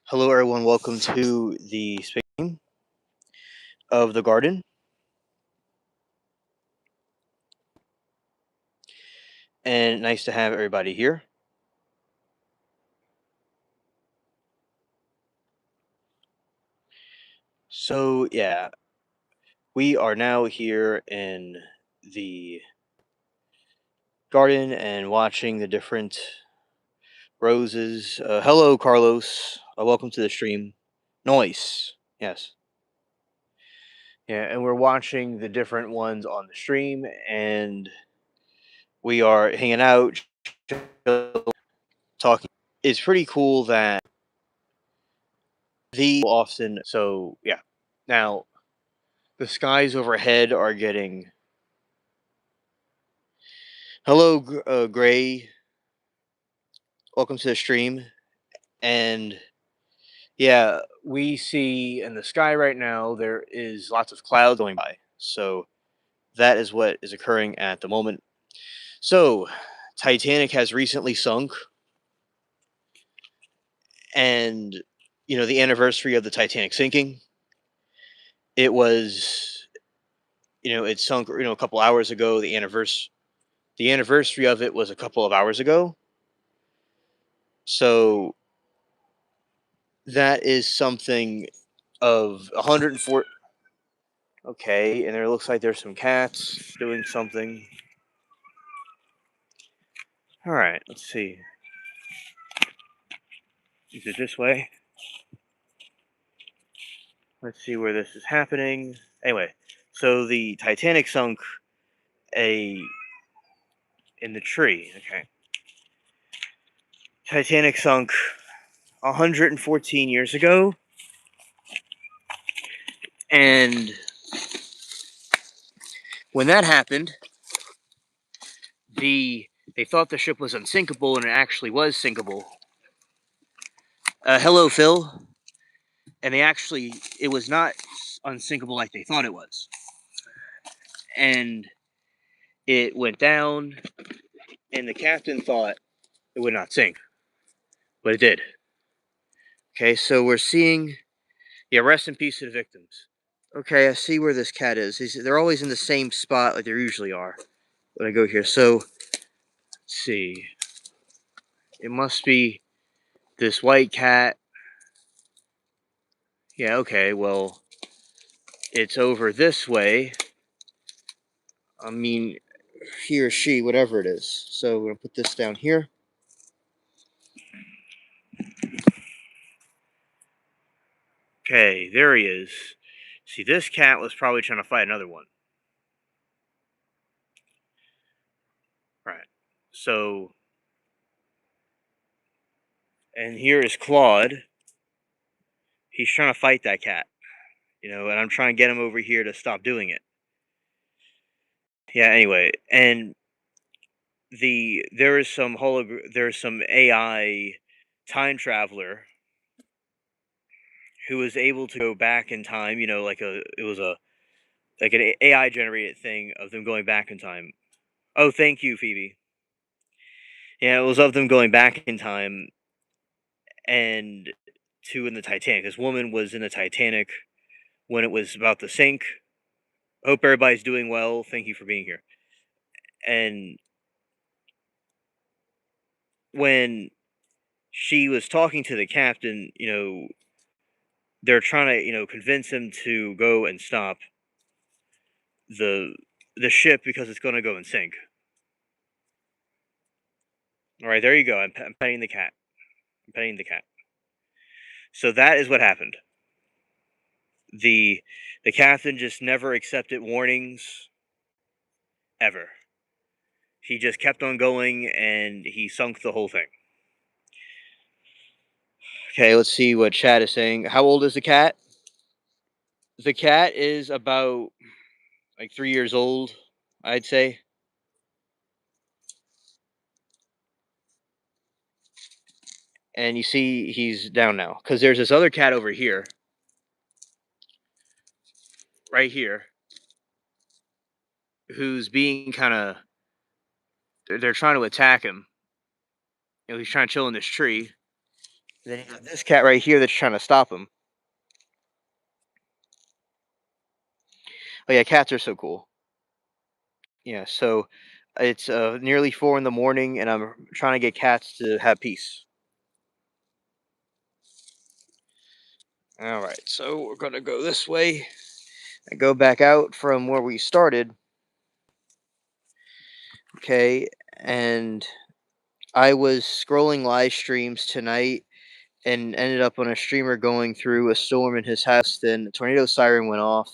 Hello, everyone. Welcome to the stream of the Garden, and nice to have everybody here. So, yeah, we are now here in the garden and watching the different roses. Hello, Carlos. Welcome to the stream. Noise. Yes. Yeah, and we're watching the different ones on the stream, and we are hanging out, talking. It's pretty cool that the often. So, yeah. Now, the skies overhead are getting. Hello, Gray. Welcome to the stream. And yeah, we see in the sky right now there is lots of clouds going by. So that is what is occurring at the moment. So Titanic has recently sunk, and the anniversary of the Titanic sinking. It was it sunk a couple hours ago. The anniversary of it was a couple of hours ago. So that is something of 104. Okay, and there looks like there's some cats doing something. All right, let's see. Is it this way? Let's see where this is happening. Anyway, so the Titanic sunk a in the tree. Okay, Titanic sunk 114 years ago, and when that happened, they thought the ship was unsinkable, and it actually was sinkable. Hello, Phil. And it was not unsinkable like they thought it was. And it went down, and the captain thought it would not sink, but it did. Okay, so we're seeing, yeah, rest in peace to the victims. Okay, I see where this cat is. They're always in the same spot like they usually are when I go here. So, let's see. It must be this white cat. Yeah, okay, well, it's over this way. I mean, he or she, whatever it is. So, we're going to put this down here. Okay, there he is. See, this cat was probably trying to fight another one. Right. So, and here is Claude. He's trying to fight that cat, and I'm trying to get him over here to stop doing it. Yeah, anyway, and there is some AI time traveler who was able to go back in time, it was like an AI generated thing of them going back in time. Oh, thank you, Phoebe. Yeah, it was of them going back in time and in the Titanic. This woman was in the Titanic when it was about to sink. Hope everybody's doing well. Thank you for being here. And when she was talking to the captain, they're trying to, convince him to go and stop the ship because it's going to go and sink. All right, there you go. I'm petting the cat. I'm petting the cat. So that is what happened. The captain just never accepted warnings ever. He just kept on going and he sunk the whole thing. Okay, let's see what chat is saying. How old is the cat? The cat is about like 3 years old, I'd say. And you see he's down now because there's this other cat over here, right here, who's being kind of. They're trying to attack him. He's trying to chill in this tree. Then you got this cat right here that's trying to stop him. Oh yeah, cats are so cool. Yeah, so it's nearly 4 in the morning, and I'm trying to get cats to have peace. All right, so we're gonna go this way and go back out from where we started. Okay, and I was scrolling live streams tonight and ended up on a streamer going through a storm in his house. Then a tornado siren went off.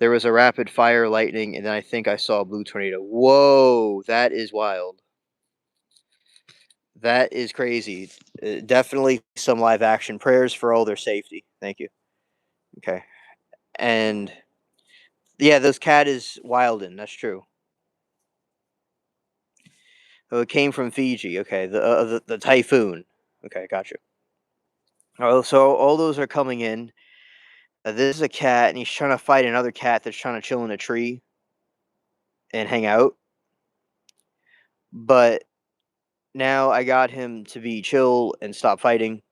There was a rapid fire lightning, and then I think I saw a blue tornado. Whoa, that is wild. That is crazy. Definitely some live action prayers for all their safety. Thank you. Okay. And yeah, those cat is wildin'. That's true. Oh, it came from Fiji. Okay, the typhoon. Okay, gotcha. Oh, so all those are coming in. This is a cat, and he's trying to fight another cat that's trying to chill in a tree and hang out. But now I got him to be chill and stop fighting.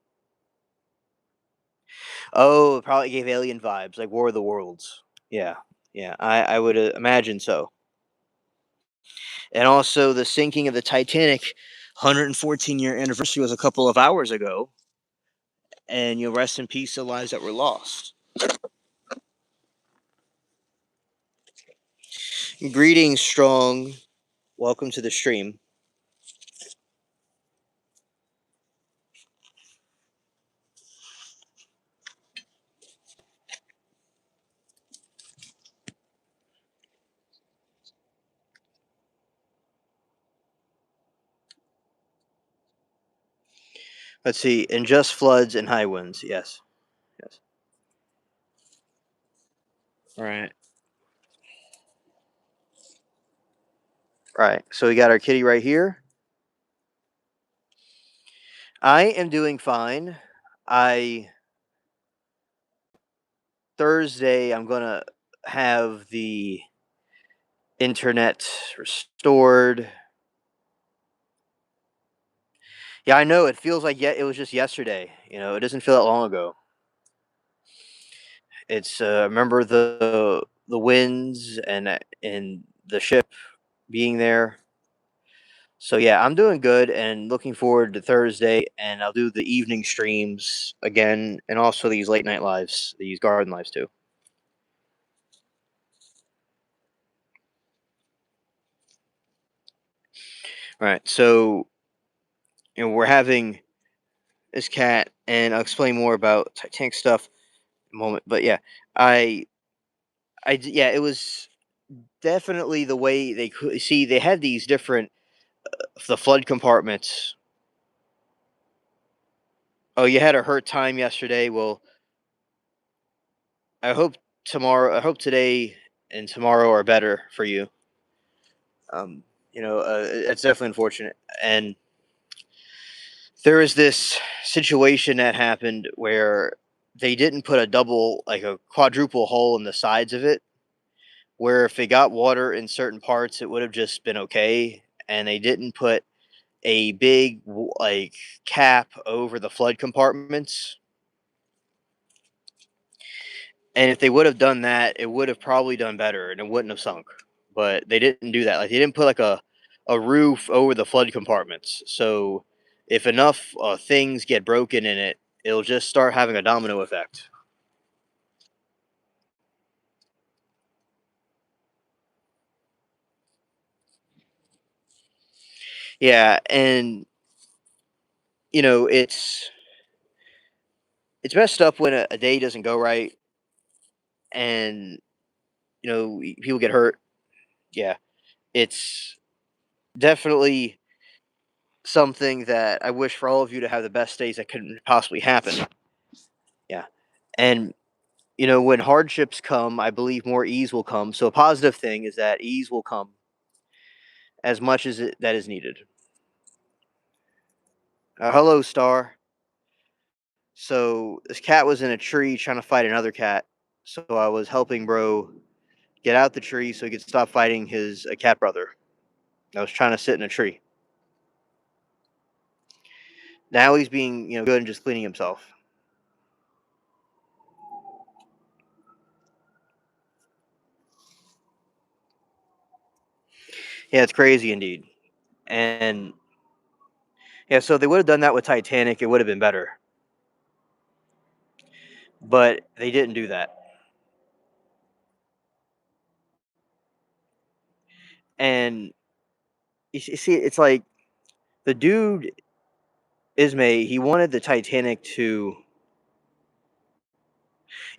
Oh, it probably gave alien vibes, like War of the Worlds. Yeah, yeah, I would imagine so. And also, the sinking of the Titanic, 114-year anniversary was a couple of hours ago, and you'll rest in peace the lives that were lost. Greetings, Strong. Welcome to the stream. Let's see, and just floods and high winds. Yes, yes. All right, right. So we got our kitty right here. I am doing fine. I Thursday I'm gonna have the internet restored. Yeah, I know it feels like it was just yesterday. It doesn't feel that long ago. It's remember the winds and the ship being there. So yeah, I'm doing good and looking forward to Thursday, and I'll do the evening streams again, and also these late night lives, these garden lives too. All right, so we're having this cat, and I'll explain more about Titanic stuff in a moment. But yeah, I, yeah, it was definitely the way they could see. They had these different the flood compartments. Oh, you had a hurt time yesterday. Well, I hope tomorrow. I hope today and tomorrow are better for you. Um, it's definitely unfortunate. And there was this situation that happened where they didn't put a double, like a quadruple hole in the sides of it, where if it got water in certain parts, it would have just been okay. And they didn't put a big like cap over the flood compartments. And if they would have done that, it would have probably done better and it wouldn't have sunk. But they didn't do that. Like they didn't put like a roof over the flood compartments. So if enough things get broken in it, it'll just start having a domino effect. Yeah, and it's messed up when a day doesn't go right, and people get hurt. Yeah, it's definitely something that I wish for all of you to have the best days that could possibly happen. Yeah, and when hardships come, I believe more ease will come. So a positive thing is that ease will come as much as that is needed. Hello, Star. So this cat was in a tree trying to fight another cat. So I was helping bro get out the tree so he could stop fighting his cat brother. I was trying to sit in a tree. Now he's being, good and just cleaning himself. Yeah, it's crazy indeed. And yeah, so they would have done that with Titanic. It would have been better, but they didn't do that. And you see, it's like the dude Ismay. He wanted the Titanic to.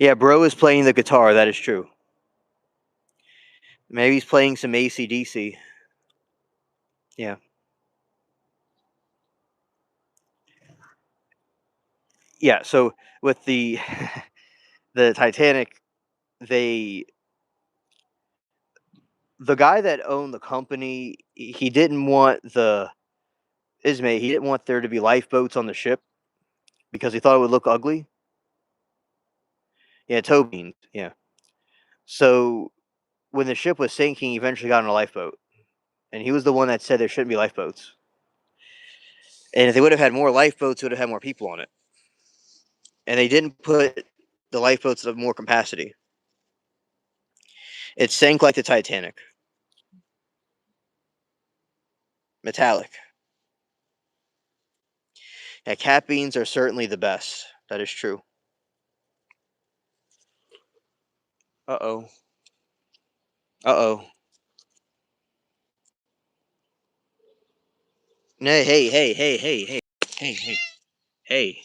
Yeah, bro is playing the guitar. That is true. Maybe he's playing some AC/DC. Yeah, yeah. So with the the Titanic, they the guy that owned the company, he didn't want the Ismay. He didn't want there to be lifeboats on the ship because he thought it would look ugly. Yeah, tow beans. Yeah. So when the ship was sinking, he eventually got on a lifeboat, and he was the one that said there shouldn't be lifeboats. And if they would have had more lifeboats, it would have had more people on it. And they didn't put the lifeboats of more capacity. It sank like the Titanic, metallic. Yeah, cat beans are certainly the best. That is true. Uh oh. Uh oh. Hey, hey, hey, hey, hey, hey, hey, hey, hey.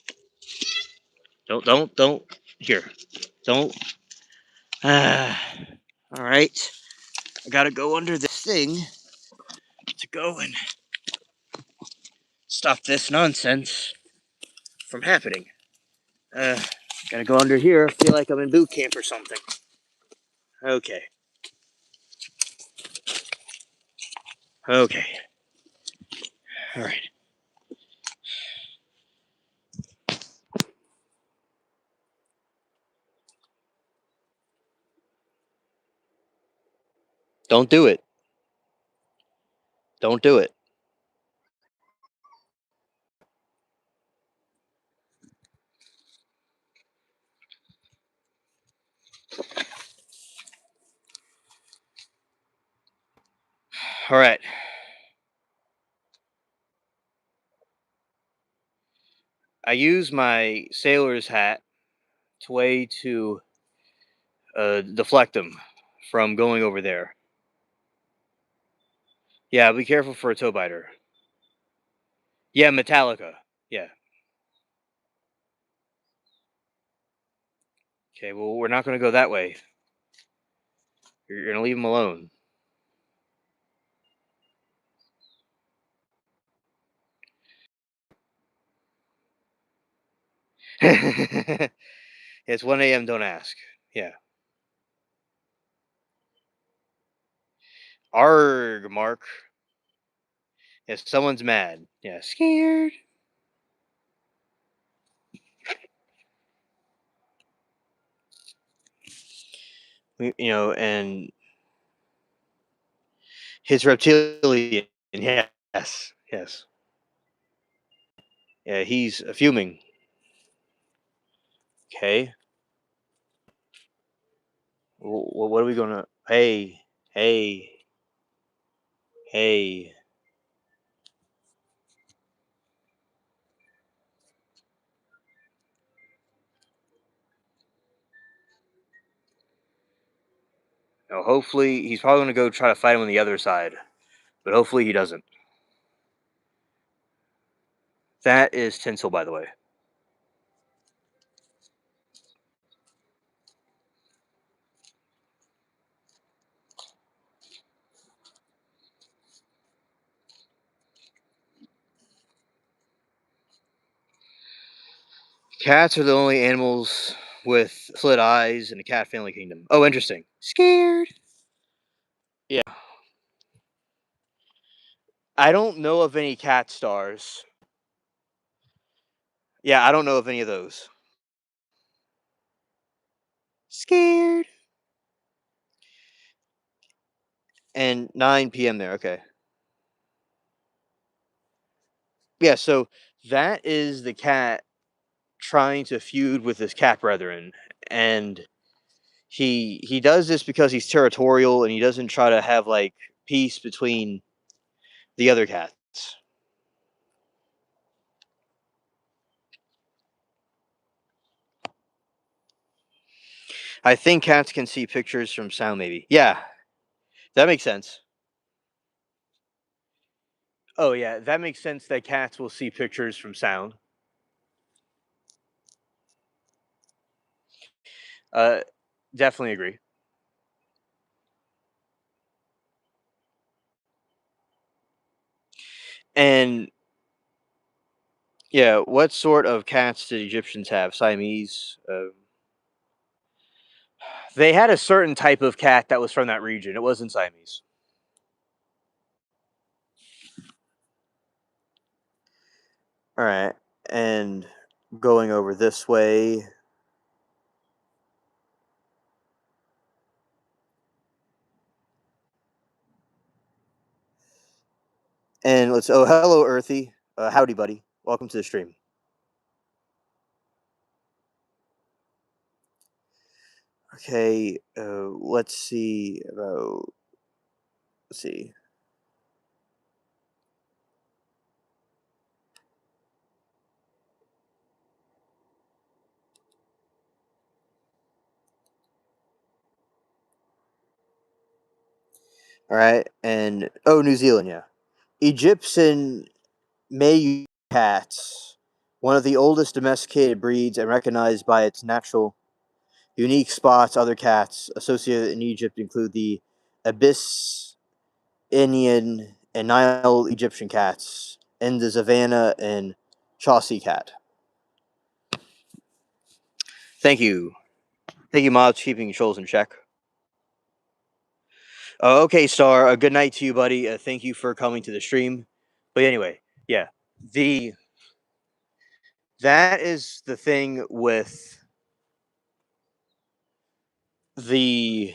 Don't. Here. Don't. Ah. All right. I gotta go under this thing to go and stop this nonsense from happening. Uh, Gotta go under here. I feel like I'm in boot camp or something. Okay. Okay. All right. Don't do it. Don't do it. All right. I use my sailor's hat to way to deflect them from going over there. Yeah, be careful for a toe biter. Yeah, Metallica. Yeah. Okay, well, we're not going to go that way. You're going to leave them alone. It's 1 a.m. Don't ask. Yeah. Arg, Mark. If someone's mad. Yeah, scared. And his reptilian. Yes. Yes. Yeah, he's fuming. Okay. What are we going to. Hey. Hey. Hey. Now, hopefully, he's probably going to go try to fight him on the other side. But hopefully, he doesn't. That is tinsel, by the way. Cats are the only animals with slit eyes in the cat family kingdom. Oh, interesting. Scared. Yeah. I don't know of any cat stars. Yeah, I don't know of any of those. Scared. And 9 p.m. there. Okay. Yeah, so that is the cat trying to feud with his cat brethren, and he does this because he's territorial and he doesn't try to have like peace between the other cats. I think cats can see pictures from sound, maybe. Yeah, that makes sense. Oh yeah, that makes sense that cats will see pictures from sound. Uh, Definitely agree. And yeah, what sort of cats did Egyptians have? Siamese. They had a certain type of cat that was from that region. It wasn't Siamese. All right, and going over this way, and let's. Oh, hello, Earthy. Howdy, buddy. Welcome to the stream. Okay, let's see about. Let's see. All right, and oh, New Zealand, yeah. Egyptian Mayu cats, one of the oldest domesticated breeds and recognized by its natural unique spots. Other cats associated in Egypt include the Abyssinian and Nile Egyptian cats, and the Savannah and Chaucy cat. Thank you. Thank you, Mods, for keeping trolls in check. Okay, Star. A good night to you, buddy. Thank you for coming to the stream. But anyway, yeah, the that is the thing with the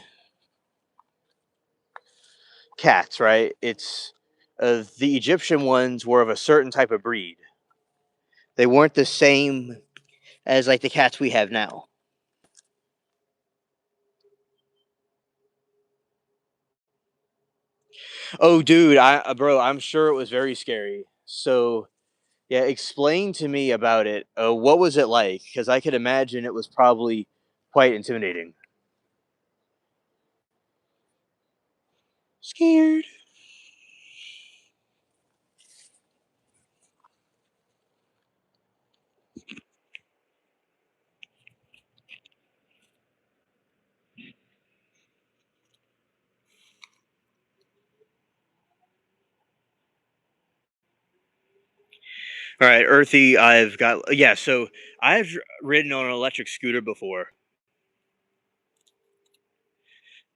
cats, right? It's the Egyptian ones were of a certain type of breed. They weren't the same as like the cats we have now. Oh, dude, bro, I'm sure it was very scary. So, yeah, explain to me about it. What was it like? Because I could imagine it was probably quite intimidating. Scared. All right, Earthy, I've got yeah. So I've ridden on an electric scooter before.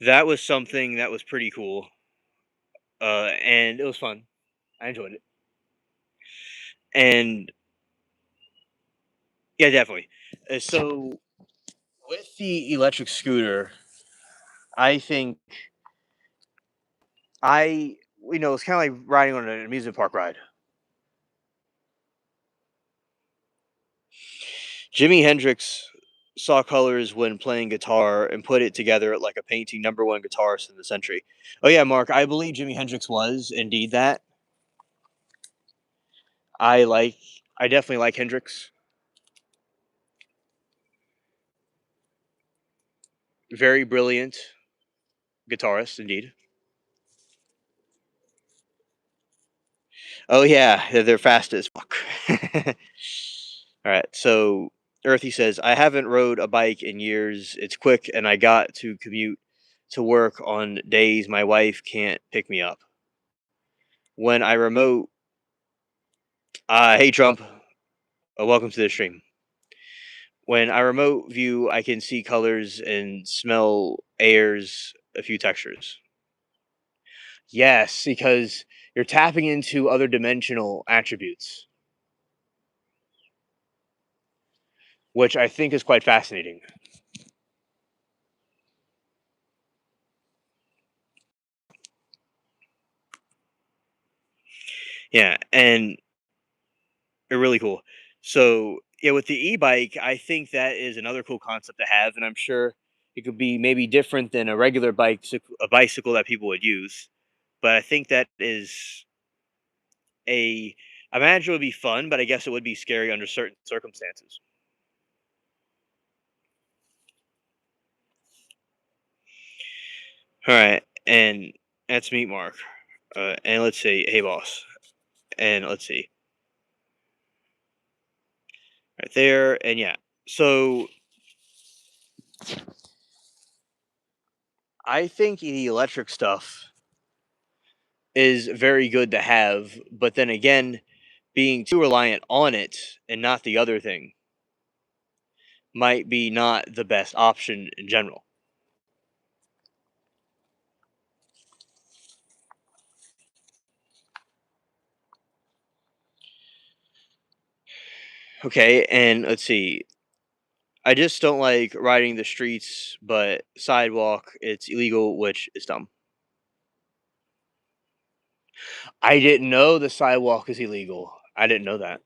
That was something that was pretty cool, and it was fun. I enjoyed it, and yeah, definitely. So with the electric scooter, I think it's kind of like riding on an amusement park ride. Jimi Hendrix saw colors when playing guitar and put it together like a painting. Number one guitarist in the century. Oh yeah, Mark, I believe Jimi Hendrix was indeed that. I like, I definitely like Hendrix. Very brilliant guitarist indeed. Oh yeah, they're fast as fuck. All right, so Earthy says I haven't rode a bike in years. It's quick, and I got to commute to work on days my wife can't pick me up. When I remote, hey Trump, welcome to the stream. When I remote view, I can see colors and smell airs, a few textures. Yes, because you're tapping into other dimensional attributes, which I think is quite fascinating. Yeah, and They're really cool. So yeah, with the e-bike, I think that is another cool concept to have, and I'm sure it could be maybe different than a regular a bicycle that people would use. But I think that is a I imagine it would be fun, but I guess it would be scary under certain circumstances. All right, and that's meet Mark. And let's see, hey boss, and let's see, right there, and yeah. So I think the electric stuff is very good to have, but then again, being too reliant on it and not the other thing might be not the best option in general. Okay, and let's see. I just don't like riding the streets, but sidewalk, it's illegal, which is dumb. I didn't know the sidewalk is illegal. I didn't know that.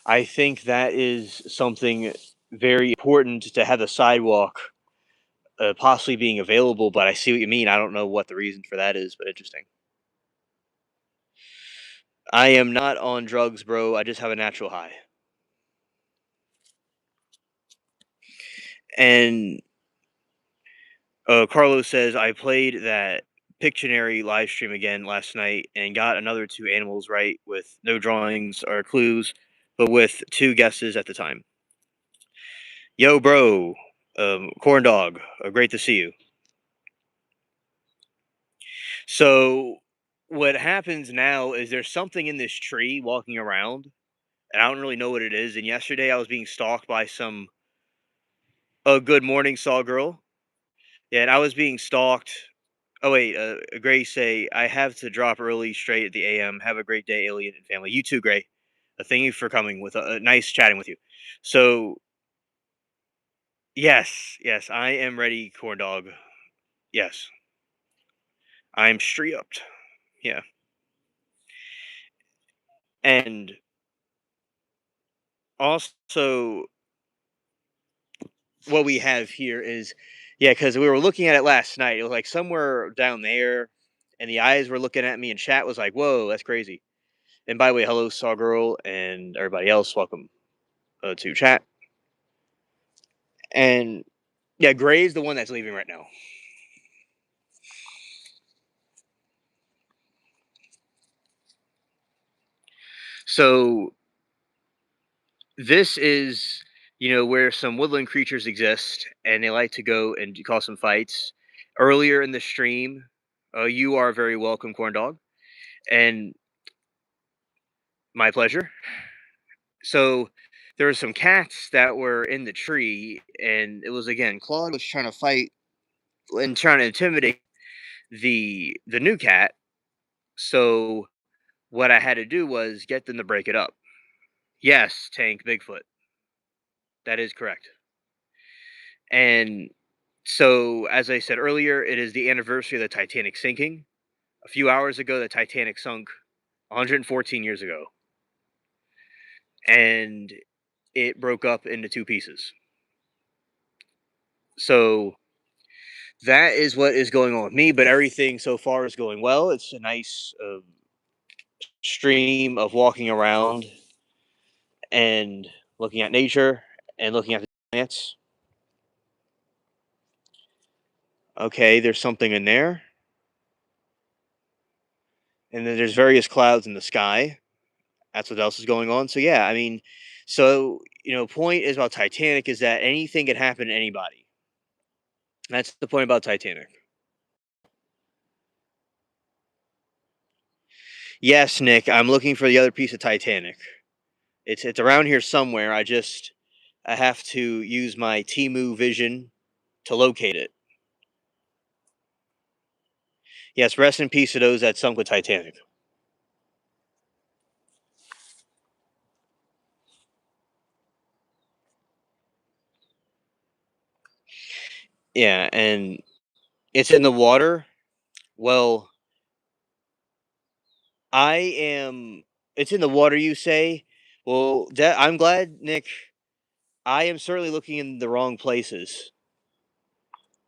I think that is something very important to have the sidewalk possibly being available, but I see what you mean. I don't know what the reason for that is, but interesting. I am not on drugs, bro. I just have a natural high. And Carlos says I played that Pictionary live stream again last night and got another two animals right with no drawings or clues, but with two guesses at the time. Yo, bro, corn dog, great to see you. So, what happens now is there's something in this tree walking around, and I don't really know what it is. And yesterday I was being stalked by some good morning saw girl. Yeah, and I was being stalked. Oh wait, Gray say I have to drop early straight at the AM. Have a great day, alien and family. You too, Gray. Thank you for coming with nice chatting with you. So yes, yes, I am ready, corn dog. Yes, I'm stripped. Yeah, and also what we have here is, yeah, because we were looking at it last night. It was like somewhere down there, and the eyes were looking at me, and chat was like, "Whoa, that's crazy." And by the way, hello, Saw Girl, and everybody else. Welcome to chat. And yeah, Gray's the one that's leaving right now. So this is, where some woodland creatures exist, and they like to go and cause some fights. Earlier in the stream, you are very welcome, corn dog, and my pleasure. So there were some cats that were in the tree, and it was again Claude was trying to fight and trying to intimidate the new cat. So what I had to do was get them to break it up. Yes, Tank Bigfoot. That is correct. And so, as I said earlier, it is the anniversary of the Titanic sinking. A few hours ago, the Titanic sunk 114 years ago, and it broke up into two pieces. So that is what is going on with me, but everything so far is going well. It's a nice stream of walking around and looking at nature and looking at the plants. Okay, there's something in there. And then there's various clouds in the sky. That's what else is going on. So yeah, I mean, so point is about Titanic is that anything can happen to anybody. That's the point about Titanic. Yes, Nick, I'm looking for the other piece of Titanic. It's around here somewhere. I have to use my Timu vision to locate it. Yes, rest in peace to those that sunk with Titanic. Yeah, and it's in the water. Well, I am It's in the water, you say? Well, I'm glad, Nick. I am certainly looking in the wrong places.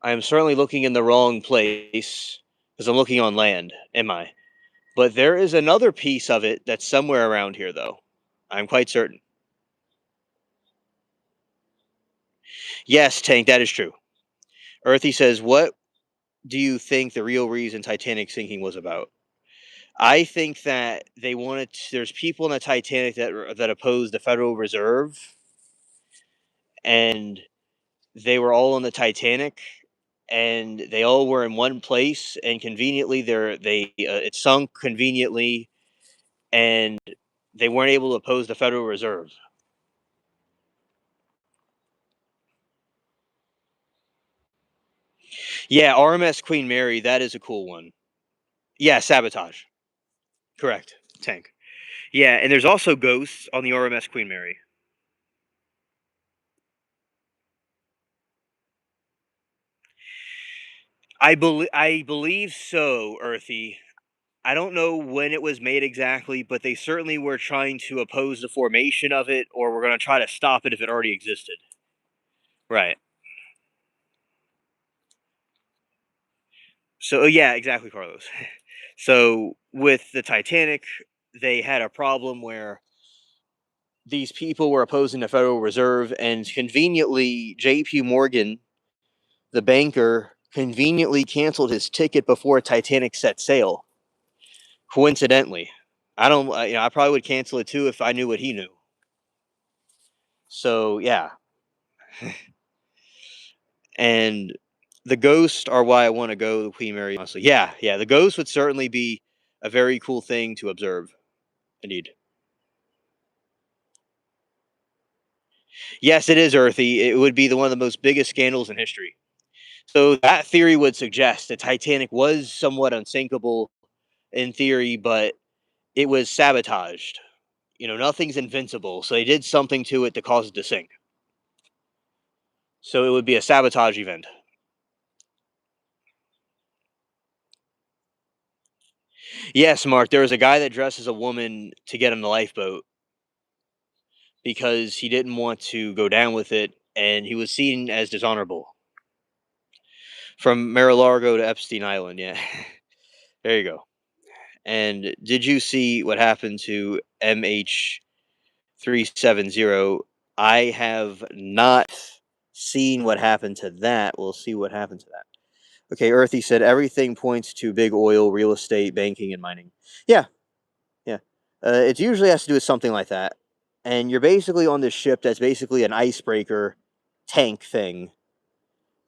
I am certainly looking in the wrong place because I'm looking on land. Am I? But there is another piece of it that's somewhere around here, though. I'm quite certain. Yes, Tank, that is true. Earthy says, "What do you think the real reason Titanic sinking was about?" I think that they wanted. There's people in the Titanic that oppose the Federal Reserve, and they were all on the Titanic, and they all were in one place, and conveniently, it sunk conveniently, and they weren't able to oppose the Federal Reserve. Yeah, RMS Queen Mary, that is a cool one. Yeah, sabotage. Correct. Tank. Yeah, and there's also ghosts on the RMS Queen Mary. I believe so, Earthy. I don't know when it was made exactly, but they certainly were trying to oppose the formation of it, or we're going to try to stop it if it already existed. Right. So yeah, exactly, Carlos. So with the Titanic, they had a problem where these people were opposing the Federal Reserve, and conveniently, J.P. Morgan, the banker, conveniently canceled his ticket before Titanic set sail. Coincidentally, I don't. I probably would cancel it too if I knew what he knew. So yeah, and the ghosts are why I want to go to Queen Mary. Honestly, yeah, yeah, the ghost would certainly be a very cool thing to observe. Indeed. Yes, it is earthy. It would be one of the most biggest scandals in history. So that theory would suggest that Titanic was somewhat unsinkable in theory, but it was sabotaged. Nothing's invincible, so they did something to it to cause it to sink. So it would be a sabotage event. Yes, Mark, there was a guy that dressed as a woman to get on the lifeboat because he didn't want to go down with it, and he was seen as dishonorable. From Mar-a-Lago to Epstein Island, yeah. There you go. And did you see what happened to MH370? I have not seen what happened to that. We'll see what happened to that. Okay, Earthy said everything points to big oil, real estate, banking, and mining. Yeah, yeah. It usually has to do with something like that. And you're basically on this ship that's basically an icebreaker tank thing,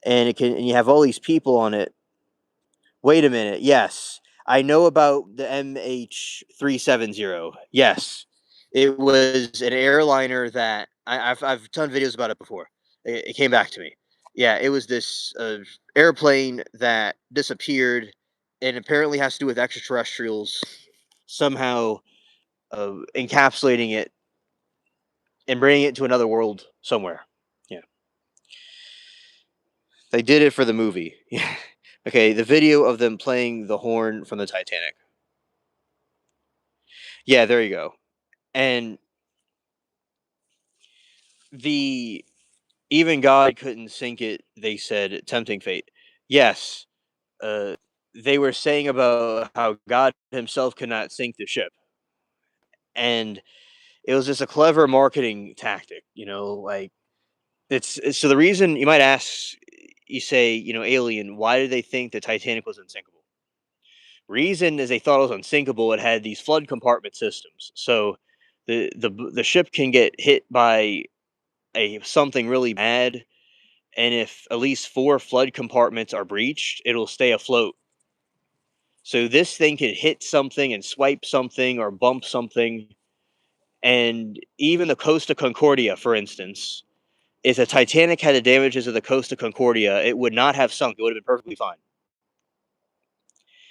and you have all these people on it. Wait a minute. Yes, I know about the MH370. Yes, it was an airliner that I've done videos about it before. It came back to me. Yeah, it was this airplane that disappeared, and apparently has to do with extraterrestrials somehow encapsulating it and bringing it to another world somewhere. Yeah, they did it for the movie. Yeah. Okay, the video of them playing the horn from the Titanic. Yeah, there you go. And the even God couldn't sink it, they said, tempting fate. Yes, uh, they were saying about how God himself could not sink the ship. And it was just a clever marketing tactic, like so the reason you might ask, you say, alien, why did they think the Titanic was unsinkable? Reason is they thought it was unsinkable. It had these flood compartment systems. So the ship can get hit by a something really bad, and if at least 4 flood compartments are breached, it'll stay afloat. So this thing could hit something and swipe something or bump something, and even the Costa Concordia, for instance, if the Titanic had the damages of the Costa Concordia, it would not have sunk. It would have been perfectly fine.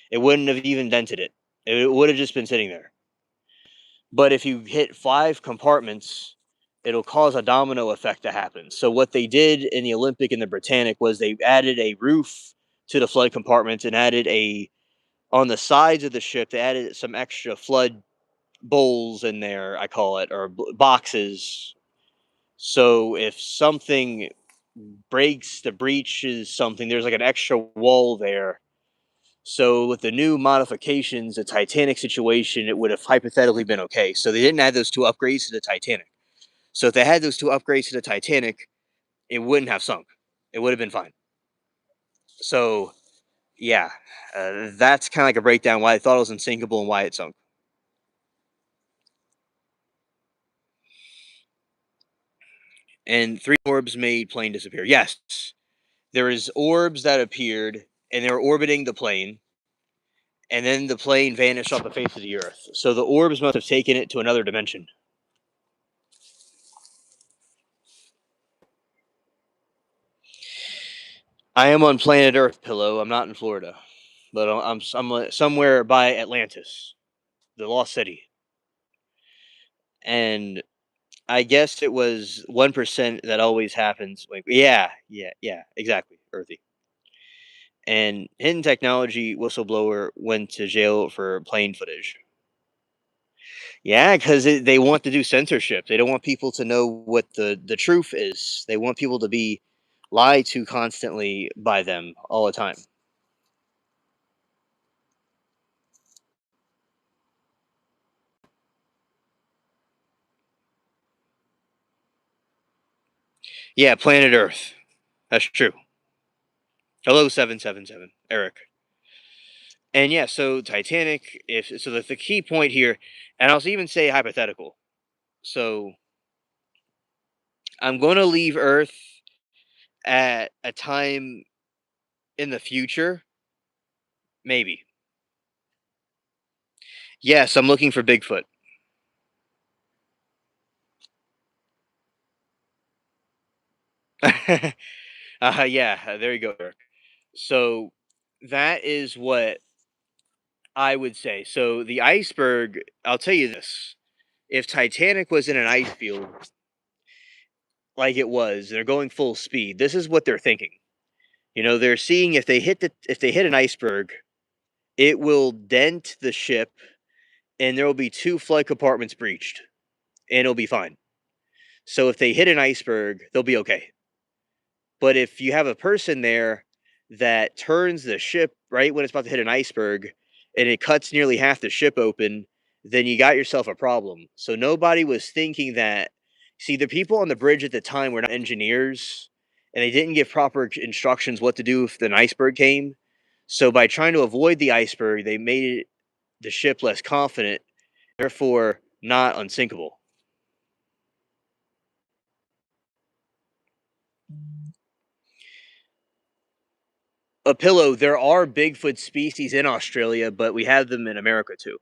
It wouldn't have even dented it. It would have just been sitting there. But if you hit 5 compartments, it'll cause a domino effect to happen. So what they did in the Olympic and the Britannic was they added a roof to the flood compartments and added on the sides of the ship, they added some extra flood bowls in there, I call it, or boxes. So if something breaches something, there's like an extra wall there. So with the new modifications, the Titanic situation, it would have hypothetically been okay. So they didn't add those two upgrades to the Titanic. So if they had those two upgrades to the Titanic, it wouldn't have sunk. It would have been fine. So yeah, that's kind of like a breakdown why I thought it was unsinkable and why it sunk. And three orbs made plane disappear. Yes, there is orbs that appeared and they were orbiting the plane, and then the plane vanished off the face of the earth. So the orbs must have taken it to another dimension. I am on planet Earth, Pillow. I'm not in Florida, but I'm somewhere by Atlantis, the lost city. And I guess it was 1% that always happens. Like, yeah, exactly, Earthy. And hidden technology whistleblower went to jail for plane footage. Yeah, because they want to do censorship. They don't want people to know what the truth is. They want people to be lied to constantly by them all the time. Yeah, planet Earth. That's true. Hello, 777, Eric. And yeah, so Titanic. If so, the key point here, and I'll even say hypothetical. So I'm going to leave Earth at a time in the future, maybe. Yes, I'm looking for Bigfoot. Yeah, there you go, Eric. So that is what I would say. So the iceberg, I'll tell you this. If Titanic was in an ice field like it was, they're going full speed. This is what they're thinking. You know, they're seeing if they hit an iceberg, it will dent the ship and there will be two flight compartments breached and it'll be fine. So if they hit an iceberg, they'll be okay. But if you have a person there that turns the ship right when it's about to hit an iceberg and it cuts nearly half the ship open, then you got yourself a problem. So nobody was thinking that. See, the people on the bridge at the time were not engineers and they didn't give proper instructions what to do if an iceberg came. So by trying to avoid the iceberg, they made the ship less confident, therefore not unsinkable. A pillow, there are Bigfoot species in Australia, but we have them in America too.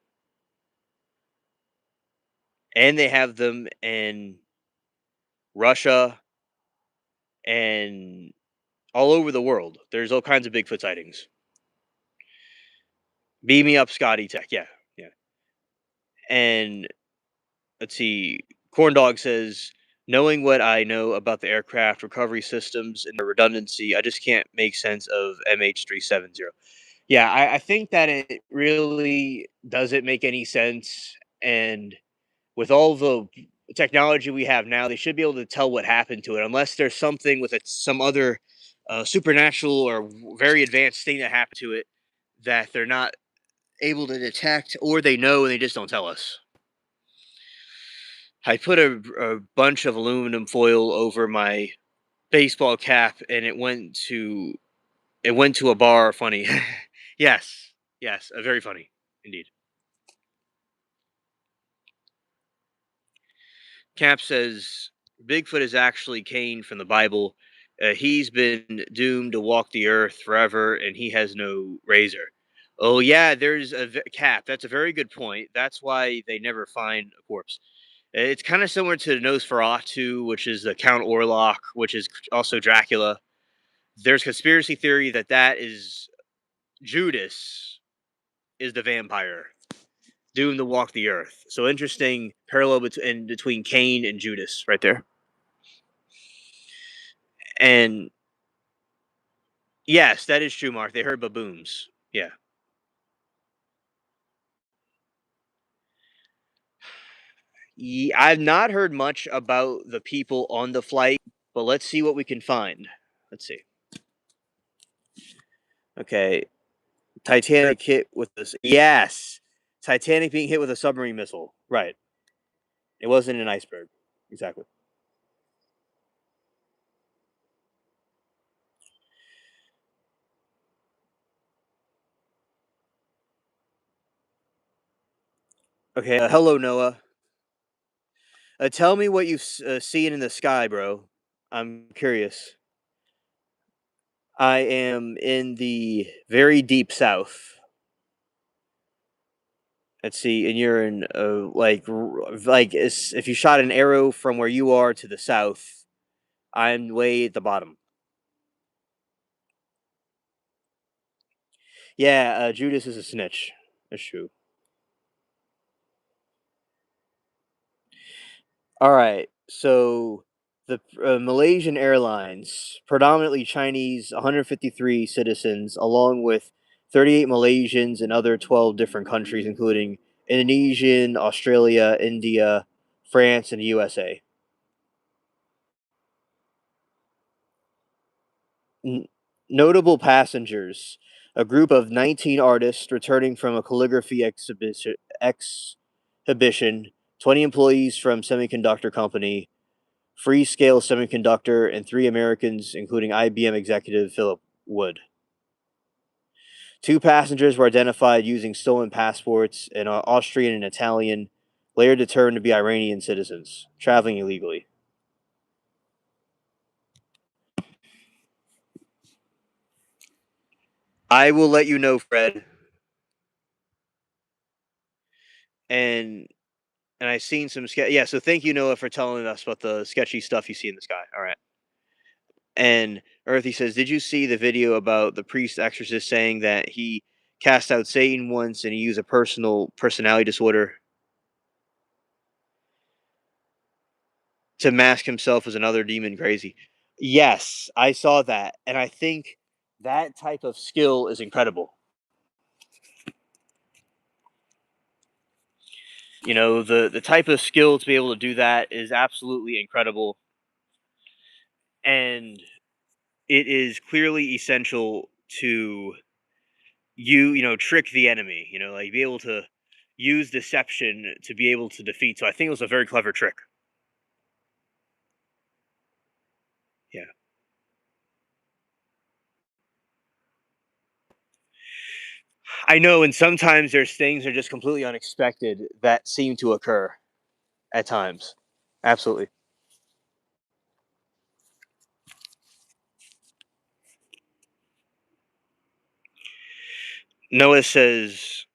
And they have them in Russia and all over the world. There's all kinds of Bigfoot sightings. Beam me up, Scotty Tech. Yeah, yeah. And let's see. Corn Dog says, knowing what I know about the aircraft recovery systems and the redundancy, I just can't make sense of MH370. Yeah, I think that it really doesn't make any sense. And with all the technology we have now, they should be able to tell what happened to it, unless there's something with it, some other supernatural or very advanced thing that happened to it that they're not able to detect, or they know and they just don't tell us. I put a bunch of aluminum foil over my baseball cap, and it went to a bar. Funny, yes, yes, very funny indeed. Cap says Bigfoot is actually Cain from the Bible. He's been doomed to walk the earth forever, and he has no razor. Oh yeah, there's Cap. That's a very good point. That's why they never find a corpse. It's kind of similar to Nosferatu, which is the Count Orlok, which is also Dracula. There's conspiracy theory that that is Judas is the vampire doomed to walk the earth. So interesting parallel between Cain and Judas right there. And yes, that is true, Mark. They heard baboons. Yeah. I've not heard much about the people on the flight, but let's see what we can find. Let's see. Okay, Titanic hit with this. Yes, Titanic being hit with a submarine missile. Right. It wasn't an iceberg. Exactly. Okay. Hello, Noah. Tell me what you've seen in the sky, bro. I'm curious. I am in the very deep south. Let's see, and you're in if you shot an arrow from where you are to the south, I'm way at the bottom. Yeah, Judas is a snitch. That's true. All right, so the Malaysian Airlines, predominantly Chinese, 153 citizens, along with 38 Malaysians and other 12 different countries, including Indonesian, Australia, India, France, and the USA. N- Notable passengers: a group of 19 artists returning from a calligraphy exhibition, 20 employees from semiconductor company, Freescale Semiconductor, and 3 Americans, including IBM executive Philip Wood. 2 passengers were identified using stolen passports, an Austrian and Italian, later determined to be Iranian citizens, traveling illegally. I will let you know, Fred. And I seen some yeah. So thank you, Noah, for telling us about the sketchy stuff you see in the sky. All right. And Earthy says, did you see the video about the priest exorcist saying that he cast out Satan once and he used a personality disorder to mask himself as another demon crazy? Yes, I saw that, and I think that type of skill is incredible. You know, the type of skill to be able to do that is absolutely incredible, and it is clearly essential to trick the enemy, like be able to use deception to be able to defeat. So I think it was a very clever trick. Yeah. I know, and sometimes there's things that are just completely unexpected that seem to occur at times. Absolutely. Noah says,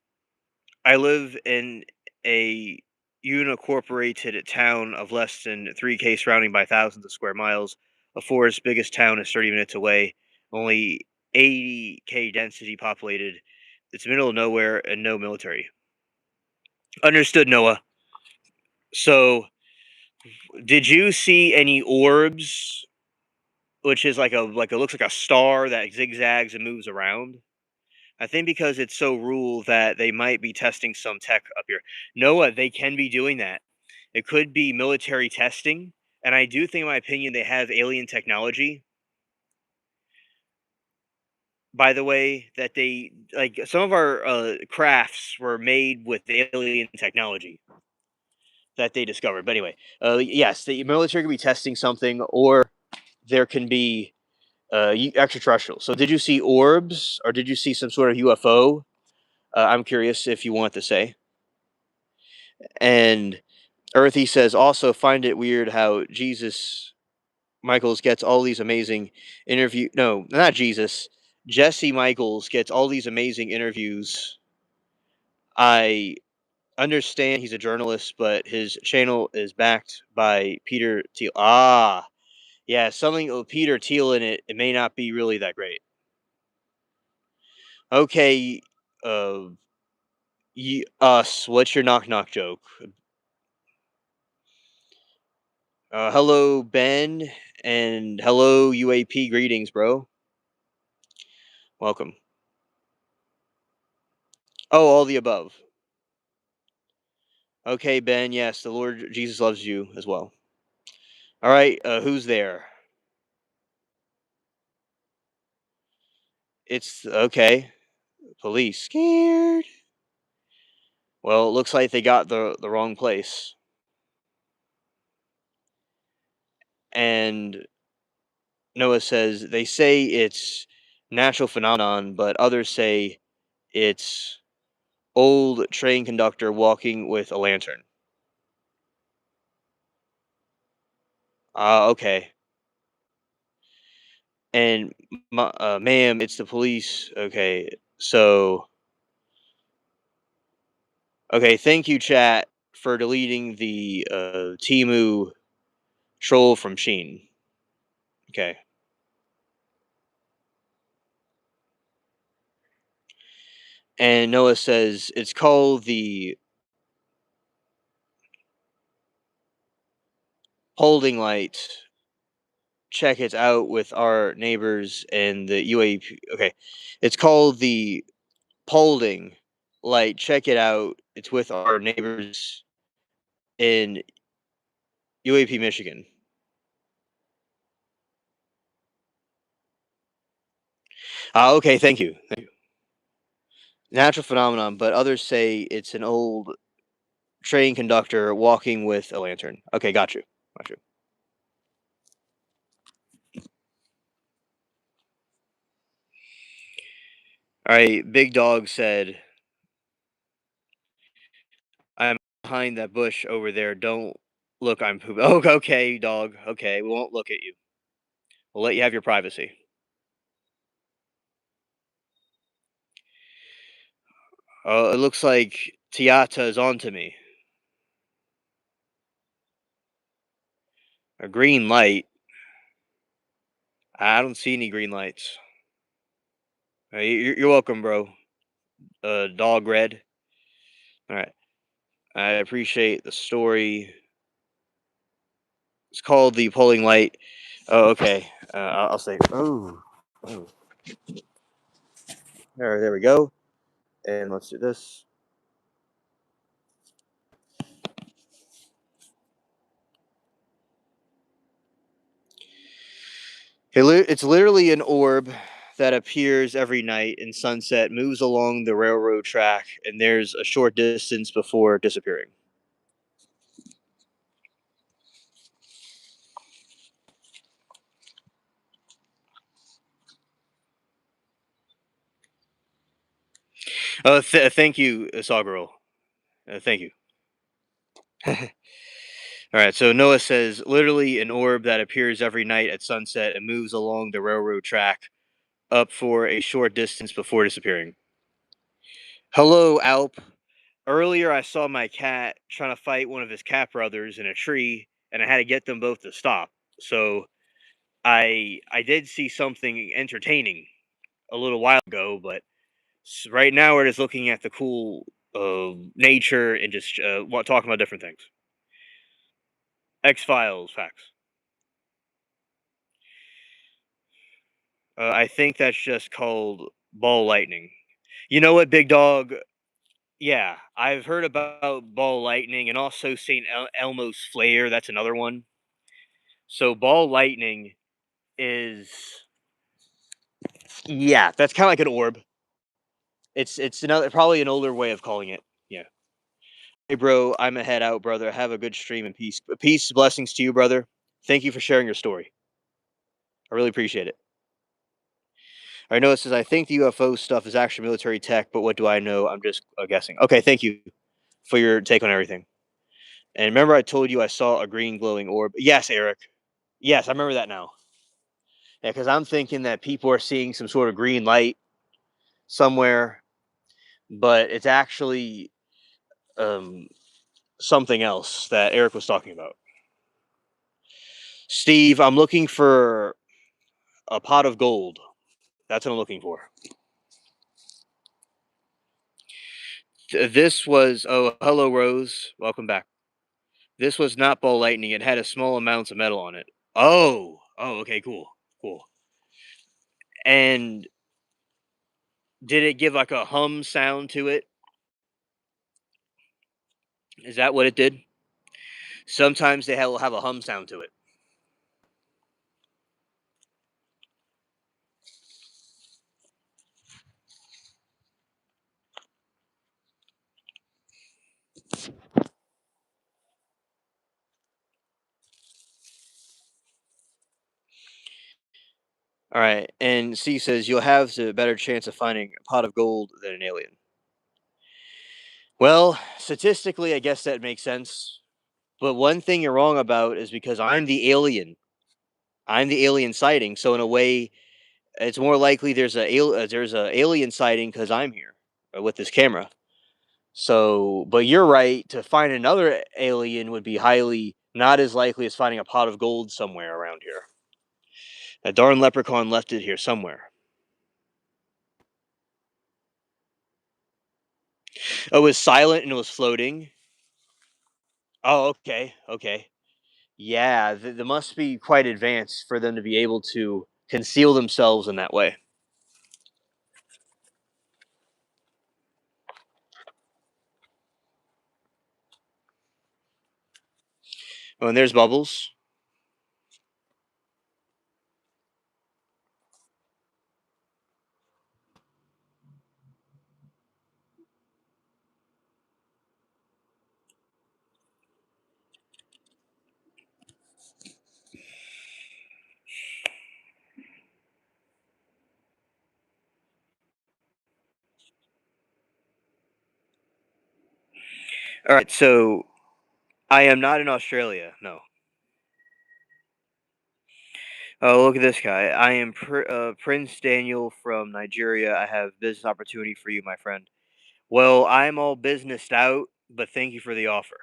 I live in a unincorporated town of less than 3K, surrounding by thousands of square miles. A forest biggest town is 30 minutes away, only 80K density populated. It's middle of nowhere and no military. Understood, Noah. So, did you see any orbs, which is like a looks like a star that zigzags and moves around? I think because it's so rural that they might be testing some tech up here. Noah, they can be doing that. It could be military testing, and I do think, in my opinion, they have alien technology. By the way, that they like some of our crafts were made with alien technology that they discovered. But anyway, yes, the military could be testing something, or there can be extraterrestrial. So, did you see orbs, or did you see some sort of UFO? I'm curious if you want to say. And Earthy says, also find it weird how Jesus Michaels gets all these amazing interview. No, not Jesus. Jesse Michaels gets all these amazing interviews. I understand he's a journalist, but his channel is backed by Peter Thiel. Ah, yeah, something with Peter Thiel in it. It may not be really that great. Okay, uh, us. What's your knock knock joke? Hello, Ben, and hello, UAP. Greetings, bro. Welcome. Oh, all the above. Okay, Ben. Yes, the Lord Jesus loves you as well. All right. Who's there? It's okay. Police scared. Well, it looks like they got the wrong place. And Noah says they say it's natural phenomenon, but others say it's old train conductor walking with a lantern. Okay. And ma'am, it's the police. Okay. So, okay, thank you, chat, for deleting the Timu troll from Sheen. Okay. And Noah says it's called the holding light. Check it out with our neighbors and the UAP. Okay. It's called the holding light. Check it out. It's with our neighbors in UAP, Michigan. Okay, thank you. Thank you. Natural phenomenon, but others say it's an old train conductor walking with a lantern. Okay, got you. Got you. All right, Big Dog said, I'm behind that bush over there. Don't look, I'm pooping. Oh, okay, dog. Okay, we won't look at you. We'll let you have your privacy. It looks like Tiata is on to me. A green light. I don't see any green lights. You're welcome, bro. Dog red. All right. I appreciate the story. It's called the polling light. Oh, okay. I'll say. Oh. There we go. And let's do this. It's literally an orb that appears every night in sunset, moves along the railroad track, and there's a short distance before disappearing. Thank you, Sawgirl. Thank you. All right, so Noah says literally an orb that appears every night at sunset and moves along the railroad track up for a short distance before disappearing. Hello, Alp. Earlier, I saw my cat trying to fight one of his cat brothers in a tree, and I had to get them both to stop. So I did see something entertaining a little while ago, but right now we're just looking at the cool nature and just talking about different things. X Files facts. I think that's just called ball lightning. You know what, Big Dog? Yeah, I've heard about ball lightning and also St. Elmo's flare. That's another one. So ball lightning is, yeah, that's kind of like an orb. It's another probably an older way of calling it. Yeah. Hey, bro, I'm a head out, brother. Have a good stream and peace. Peace, blessings to you, brother. Thank you for sharing your story. I really appreciate it. I know it says I think the UFO stuff is actually military tech, but what do I know? I'm just guessing. Okay, thank you for your take on everything. And remember, I told you I saw a green glowing orb. Yes, Eric. Yes, I remember that now. Yeah, because I'm thinking that people are seeing some sort of green light somewhere, but it's actually um, something else that Eric was talking about. Steve, I'm looking for a pot of gold. That's what I'm looking for. This was, oh, hello, Rose. Welcome back. This was not ball lightning. It had a small amounts of metal on it. Oh, okay, cool, cool. And did it give like a hum sound to it? Is that what it did? Sometimes will have a hum sound to it. All right, and C says you'll have a better chance of finding a pot of gold than an alien. Well, statistically, I guess that makes sense. But one thing you're wrong about is because I'm the alien. I'm the alien sighting. So in a way, it's more likely there's a alien sighting because I'm here with this camera. So, but you're right. To find another alien would be highly not as likely as finding a pot of gold somewhere around here. A darn leprechaun left it here somewhere. Oh, it was silent and it was floating. Oh, okay, okay. Yeah, they must be quite advanced for them to be able to conceal themselves in that way. Oh, and there's Bubbles. All right, so I am not in Australia. No. Oh, look at this guy. I am Prince Daniel from Nigeria. I have business opportunity for you, my friend. Well, I'm all businessed out, but thank you for the offer.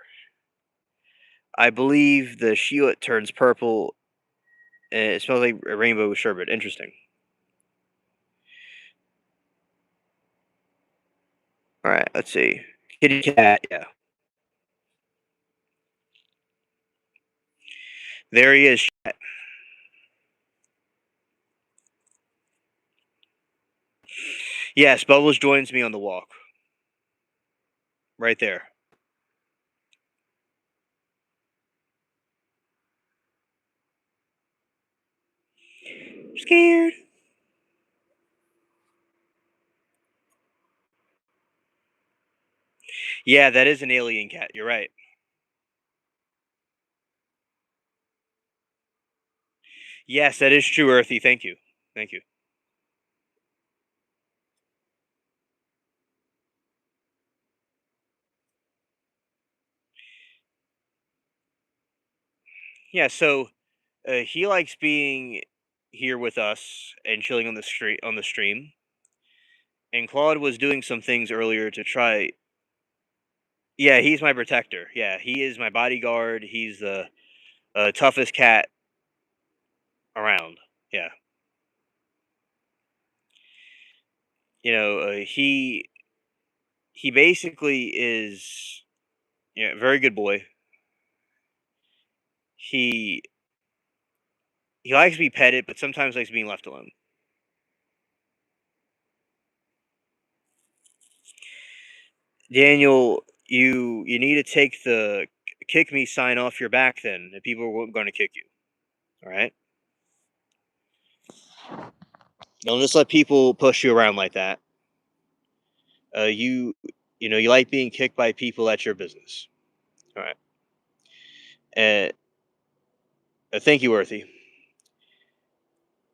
I believe the Sheila turns purple and it smells like a rainbow sherbet. Interesting. All right, let's see. Kitty cat, yeah. There he is. Yes, Bubbles joins me on the walk. Right there. Scared. Yeah, that is an alien cat. You're right. Yes, that is true, Earthy. Thank you. Thank you. Yeah, so he likes being here with us and chilling on the street on the stream. And Claude was doing some things earlier to try. Yeah, he's my protector. Yeah, he is my bodyguard. He's the toughest cat around. Yeah, he basically is very good boy. He he likes to be petted, but sometimes likes being left alone. Daniel, you need to take the kick me sign off your back then, and people are going to kick you. All right. Don't just let people push you around like that. You like being kicked by people. That's your business. All right. Uh, thank you, Earthy.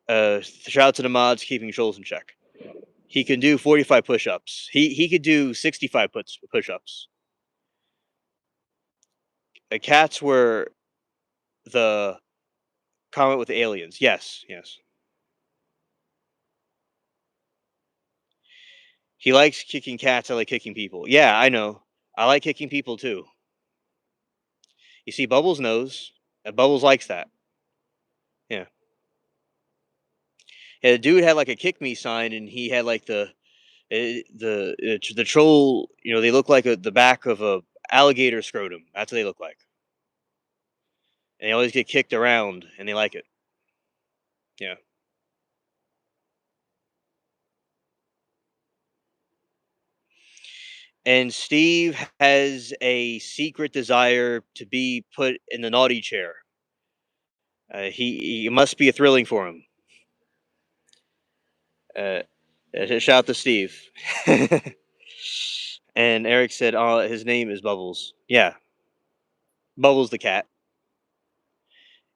Shout out to the mods keeping trolls in check. He can do 45 push-ups. He could do 65 push-ups. Cats were the comment with the aliens. Yes, yes. He likes kicking cats. I like kicking people. Yeah, I know. I like kicking people too. You see, Bubbles knows. And Bubbles likes that. Yeah. Yeah, the dude had like a kick me sign, and he had like the troll. They look like the back of a alligator scrotum. That's what they look like. And they always get kicked around, and they like it. Yeah. And Steve has a secret desire to be put in the naughty chair. He must be a thrilling for him. Uh, Shout out to Steve. And Eric said, "Oh, his name is Bubbles." Yeah, Bubbles the cat.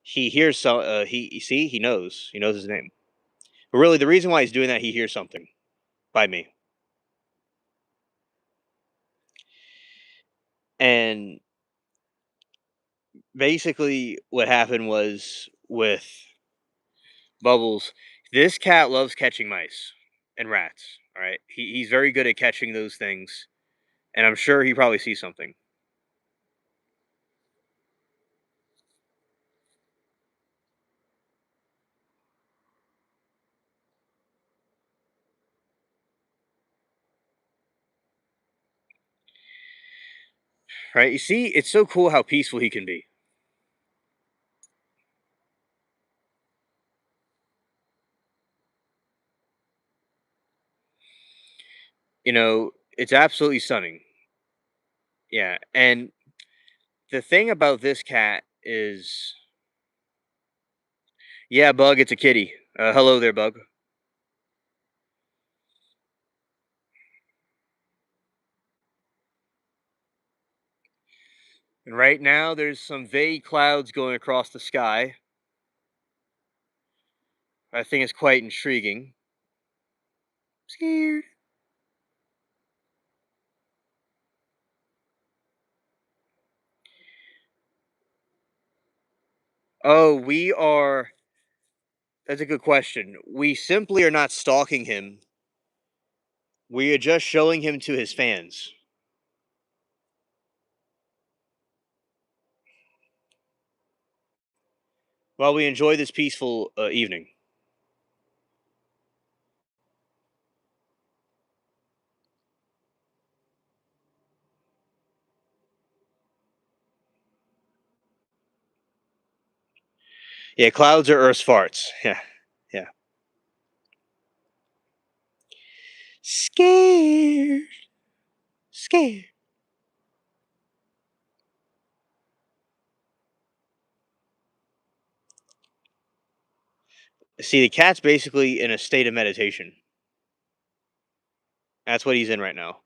He hears so. He knows. He knows his name. But really, the reason why he's doing that, he hears something by me. And basically, what happened was with Bubbles. This cat loves catching mice and rats. All right, he's very good at catching those things, and I'm sure he probably sees something. Right? You see, it's so cool how peaceful he can be. It's absolutely stunning. Yeah, and the thing about this cat is, yeah, Bug, it's a kitty. Hello there, Bug. And right now, there's some vague clouds going across the sky. I think it's quite intriguing. Scared. Oh, we are. That's a good question. We simply are not stalking him. We are just showing him to his fans while we enjoy this peaceful evening. Yeah, clouds are Earth's farts. Yeah, yeah. Scared. Scared. See, the cat's basically in a state of meditation. That's what he's in right now.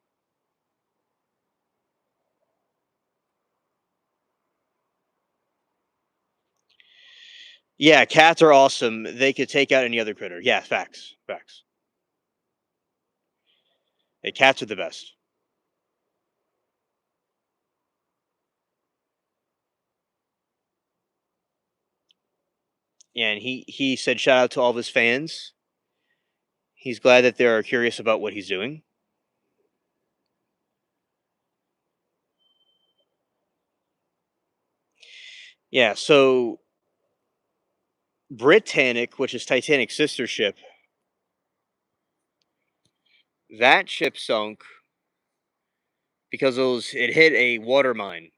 Yeah, cats are awesome. They could take out any other critter. Yeah, facts. Facts. Yeah, cats are the best. Yeah, and he said shout out to all of his fans. He's glad that they're curious about what he's doing. Yeah, so Britannic, which is Titanic's sister ship, that ship sunk because it hit a water mine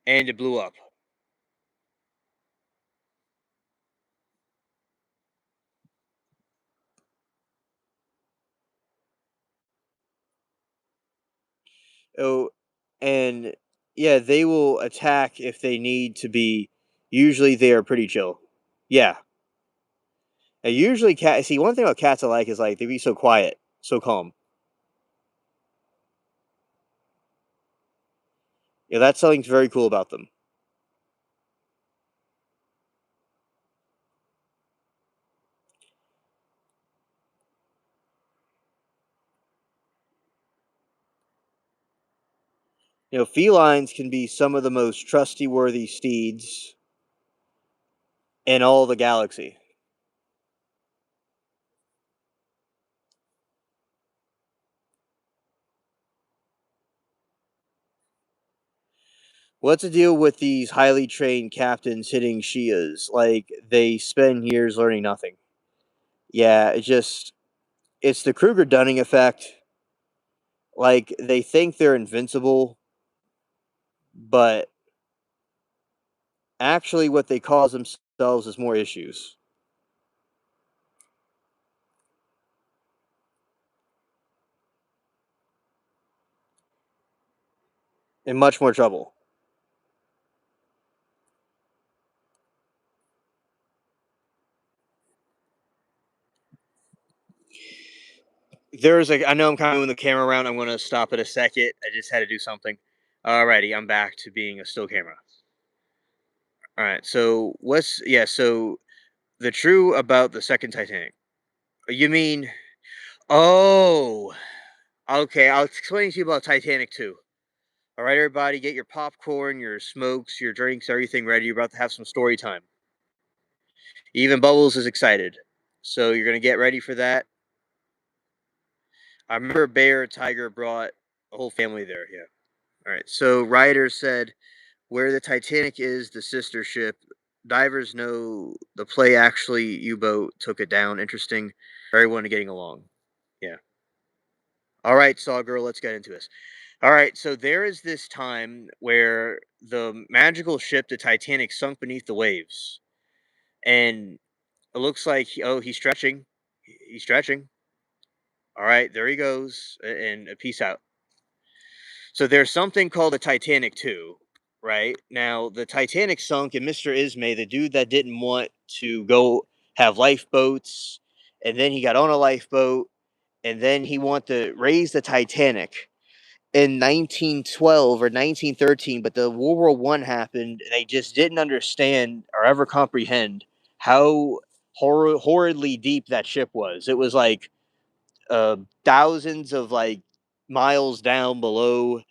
and it blew up. Oh, and yeah, they will attack if they need to be. Usually, they are pretty chill. Yeah, and usually cat. See, one thing about cats I like is like they be so quiet, so calm. Yeah, that's something very cool about them. Felines can be some of the most trustworthy steeds in all the galaxy. What's the deal with these highly trained captains hitting Shias? Like they spend years learning nothing. Yeah, it's the Kruger Dunning effect. Like they think they're invincible, but actually what they cause themselves is more issues. in much more trouble. There's like I know I'm kind of moving the camera around. I'm going to stop it a second. I just had to do something. Alrighty, I'm back to being a still camera. All right. So what's yeah? So the true about the second Titanic. You mean? Oh, okay. I'll explain to you about Titanic too. All right, everybody, get your popcorn, your smokes, your drinks, everything ready. You're about to have some story time. Even Bubbles is excited, so you're gonna get ready for that. I remember Bear Tiger brought a whole family there. Yeah. All right. So Ryder said, "Where the Titanic is, the sister ship. Divers know the play. Actually, U-boat took it down. Interesting. Everyone getting along. Yeah. All right, Saw Girl. Let's get into this. All right. So there is this time where the magical ship, the Titanic, sunk beneath the waves, and it looks like oh he's stretching. He's stretching. All right, there he goes, and peace out. So there's something called the Titanic 2, right? Now, the Titanic sunk, and Mr. Ismay, the dude that didn't want to go have lifeboats, and then he got on a lifeboat, and then he wanted to raise the Titanic in 1912 or 1913, but the World War One happened, and they just didn't understand or ever comprehend how horridly deep that ship was. It was like thousands of like miles down below.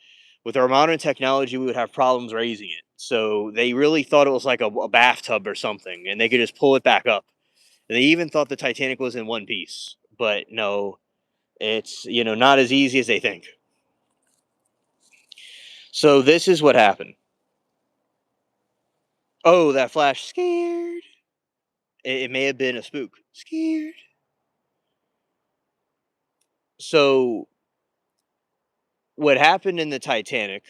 With our modern technology, we would have problems raising it. So they really thought it was like a bathtub or something, and they could just pull it back up. And they even thought the Titanic was in one piece, but no, it's not as easy as they think. So this is what happened. Oh, that flash scared. It may have been a spook. Scared. So what happened in the Titanic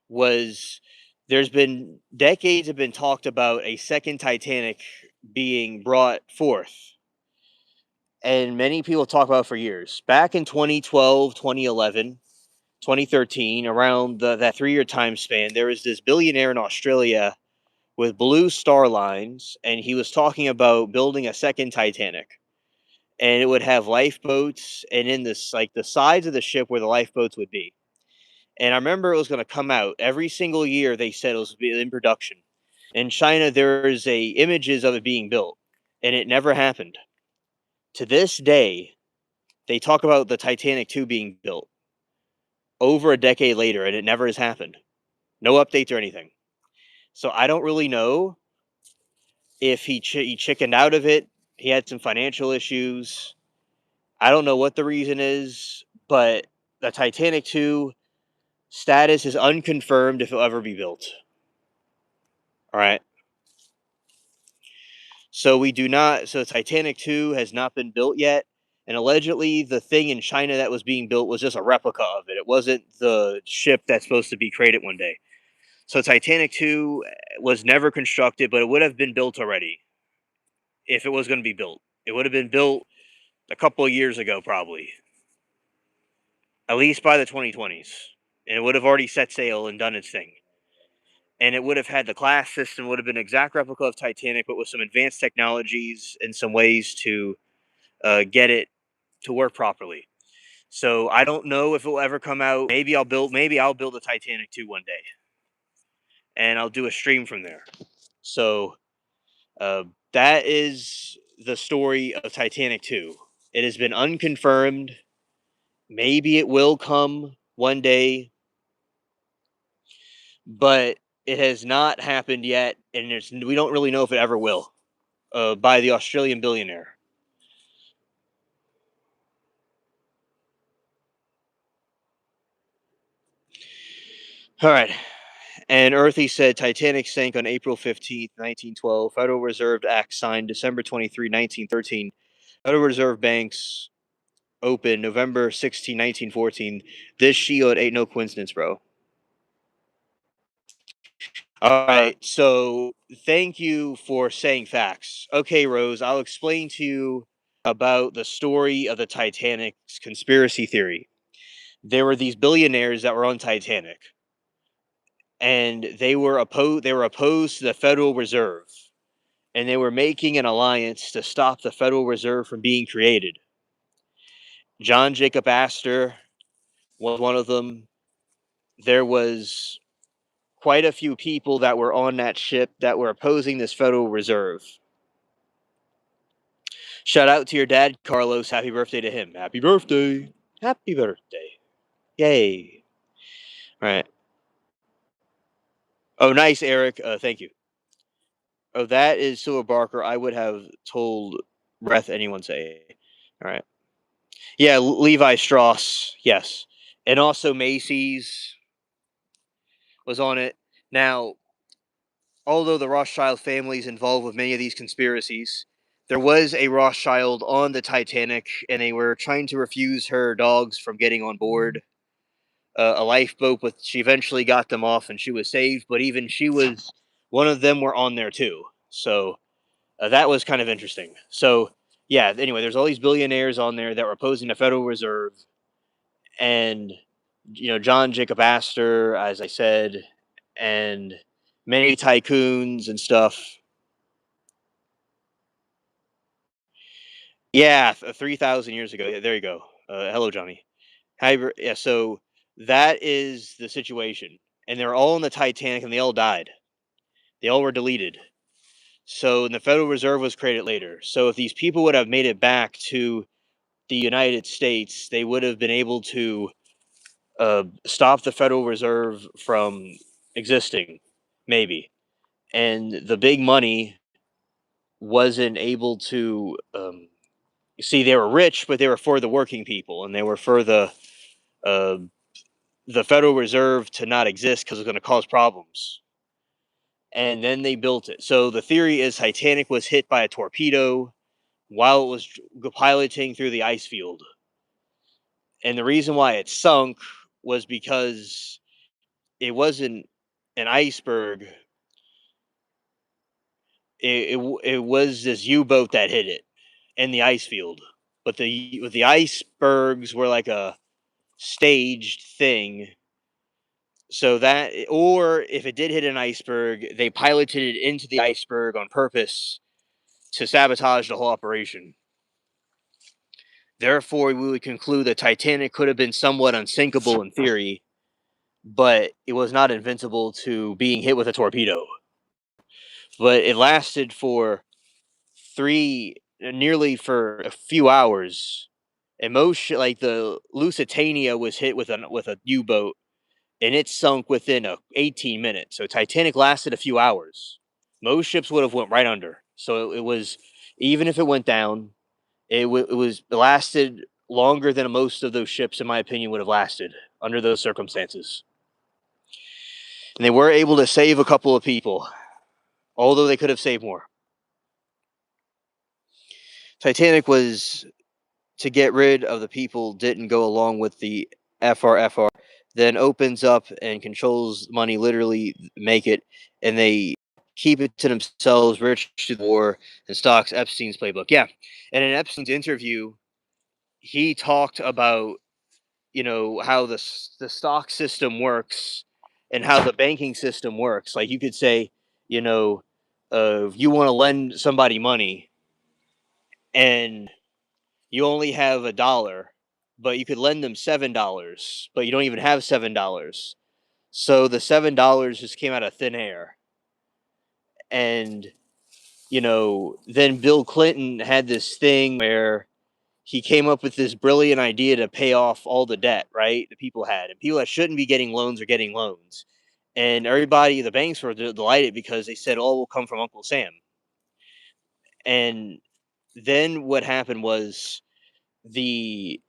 was there's been decades have been talked about a second Titanic being brought forth. And many people talk about it for years. Back in 2012, 2011, 2013, around that 3 year time span, there was this billionaire in Australia with blue star lines, and he was talking about building a second Titanic. And it would have lifeboats, and in this, like the sides of the ship where the lifeboats would be. And I remember it was going to come out every single year. They said it was in production. In China, there's images of it being built, and it never happened. To this day, they talk about the Titanic 2 being built over a decade later, and it never has happened. No updates or anything. So I don't really know if he chickened out of it. He had some financial issues. I don't know what the reason is, but the Titanic 2 status is unconfirmed if it'll ever be built. All right. So we do not. So Titanic 2 has not been built yet, and allegedly the thing in China that was being built was just a replica of it. It wasn't the ship that's supposed to be created one day. So Titanic 2 was never constructed, but it would have been built already if it was going to be built. It would have been built a couple of years ago, probably, at least by the 2020s, and it would have already set sail and done its thing. And it would have had the class system would have been an exact replica of Titanic, but with some advanced technologies and some ways to get it to work properly. So I don't know if it will ever come out. Maybe I'll build a Titanic 2 one day, and I'll do a stream from there. So uh, that is the story of Titanic 2. It has been unconfirmed. Maybe it will come one day, but it has not happened yet, and we don't really know if it ever will. By the Australian billionaire. All right. And Earthy said Titanic sank on April 15th, 1912. Federal Reserve Act signed December 23, 1913. Federal Reserve Banks opened November 16, 1914. This shield ain't no coincidence, bro. All right. So thank you for saying facts. Okay, Rose, I'll explain to you about the story of the Titanic's conspiracy theory. There were these billionaires that were on Titanic. and they were opposed to the Federal Reserve, and they were making an alliance to stop the Federal Reserve from being created. John Jacob Astor was one of them. There was quite a few people that were on that ship that were opposing this Federal Reserve. Shout out to your dad, Carlos. Happy birthday to him. Happy birthday. Happy birthday. Yay. All right. Oh, nice, Eric. Thank you. Oh, that is Sue Barker. I would have told breath anyone say. All right. Yeah, Levi Strauss. Yes. And also Macy's was on it. Now, although the Rothschild family is involved with many of these conspiracies, there was a Rothschild on the Titanic, and they were trying to refuse her dogs from getting on board a lifeboat, but she eventually got them off and she was saved. But even one of them were on there too. So that was kind of interesting. So, yeah, anyway, there's all these billionaires on there that were opposing the Federal Reserve. And, John Jacob Astor, as I said, and many tycoons and stuff. Yeah, 3,000 years ago. Yeah, there you go. Hello, Johnny. Yeah, so that is the situation. And they're all in the Titanic and they all died. They all were deleted. So and the Federal Reserve was created later. So if these people would have made it back to the United States, they would have been able to stop the Federal Reserve from existing, maybe. And the big money wasn't able to. See, they were rich, but they were for the working people, and they were for uh, the Federal Reserve to not exist because it's going to cause problems. And then they built it. So the theory is Titanic was hit by a torpedo while it was piloting through the ice field. And the reason why it sunk was because it wasn't an iceberg. It was this U-boat that hit it in the ice field. But the icebergs were like a staged thing. So that, or if it did hit an iceberg, they piloted it into the iceberg on purpose to sabotage the whole operation. Therefore, we would conclude that Titanic could have been somewhat unsinkable in theory, but it was not invincible to being hit with a torpedo. But it lasted for nearly for a few hours. And like the Lusitania was hit with a U-boat, and it sunk within 18 minutes. So Titanic lasted a few hours. Most ships would have went right under. So it was, even if it went down, it lasted longer than most of those ships, in my opinion, would have lasted under those circumstances. And they were able to save a couple of people, although they could have saved more. Titanic was to get rid of the people didn't go along with the FRFR, then opens up and controls money, literally make it, and they keep it to themselves, rich to the war, and stocks Epstein's playbook. Yeah. And in Epstein's interview, he talked about, how the stock system works and how the banking system works. Like you could say, you want to lend somebody money and you only have $1, but you could lend them $7, but you don't even have $7. So the $7 just came out of thin air. And, then Bill Clinton had this thing where he came up with this brilliant idea to pay off all the debt, right? The people had, and people that shouldn't be getting loans are getting loans. And everybody, the banks were delighted because they said, "Oh, will come from Uncle Sam." And then what happened was the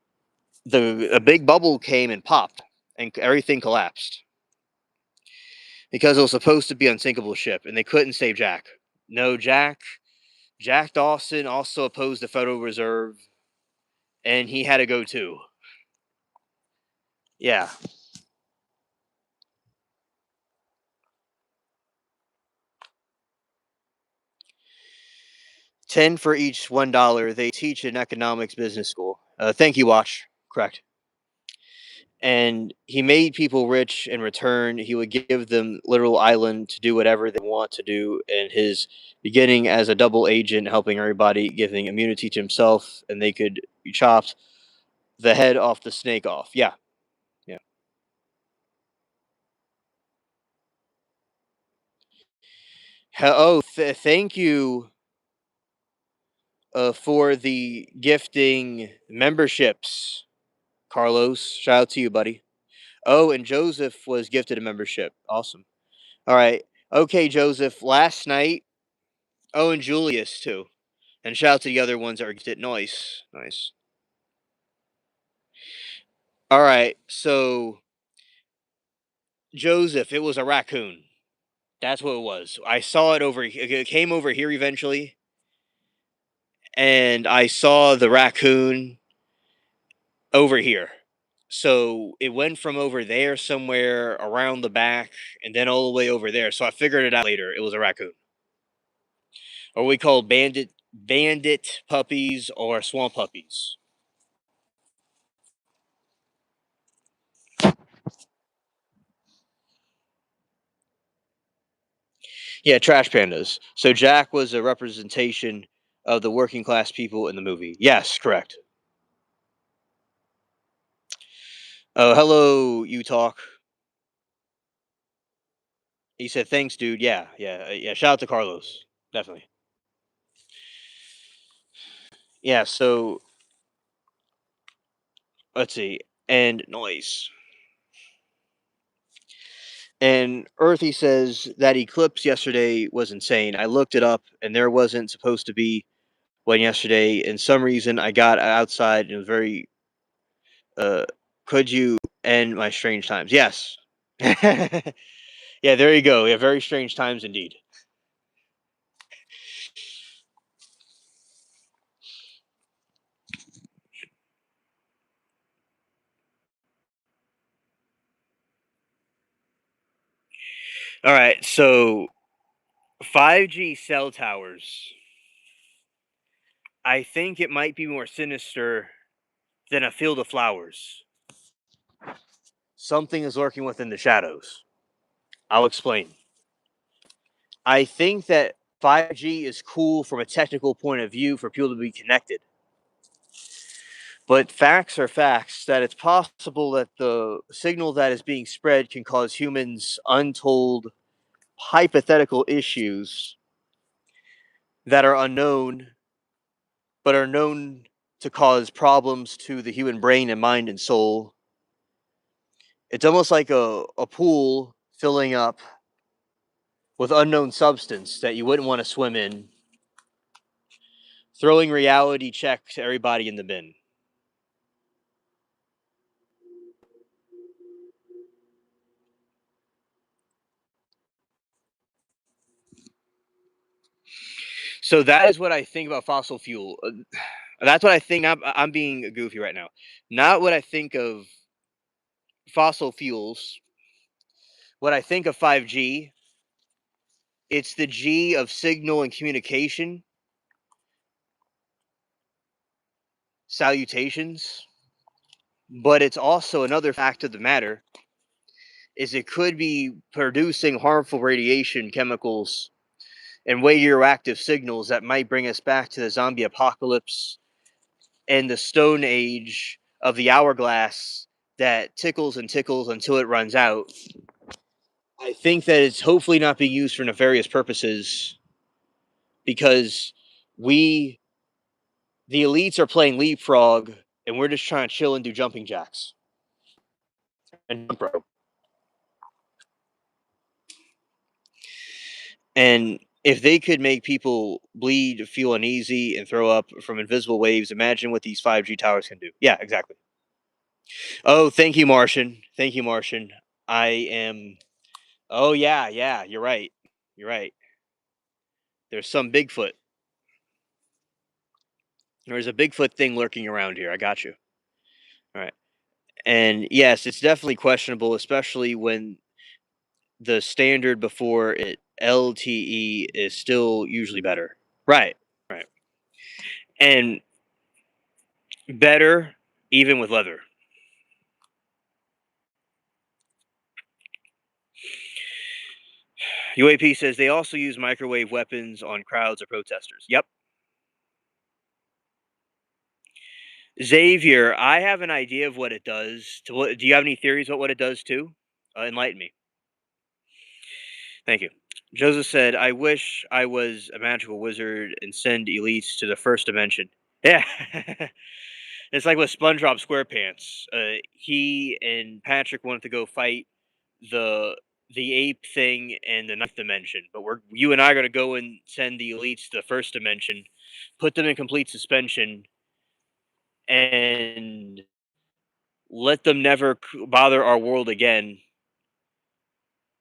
a big bubble came and popped, and everything collapsed because it was supposed to be an unsinkable ship, and they couldn't save Jack. No, Jack Dawson also opposed the Federal Reserve, and he had to go too. Yeah. 10 for each $1. They teach in economics business school. Thank you, Watch. Correct. and he made people rich in return. He would give them literal island to do whatever they want to do. And his beginning as a double agent, helping everybody, giving immunity to himself, and they could be chopped the head off the snake off. Yeah, yeah. Thank you for the gifting memberships, Carlos. Shout out to you, buddy. Oh, and Joseph was gifted a membership. Awesome. All right. Okay, Joseph. Last night. Oh, and Julius too. And shout out to the other ones that are gifted. Nice, nice. All right. So Joseph, it was a raccoon. That's what it was. I saw it over. It came over here eventually, and I saw the raccoon over here. So it went from over there somewhere around the back and then all the way over there. So I figured it out later. It was a raccoon. Or we call bandit puppies or swamp puppies. Yeah, trash pandas. So Jack was a representation of the working class people in the movie. Yes, correct. Oh, hello, you talk. He said, "Thanks, dude." Yeah, yeah, yeah. Shout out to Carlos. Definitely. Yeah. So let's see. And noise. And Earthy says that eclipse yesterday was insane. I looked it up, and there wasn't supposed to be one yesterday. And some reason, I got outside and it was very. Uh, could you end my strange times? Yes. Yeah, there you go. Yeah, very strange times indeed. All right, so 5G cell towers. I think it might be more sinister than a field of flowers. Something is lurking within the shadows. I'll explain. I think that 5G is cool from a technical point of view for people to be connected. But facts are facts that it's possible that the signal that is being spread can cause humans untold hypothetical issues that are unknown, but are known to cause problems to the human brain and mind and soul. It's almost like a pool filling up with unknown substance that you wouldn't want to swim in, throwing reality check to everybody in the bin. So that is what I think about fossil fuel. That's what I think. I'm being goofy right now. Not what I think of fossil fuels. What I think of 5G, it's the G of signal and communication, salutations. But it's also another fact of the matter is it could be producing harmful radiation chemicals and radioactive signals that might bring us back to the zombie apocalypse and the stone age of the hourglass that tickles and tickles until it runs out. I think that it's hopefully not being used for nefarious purposes because we, the elites, are playing leapfrog and we're just trying to chill and do jumping jacks and jump rope. And if they could make people bleed, feel uneasy, and throw up from invisible waves, imagine what these 5G towers can do. Yeah, exactly. Oh, thank you, Martian. Thank you, Martian. I am. Oh, yeah, yeah, you're right. You're right. There's some Bigfoot. There's a Bigfoot thing lurking around here. I got you. All right. And yes, it's definitely questionable, especially when the standard before it, LTE, is still usually better. Right. Right. And better even with leather. UAP says they also use microwave weapons on crowds of protesters. Yep. Xavier, I have an idea of what it does. Do you have any theories about what it does too? Enlighten me. Thank you. Joseph said, I wish I was a magical wizard and send elites to the first dimension. Yeah. It's like with SpongeBob SquarePants. He and Patrick wanted to go fight the the ape thing in the ninth dimension, but you and I are gonna go and send the elites to the first dimension, put them in complete suspension, and let them never bother our world again,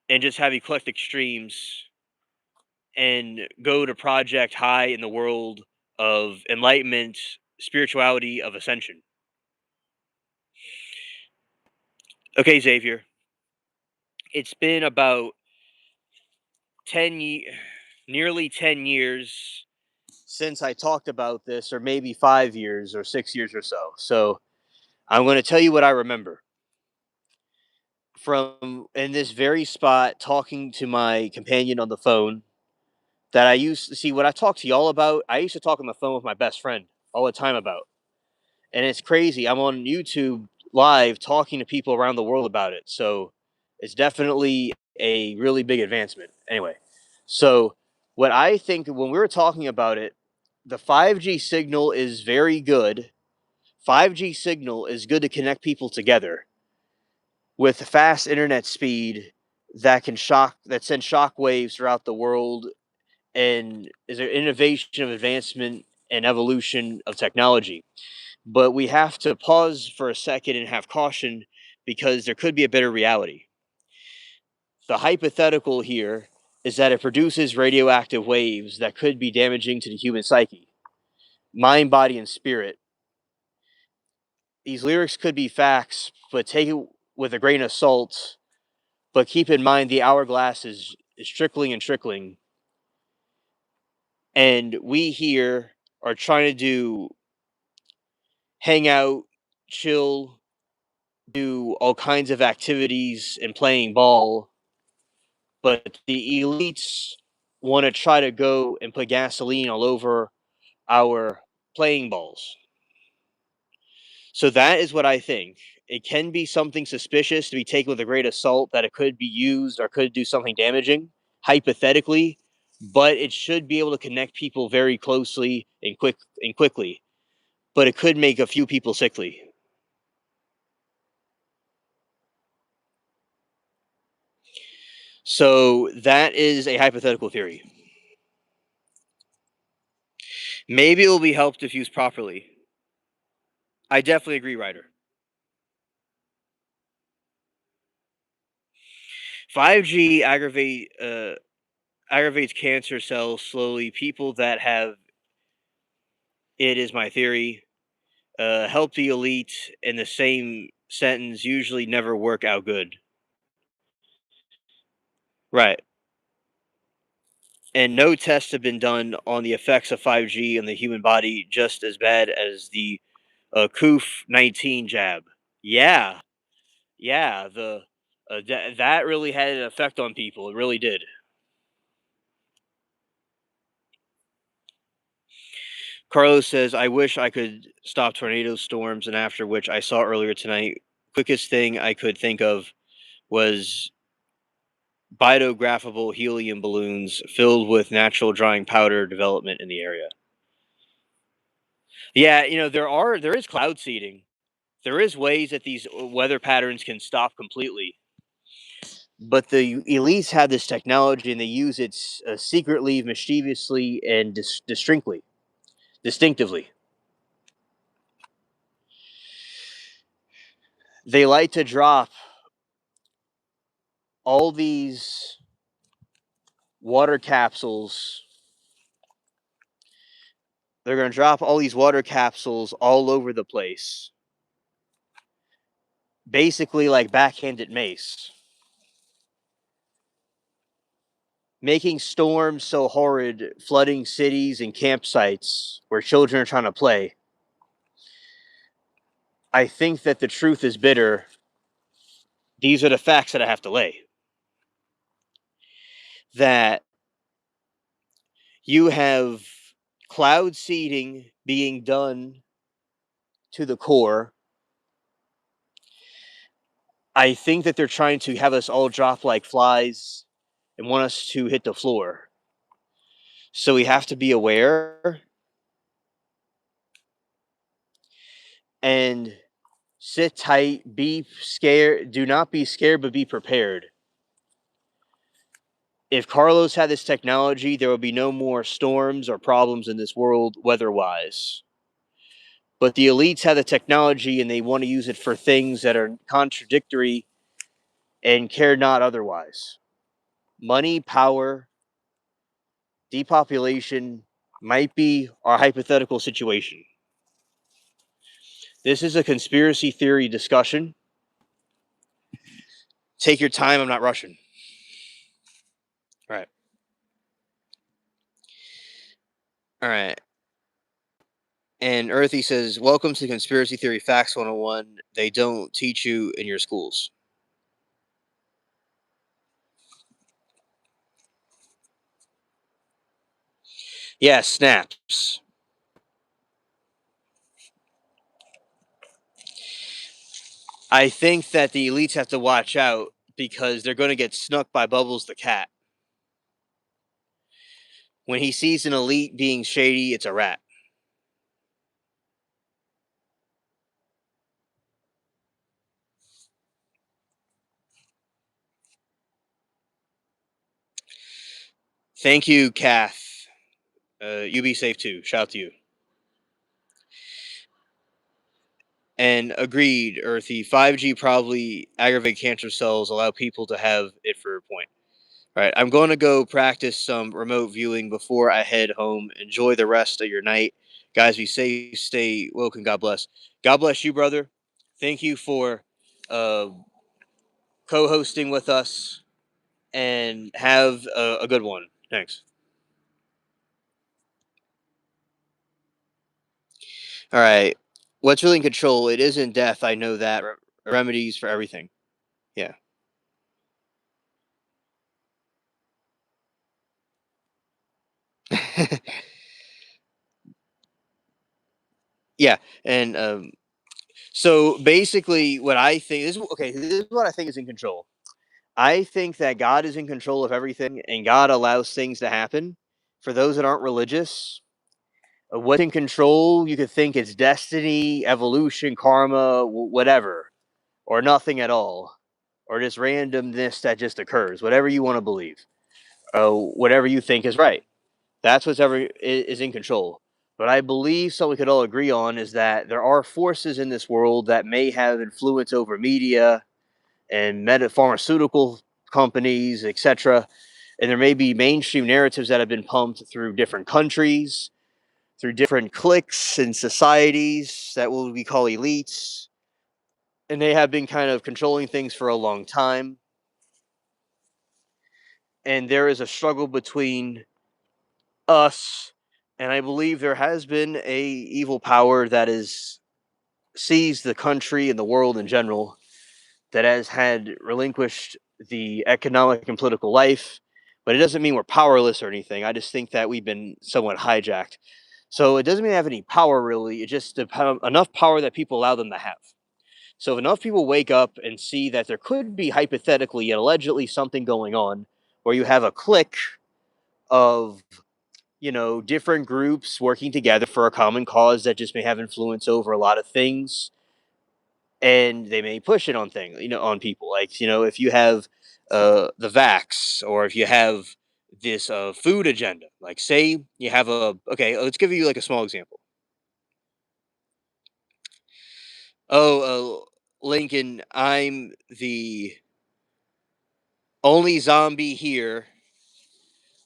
and just have eclectic streams and go to Project High in the world of enlightenment, spirituality, of ascension. Okay, Xavier, it's been about nearly 10 years since I talked about this, or maybe 5 years or 6 years or so. So I'm going to tell you what I remember from in this very spot talking to my companion on the phone that I used to see what I talk to y'all about. I used to talk on the phone with my best friend all the time about. And it's crazy. I'm on YouTube live talking to people around the world about it. So it's definitely a really big advancement. Anyway, so what I think when we were talking about it, the 5G signal is very good. 5G signal is good to connect people together with fast internet speed that sends shock waves throughout the world, and is an innovation of advancement and evolution of technology. But we have to pause for a second and have caution because there could be a better reality. The hypothetical here is that it produces radioactive waves that could be damaging to the human psyche, mind, body, and spirit. These lyrics could be facts, but take it with a grain of salt. But keep in mind the hourglass is trickling and trickling. And we here are trying to hang out, chill, do all kinds of activities and playing ball, but the elites want to try to go and put gasoline all over our playing balls. So that is what I think. It can be something suspicious to be taken with a grain of salt that it could be used or could do something damaging, hypothetically, but it should be able to connect people very closely and quickly. But it could make a few people sickly. So that is a hypothetical theory. Maybe it will be helped if used properly. I definitely agree, Ryder. 5G aggravates cancer cells slowly. People that have it is my theory. Help the elite in the same sentence usually never work out good. Right. And no tests have been done on the effects of 5G on the human body just as bad as the COOF-19 jab. Yeah. Yeah. That really had an effect on people. It really did. Carlos says, I wish I could stop tornado storms, and after which I saw earlier tonight, quickest thing I could think of was biodegraphable helium balloons filled with natural drying powder development in the area. Yeah, there is cloud seeding. There is ways that these weather patterns can stop completely. But the elites have this technology and they use it secretly, mischievously, and distinctively. They like to drop all these water capsules. They're going to drop all these water capsules all over the place. Basically, like backhanded mace. Making storms so horrid, flooding cities and campsites where children are trying to play. I think that the truth is bitter. These are the facts that I have to lay. that you have cloud seeding being done to the core. I think that they're trying to have us all drop like flies and want us to hit the floor. So we have to be aware and sit tight, be scared, do not be scared, but be prepared. If Carlos had this technology, there would be no more storms or problems in this world weather-wise. But the elites have the technology and they want to use it for things that are contradictory and care not otherwise. Money, power, depopulation might be our hypothetical situation. This is a conspiracy theory discussion. Take your time, I'm not rushing. All right. All right. And Earthy says, welcome to Conspiracy Theory Facts 101. They don't teach you in your schools. Yeah, snaps. I think that the elites have to watch out because they're going to get snuck by Bubbles the cat. When he sees an elite being shady, it's a rat. Thank you, Kath. You be safe too. Shout out to you. And agreed, Earthy. 5G probably aggravate cancer cells, allow people to have it for a point. All right, I'm going to go practice some remote viewing before I head home. Enjoy the rest of your night. Guys, be safe, stay woke, and God bless. God bless you, brother. Thank you for uh, co hosting with us, and have a good one. Thanks. All right. What's really in control? It isn't death. I know that. Remedies for everything. Yeah. Yeah. And so basically, what I think this is okay. This is what I think is in control. I think that God is in control of everything, and God allows things to happen. For those that aren't religious, what's in control? You could think it's destiny, evolution, karma, whatever, or nothing at all, or just randomness that just occurs. Whatever you want to believe, whatever you think is right. That's whatever is in control. But I believe something we could all agree on is that there are forces in this world that may have influence over media and pharmaceutical companies, etc. And there may be mainstream narratives that have been pumped through different countries, through different cliques and societies that will we call elites. And they have been kind of controlling things for a long time. And there is a struggle between us, and I believe there has been a evil power that is seized the country and the world in general, that has had relinquished the economic and political life. But it doesn't mean we're powerless or anything. I just think that we've been somewhat hijacked. So it doesn't mean they have any power really. It just enough power that people allow them to have. So if enough people wake up and see that there could be hypothetically and allegedly something going on, where you have a clique of different groups working together for a common cause that just may have influence over a lot of things, and they may push it on things, on people. Like, if you have the vax, or if you have this food agenda, like say you have okay, let's give you like a small example. Oh, Lincoln, I'm the only zombie here.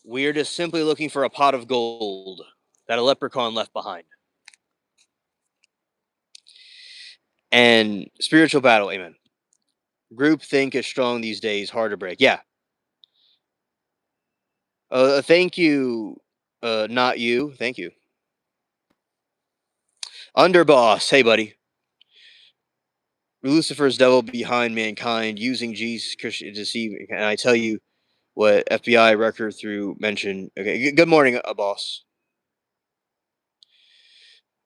We're just simply looking for a pot of gold that a leprechaun left behind. And spiritual battle, amen. Group think is strong these days, hard to break. Yeah. Thank you. Not you. Thank you. Underboss. Hey, buddy. Lucifer's devil behind mankind, using Jesus Christ to deceive. And I tell you, what FBI record through mention. Okay, good morning, boss.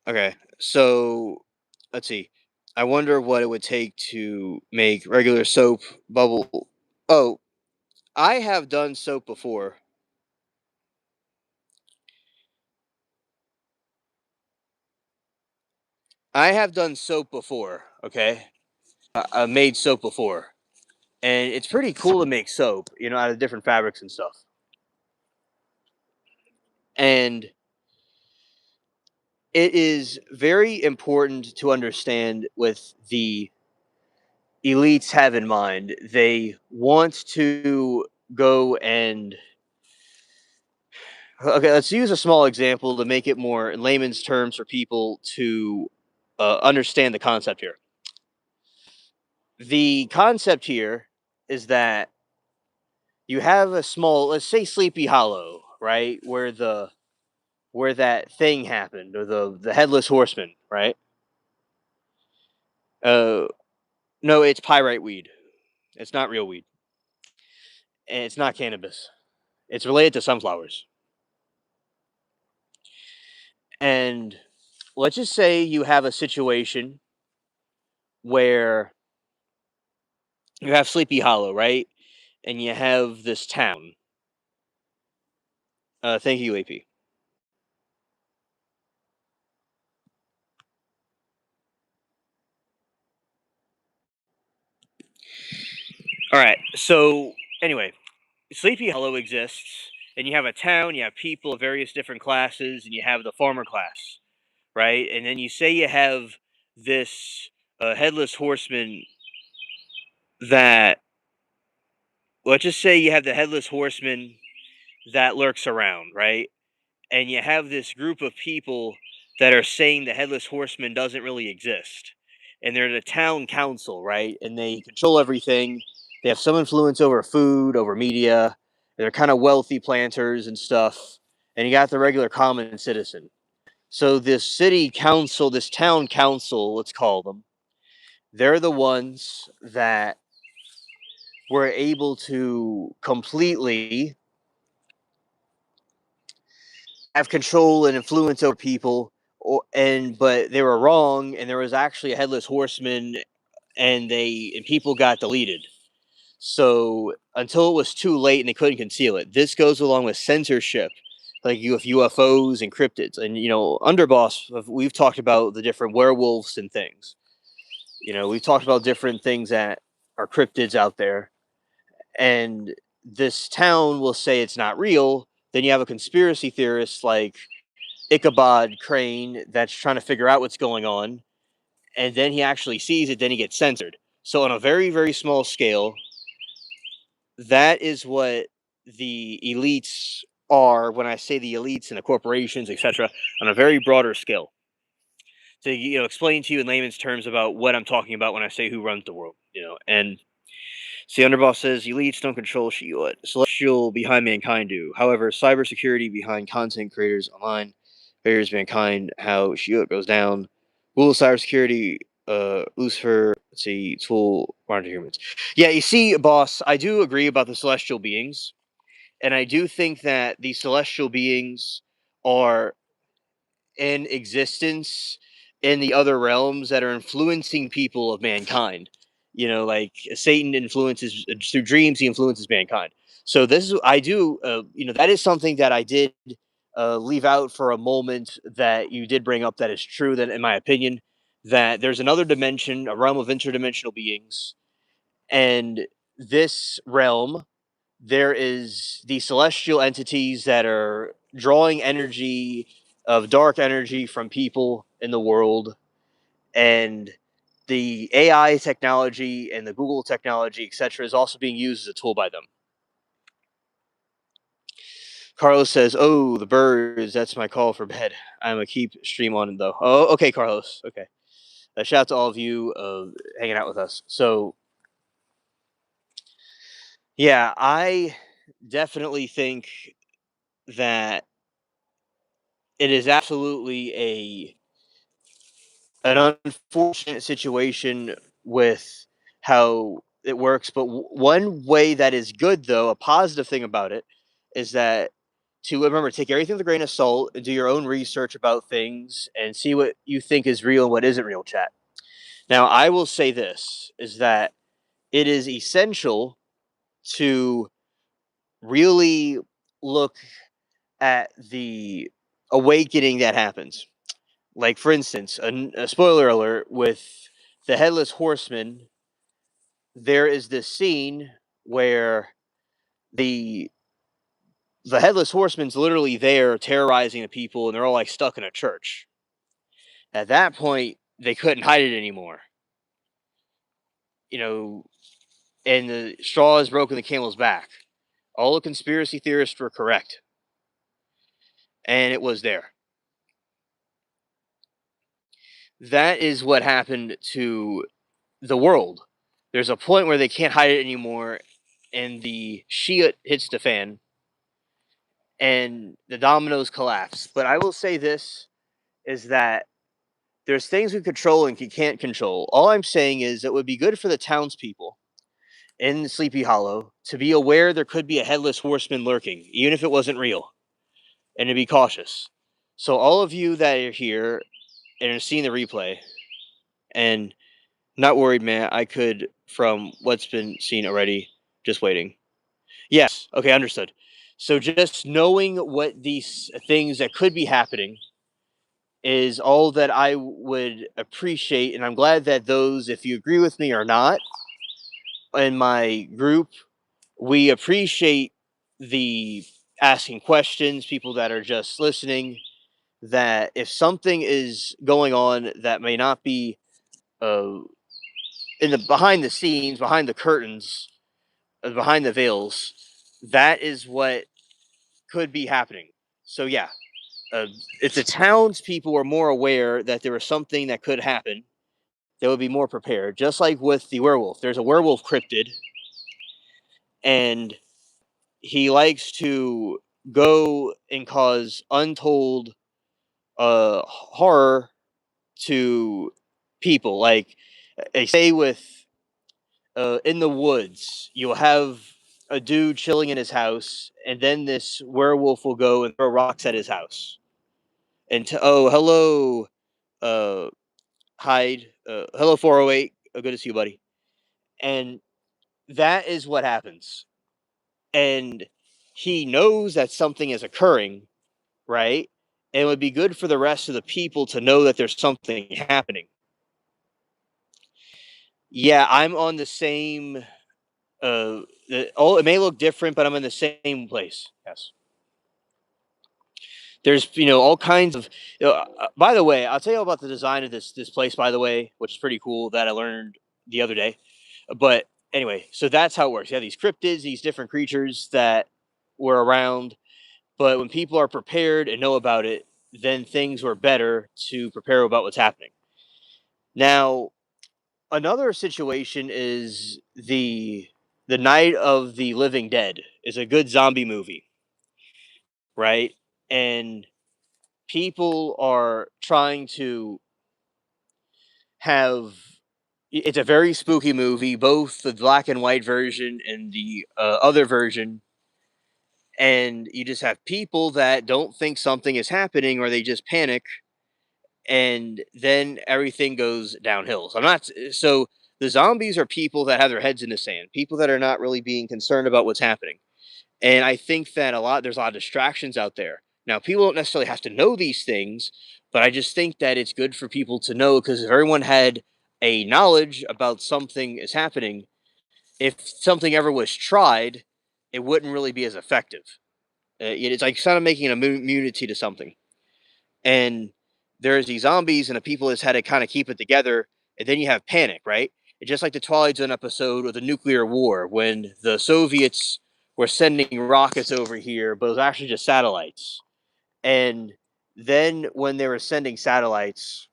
Okay, so let's see. I wonder what it would take to make regular soap bubble. Oh, I have done soap before. I have done soap before. Okay, I've made soap before, and it's pretty cool to make soap. Out of different fabrics and stuff. And it is very important to understand with the elites have in mind. They want to go and okay, let's use a small example to make it more in layman's terms for people to understand the concept here. The concept here is that you have a small, let's say, Sleepy Hollow, right, where that thing happened, or the headless horseman, right? Uh, no, it's pyrite weed. It's not real weed, and it's not cannabis. It's related to sunflowers. And let's just say you have a situation where you have Sleepy Hollow, right? And you have this town. Thank you, AP. All right. So anyway, Sleepy Hollow exists, and you have a town. You have people of various different classes, and you have the farmer class, right? And then you say you have this headless horseman that. Let's just say you have the headless horseman that lurks around, right? And you have this group of people that are saying the headless horseman doesn't really exist, and they're the town council, right? And they control everything. They have some influence over food, over media. They're kind of wealthy planters and stuff. And you got the regular common citizen. So this city council, this town council, let's call them, they're the ones that were able to completely have control and influence over people, but they were wrong, and there was actually a headless horseman, and people got deleted. So until it was too late and they couldn't conceal it. This goes along with censorship, like you have UFOs and cryptids, and underboss. We've talked about the different werewolves and things. We've talked about different things that are cryptids out there, and this town will say it's not real. Then you have a conspiracy theorist like Ichabod Crane that's trying to figure out what's going on, and then he actually sees it, then he gets censored. So on a very, very small scale, that is what the elites are. When I say the elites and the corporations, etc., on a very broader scale, to explain to you in layman's terms about what I'm talking about when I say who runs the world. And see, Underboss says elites don't control what celestial behind mankind do. However, cybersecurity behind content creators online favors mankind. How Shield goes down. Rule of cybersecurity. Lucifer. Let's see. Tool. Monitor humans. Yeah, you see, boss. I do agree about the celestial beings, and I do think that the celestial beings are in existence in the other realms that are influencing people of mankind. Like Satan influences through dreams, he influences mankind. So this is I do, that is something that I did leave out for a moment that you did bring up. That is true. That, in my opinion, that there's another dimension, a realm of interdimensional beings, and this realm there is the celestial entities that are drawing energy of dark energy from people in the world, and the AI technology and the Google technology, etc., is also being used as a tool by them. Carlos says, "Oh, the birds. That's my call for bed. I'm gonna keep stream on though." Oh, okay, Carlos. Okay. Shout out to all of you hanging out with us. So, yeah, I definitely think that it is absolutely an unfortunate situation with how it works. But one way that is good, though, a positive thing about it, is that to remember, take everything with a grain of salt and do your own research about things and see what you think is real and what isn't real, chat. Now, I will say this is that it is essential to really look at the awakening that happens. Like, for instance, a spoiler alert with the Headless Horseman, there is this scene where the Headless Horseman's literally there terrorizing the people, and they're all like stuck in a church. At that point, they couldn't hide it anymore. You know, and the straw has broken the camel's back. All the conspiracy theorists were correct. And it was there. That is what happened to the world. There's a point where they can't hide it anymore, and the shit hits the fan, and the dominoes collapse. But I will say this is that there's things we control and you can't control. All I'm saying is it would be good for the townspeople in Sleepy Hollow to be aware there could be a headless horseman lurking, even if it wasn't real, and to be cautious. So all of you that are here and are seeing the replay, and not worried, man, I could, from what's been seen already, just waiting. Yes, okay, understood. So just knowing what these things that could be happening is all that I would appreciate, and I'm glad that those, if you agree with me or not, in my group, we appreciate the asking questions, people that are just listening, that if something is going on that may not be in the behind the scenes, behind the curtains, behind the veils, that is what could be happening. So yeah, if the townspeople were more aware that there was something that could happen, they would be more prepared. Just like with the werewolf, there's a werewolf cryptid, and he likes to go and cause untold horror to people. Like they say with in the woods, you'll have a dude chilling in his house, and then this werewolf will go and throw rocks at his house. And oh, hello, Hyde. Hello, 408. Good to see you, buddy. And that is what happens. And he knows that something is occurring, right? And it would be good for the rest of the people to know that there's something happening. Yeah, I'm on the same. It may look different, but I'm in the same place. Yes. There's all kinds of. By the way, I'll tell you about the design of this place. By the way, which is pretty cool that I learned the other day. But anyway, so that's how it works. You have these cryptids, these different creatures that were around. But when people are prepared and know about it, then things were better to prepare about what's happening. Now, another situation is the Night of the Living Dead is a good zombie movie, right? And people are trying to have it's a very spooky movie, both the black and white version and the other version. And you just have people that don't think something is happening or they just panic, and then everything goes downhill. So I'm not so the zombies are people that have their heads in the sand, people that are not really being concerned about what's happening. And I think that there's a lot of distractions out there. Now, people don't necessarily have to know these things, but I just think that it's good for people to know, because if everyone had a knowledge about something is happening, if something ever was tried, it wouldn't really be as effective. It's like kind of making an immunity to something. And there's these zombies, and the people that's had to kind of keep it together, and then you have panic, right? It's just like the Twilight Zone episode of the nuclear war when the Soviets were sending rockets over here, but it was actually just satellites. And then when they were sending satellites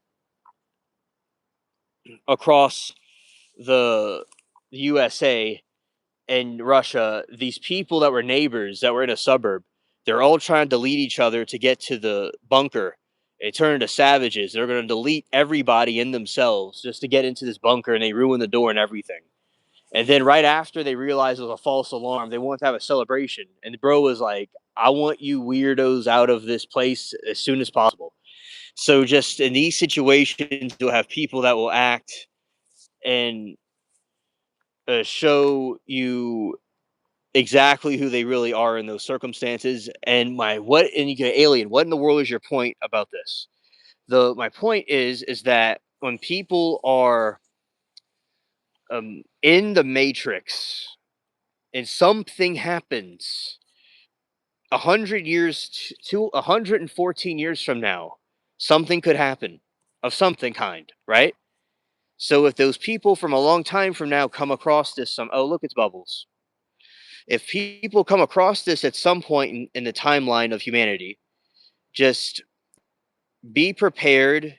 across the USA and Russia, these people that were neighbors that were in a suburb, they're all trying to delete each other to get to the bunker. They turn into savages. They're going to delete everybody in themselves just to get into this bunker, and they ruin the door and everything. And then right after they realized it was a false alarm, they wanted to have a celebration. And the bro was like, I want you weirdos out of this place as soon as possible. So just in these situations, you'll have people that will act and show you exactly who they really are in those circumstances. And and you get alien. What in the world is your point about this? My point is that when people are in the matrix and something happens 100 years to 114 years from now, something could happen of something kind, right? So if those people from a long time from now come across this, oh look, it's bubbles. If people come across this at some point in the timeline of humanity, just be prepared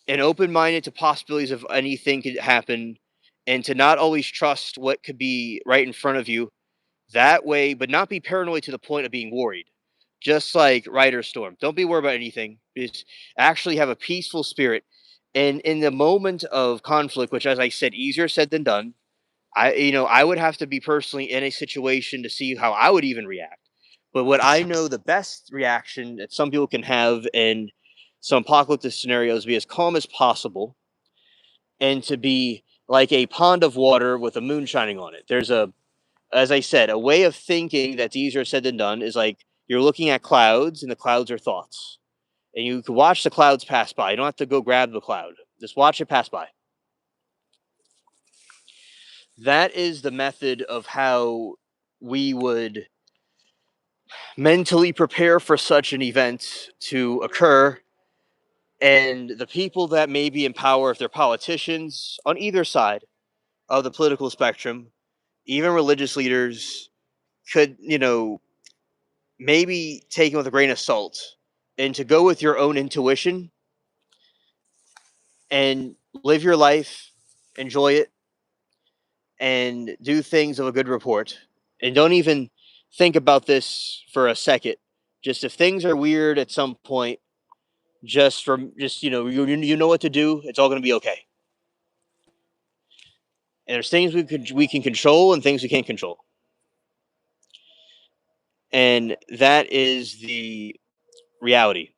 and open minded to possibilities of anything could happen, and to not always trust what could be right in front of you. That way, but not be paranoid to the point of being worried. Just like Rider Storm. Don't be worried about anything. Just actually have a peaceful spirit. And in the moment of conflict, which, as I said, easier said than done, I would have to be personally in a situation to see how I would even react. But what I know the best reaction that some people can have in some apocalyptic scenarios, be as calm as possible, and to be like a pond of water with a moon shining on it. As I said, a way of thinking that's easier said than done is like you're looking at clouds, and the clouds are thoughts. And you can watch the clouds pass by. You don't have to go grab the cloud. Just watch it pass by. That is the method of how we would mentally prepare for such an event to occur. And the people that may be in power, if they're politicians on either side of the political spectrum, even religious leaders, could, maybe take it with a grain of salt and to go with your own intuition and live your life, enjoy it, and do things of a good report. And don't even think about this for a second. Just if things are weird at some point, you know what to do. It's all going to be okay. And there's things we can control and things we can't control. And that is the reality.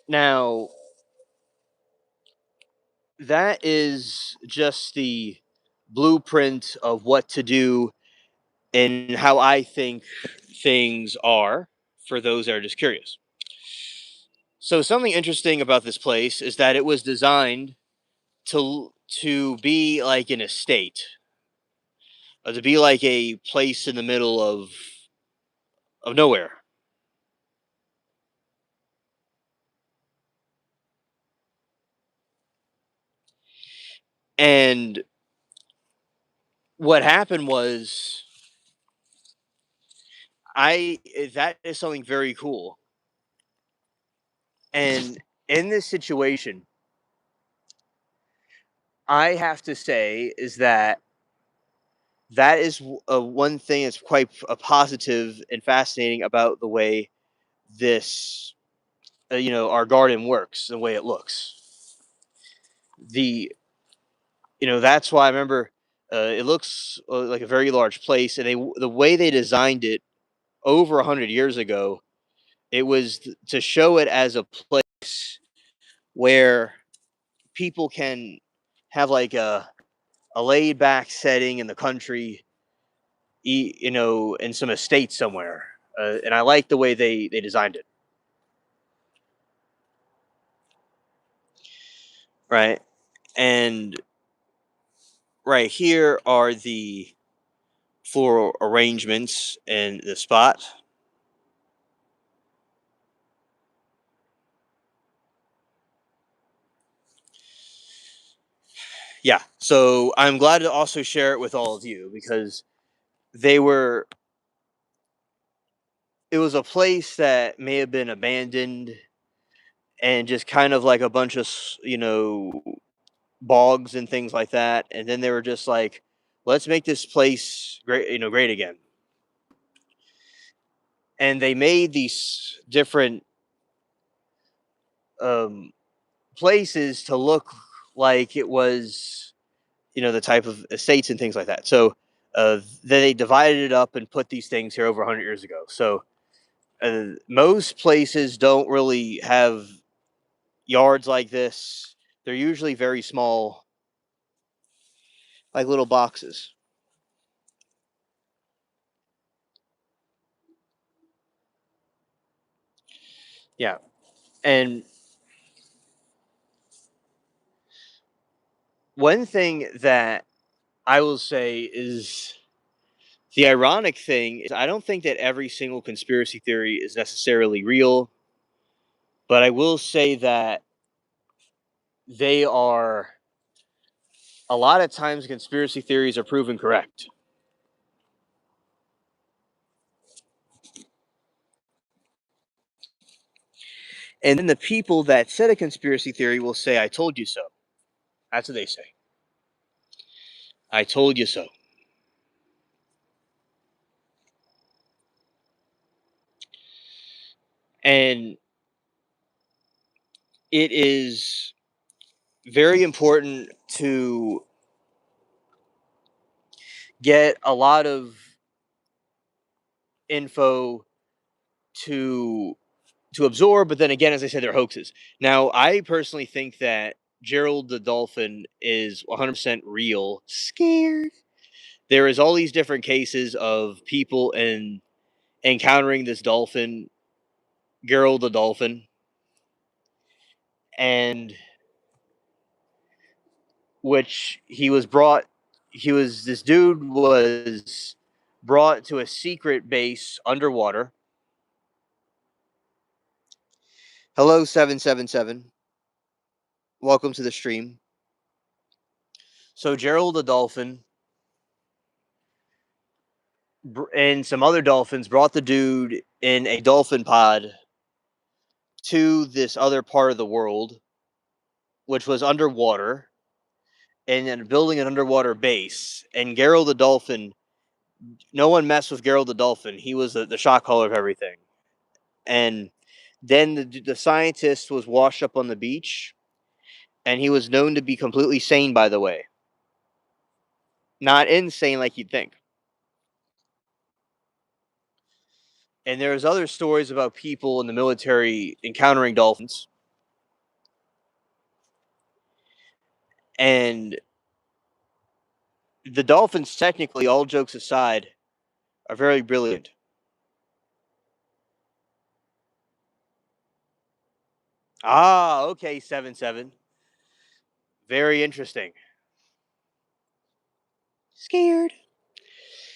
Now, that is just the blueprint of what to do and how I think things are for those that are just curious. So something interesting about this place is that it was designed to be like an estate, to be like a place in the middle of nowhere. And what happened was I that is something very cool. And in this situation, I have to say is that is one thing that's quite a positive and fascinating about the way this, our garden works, the way it looks. The, that's why I remember it looks like a very large place, and the way they designed it over 100 years ago, it was to show it as a place where people can have like a laid back setting in the country, in some estate somewhere. And I like the way they designed it. Right. And right here are the floral arrangements and the spot. Yeah. So I'm glad to also share it with all of you because they were, it was a place that may have been abandoned and just kind of like a bunch of, bogs and things like that. And then they were just like, let's make this place great, great again. And they made these um places to look like it was, the type of estates and things like that. So then they divided it up and put these things here over 100 years ago. So most places don't really have yards like this. They're usually very small, like little boxes. Yeah. And one thing that I will say is the ironic thing is I don't think that every single conspiracy theory is necessarily real, but I will say that they are a lot of times conspiracy theories are proven correct. And then the people that said a conspiracy theory will say, I told you so. That's what they say. I told you so. And it is very important to get a lot of info to absorb, but then again, as I said, they're hoaxes. Now, I personally think that Gerald the dolphin is 100% real. Scared. There is all these different cases of people and encountering this dolphin, Gerald the dolphin, and which this dude was brought to a secret base underwater. Hello 777. Welcome to the stream. So Gerald the dolphin and some other dolphins brought the dude in a dolphin pod to this other part of the world, which was underwater, and then building an underwater base. And Gerald the dolphin, no one messed with Gerald the dolphin. He was the shot caller of everything. And then the scientist was washed up on the beach, and he was known to be completely sane, by the way. Not insane like you'd think. And there's other stories about people in the military encountering dolphins. And the dolphins, technically, all jokes aside, are very brilliant. Ah, okay, 7-7. Very interesting. Scared.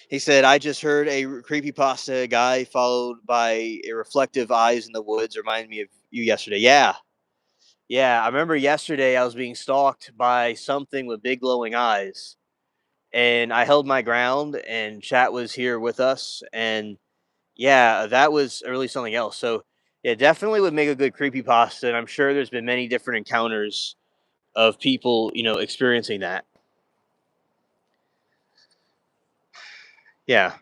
He said, I just heard a creepypasta guy followed by a reflective eyes in the woods reminded me of you yesterday. Yeah. Yeah, I remember yesterday I was being stalked by something with big glowing eyes. And I held my ground, and chat was here with us. And yeah, that was really something else. So, yeah, definitely would make a good creepypasta. And I'm sure there's been many different encounters of people, experiencing that. Yeah.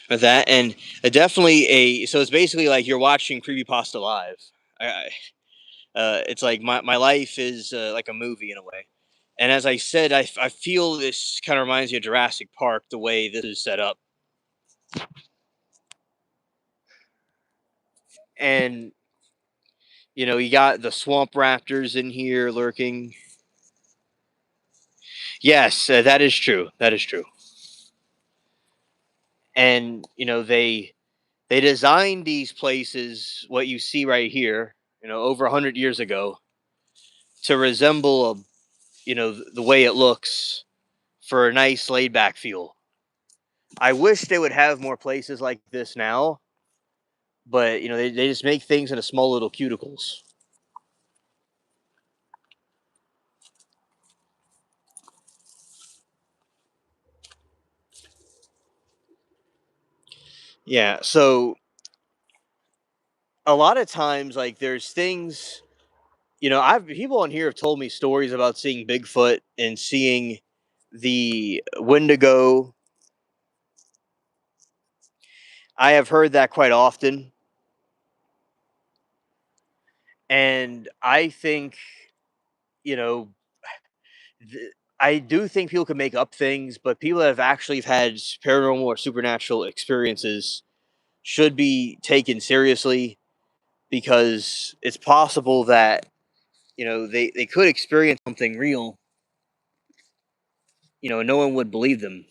With that, and definitely so it's basically like you're watching creepypasta live. It's like my life is like a movie in a way. And as I said, I feel this kind of reminds me of Jurassic Park, the way this is set up. And, you got the swamp raptors in here lurking. Yes, that is true. That is true. And, they designed these places, what you see right here, over 100 years ago, to resemble the way it looks for a nice laid back feel. I wish they would have more places like this now, but they just make things into small little cuticles. Yeah, so a lot of times, like, there's things, I've people on here have told me stories about seeing Bigfoot and seeing the Wendigo. I have heard that quite often. And I think, you know, I do think people can make up things, but people that have actually had paranormal or supernatural experiences should be taken seriously, because it's possible that, they could experience something real, and no one would believe them.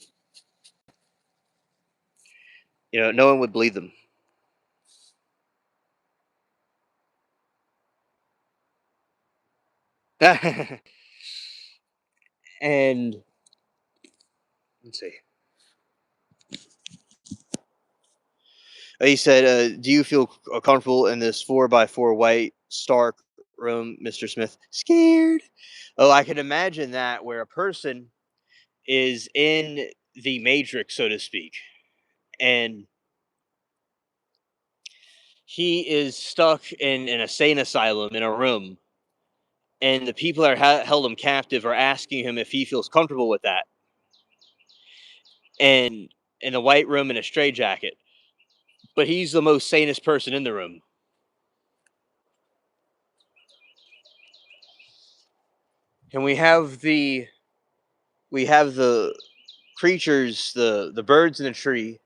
No one would believe them. And let's see. He said, "Do you feel comfortable in this 4x4 white Stark room, Mr. Smith?" Scared. Oh, I can imagine that, where a person is in the Matrix, so to speak, and he is stuck in an insane asylum in a room, and the people that held him captive are asking him if he feels comfortable with that, and in a white room in a straitjacket, but he's the most sanest person in the room. And we have the creatures, the birds in the tree.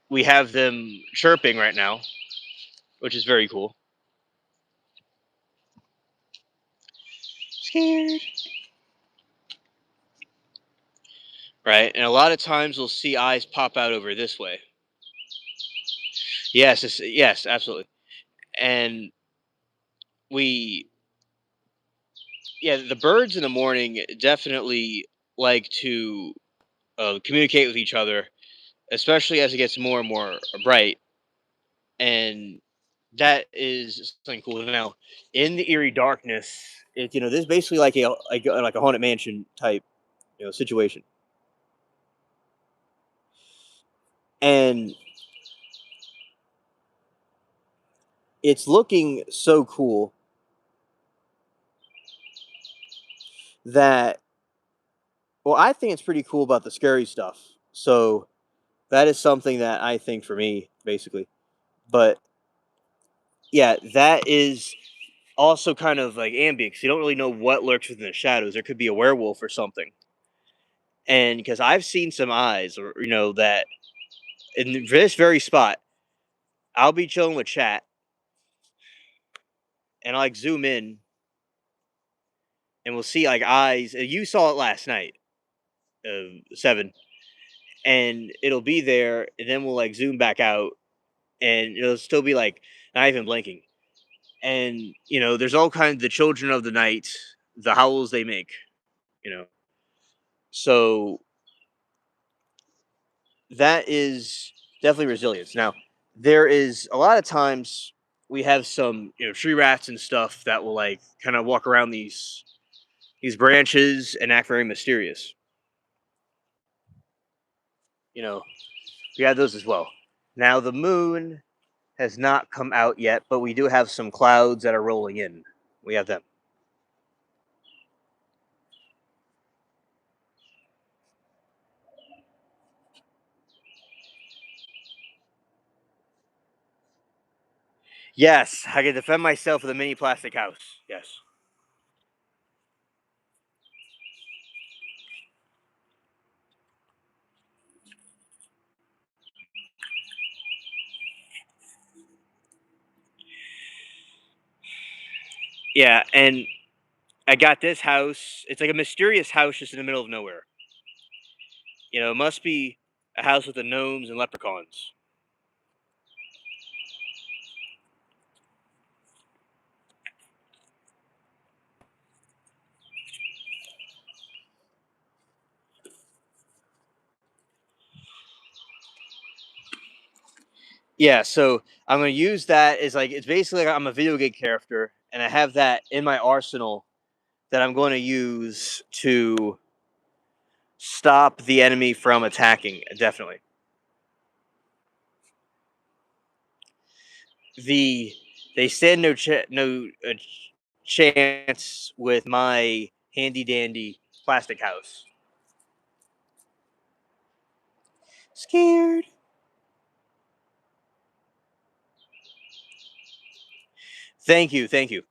We have them chirping right now, which is very cool. Scared. Right, and a lot of times we'll see eyes pop out over this way. Yes, yes, absolutely. And we, yeah, the birds in the morning definitely like to communicate with each other, especially as it gets more and more bright. And that is something cool. Now, in the eerie darkness, this is basically like a haunted mansion type, situation. And it's looking so cool that, well, I think it's pretty cool about the scary stuff. So that is something that I think for me, basically. But yeah, that is also kind of like ambient, 'cause you don't really know what lurks within the shadows. There could be a werewolf or something. And because I've seen some eyes, or that in this very spot, I'll be chilling with chat, and I like zoom in, and we'll see like eyes. You saw it last night, 7, and it'll be there, and then we'll like zoom back out, and it'll still be like not even blinking. And there's all kinds of the children of the night, the howls they make. You know, so that is definitely resilience. Now, there is a lot of times we have some tree rats and stuff that will like kind of walk around these branches and act very mysterious. You know, we have those as well. Now, the moon has not come out yet, but we do have some clouds that are rolling in. We have them. Yes, I can defend myself with a mini plastic house. Yes. Yeah, and I got this house. It's like a mysterious house just in the middle of nowhere. It must be a house with the gnomes and leprechauns. Yeah, so I'm gonna use that as like it's basically like I'm a video game character, and I have that in my arsenal that I'm going to use to stop the enemy from attacking. Definitely, the they stand no chance with my handy dandy plastic house. Scared. Thank you, thank you.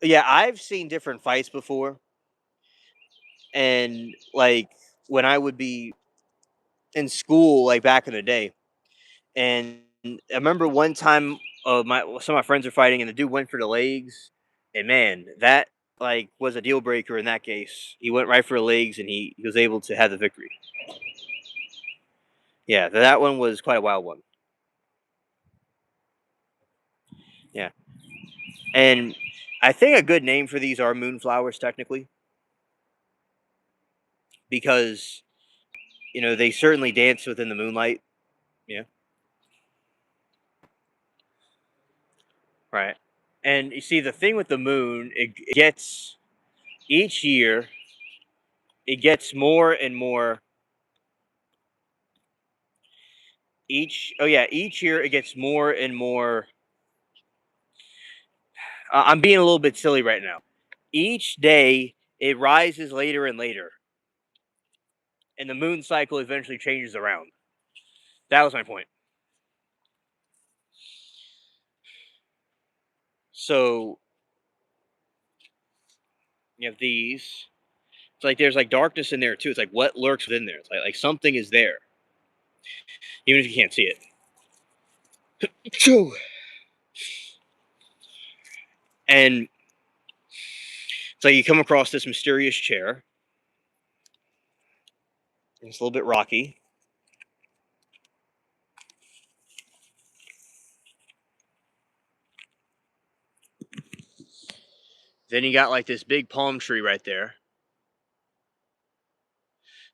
Yeah, I've seen different fights before, and like when I would be in school, like back in the day, and I remember one time, my some of my friends were fighting, and the dude went for the legs, and man, that like was a deal breaker in that case. He went right for the legs, and he was able to have the victory. Yeah, that one was quite a wild one. Yeah, and I think a good name for these are moonflowers, technically, because they certainly dance within the moonlight. Yeah, right. And you see, the thing with the moon, it gets each year, it gets more and more. Each year it gets more and more. I'm being a little bit silly right now. Each day it rises later and later, and the moon cycle eventually changes around. That was my point. So you have these. It's like there's like darkness in there too. It's like what lurks within there. It's like something is there, even if you can't see it. Phew. And it's like you come across this mysterious chair. It's a little bit rocky. Then you got like this big palm tree right there.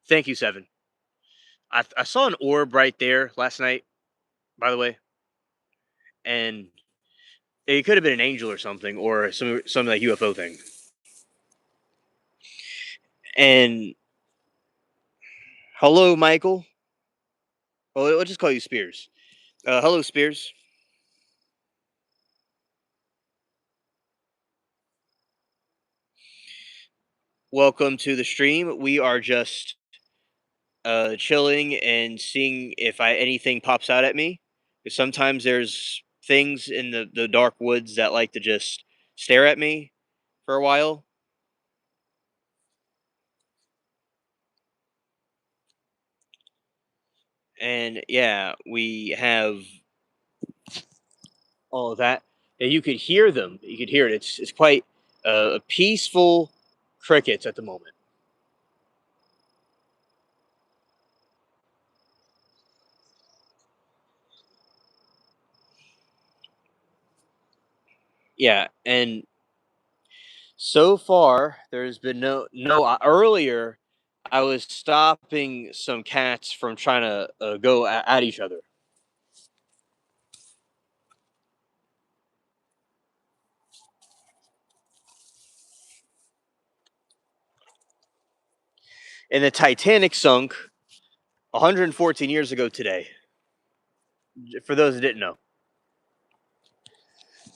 Thank you, Seven. I saw an orb right there last night, by the way, and it could have been an angel or something, or some like UFO thing. And hello, Michael. Well, let's just call you Spears. Hello, Spears. Welcome to the stream. We are just chilling and seeing if anything pops out at me. Because sometimes there's things in the dark woods that like to just stare at me for a while. And yeah, we have all of that. And you could hear them. You could hear it. It's quite peaceful crickets at the moment. Yeah, and so far there's been no. Earlier, I was stopping some cats from trying to go at each other. And the Titanic sunk 114 years ago today. For those that didn't know,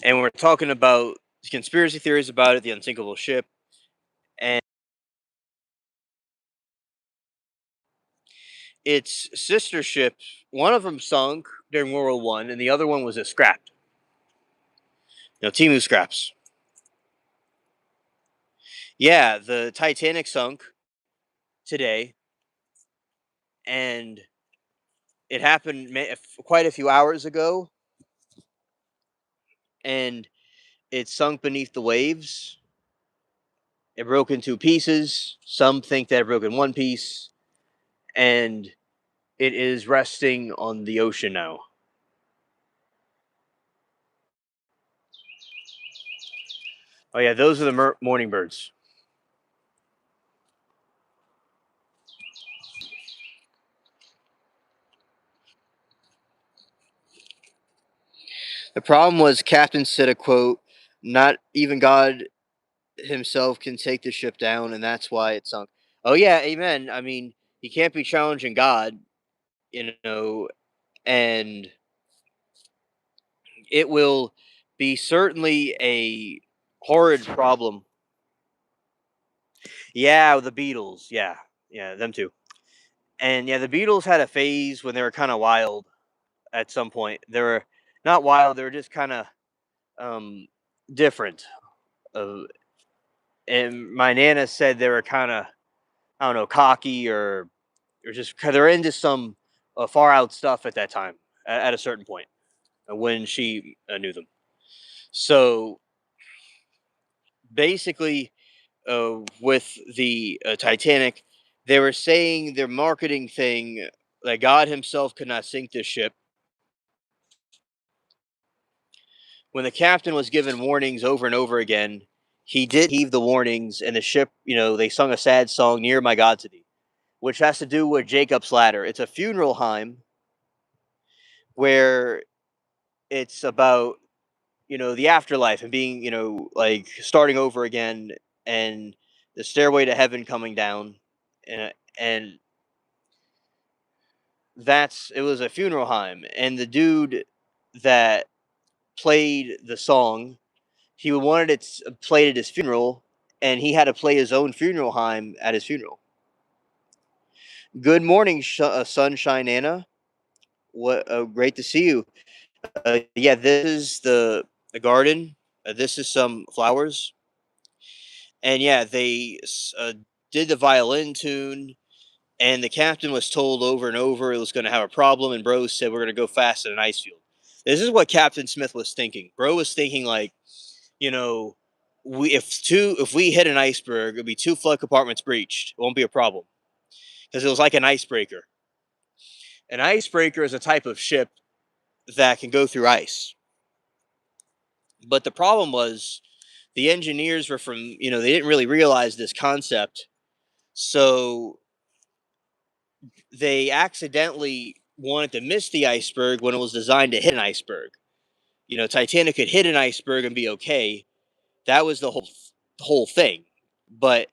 and we're talking about conspiracy theories about it, the unsinkable ship, and its sister ships. One of them sunk during World War I, and the other one was scrapped. Timu scraps. Yeah, the Titanic sunk today, and it happened quite a few hours ago, and it sunk beneath the waves. It broke into pieces. Some think that it broke in one piece, and it is resting on the ocean now. Oh yeah, those are the morning birds. The problem was Captain said a quote, "Not even God himself can take the ship down, and that's why it sunk." Oh yeah, amen. I mean, he can't be challenging God, and it will be certainly a horrid problem. Yeah, the Beatles. Yeah, yeah, them too. And yeah, the Beatles had a phase when they were kind of wild at some point. They were not wild; they were just kind of um, different. Uh, and my nana said they were kind of, I don't know, cocky or just they're into some far out stuff at that time at a certain point when she knew them. So basically, with the Titanic, they were saying their marketing thing that God Himself could not sink this ship. When the captain was given warnings over and over again, he did heed the warnings, and the ship, they sung a sad song, "Near My God to Thee," which has to do with Jacob's ladder. It's a funeral hymn where it's about the afterlife and being like starting over again, and the stairway to heaven coming down, and that's it was a funeral hymn, and the dude that played the song, he wanted it played at his funeral, and he had to play his own funeral hymn at his funeral. Good morning, sunshine Anna. What great to see you. Yeah, this is the garden. This is some flowers, and yeah, they did the violin tune. And the captain was told over and over it was going to have a problem, and Bro said we're going to go fast in an ice field. This is what Captain Smith was thinking. Bro was thinking like, you know, if we hit an iceberg, it'll be 2 flood compartments breached. It won't be a problem because it was like an icebreaker. An icebreaker is a type of ship that can go through ice. But the problem was the engineers were from, they didn't really realize this concept. So they accidentally wanted to miss the iceberg when it was designed to hit an iceberg. Titanic could hit an iceberg and be okay. That was the whole thing. But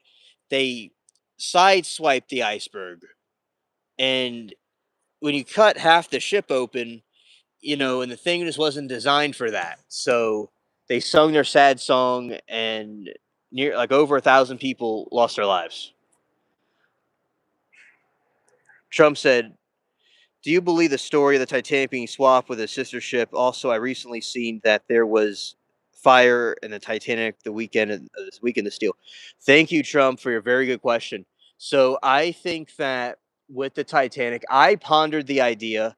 they sideswiped the iceberg, and when you cut half the ship open, and the thing just wasn't designed for that. So they sung their sad song, and near like over 1,000 people lost their lives. Trump said, "Do you believe the story of the Titanic being swapped with a sister ship? Also, I recently seen that there was fire in the Titanic the weekend of this weekend of steel." Thank you, Trump, for your very good question. So I think that with the Titanic, I pondered the idea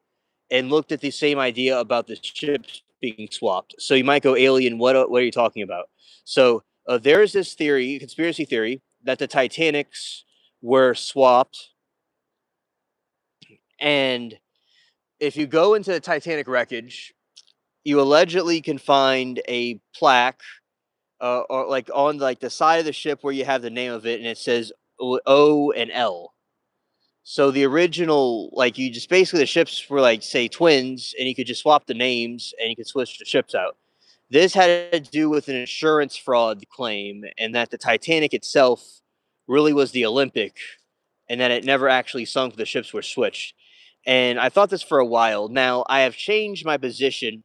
and looked at the same idea about the ships being swapped. So you might go, alien. What are you talking about? So there is this theory, conspiracy theory, that the Titanics were swapped, and if you go into the Titanic wreckage, you allegedly can find a plaque, or like on like the side of the ship where you have the name of it, and it says O and L. So the original, like you just basically the ships were like say twins, and you could just swap the names and you could switch the ships out. This had to do with an insurance fraud claim, and that the Titanic itself really was the Olympic, and that it never actually sunk. The ships were switched. And I thought this for a while. Now I have changed my position,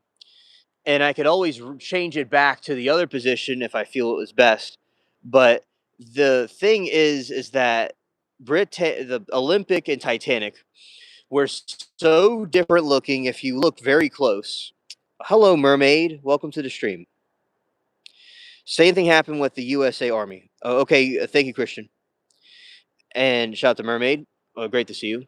and I could always change it back to the other position if I feel it was best. But the thing is that the Olympic and Titanic were so different looking if you look very close. Hello, mermaid. Welcome to the stream. Same thing happened with the USA Army. Oh, okay, thank you, Christian. And shout out to Mermaid. Great to see you.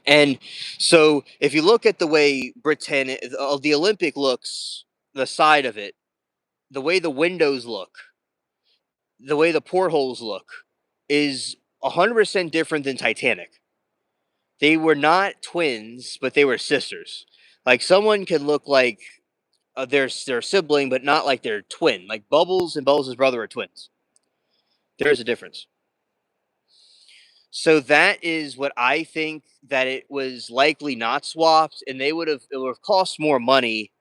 And so, if you look at the way the Olympic looks, the side of it, the way the windows look, the way the portholes look, is 100% different than Titanic. They were not twins, but they were sisters. Like someone could look like their sibling, but not like their twin. Like Bubbles and Bubbles' brother are twins. There is a difference. So that is what I think, that it was likely not swapped, and it would have cost more money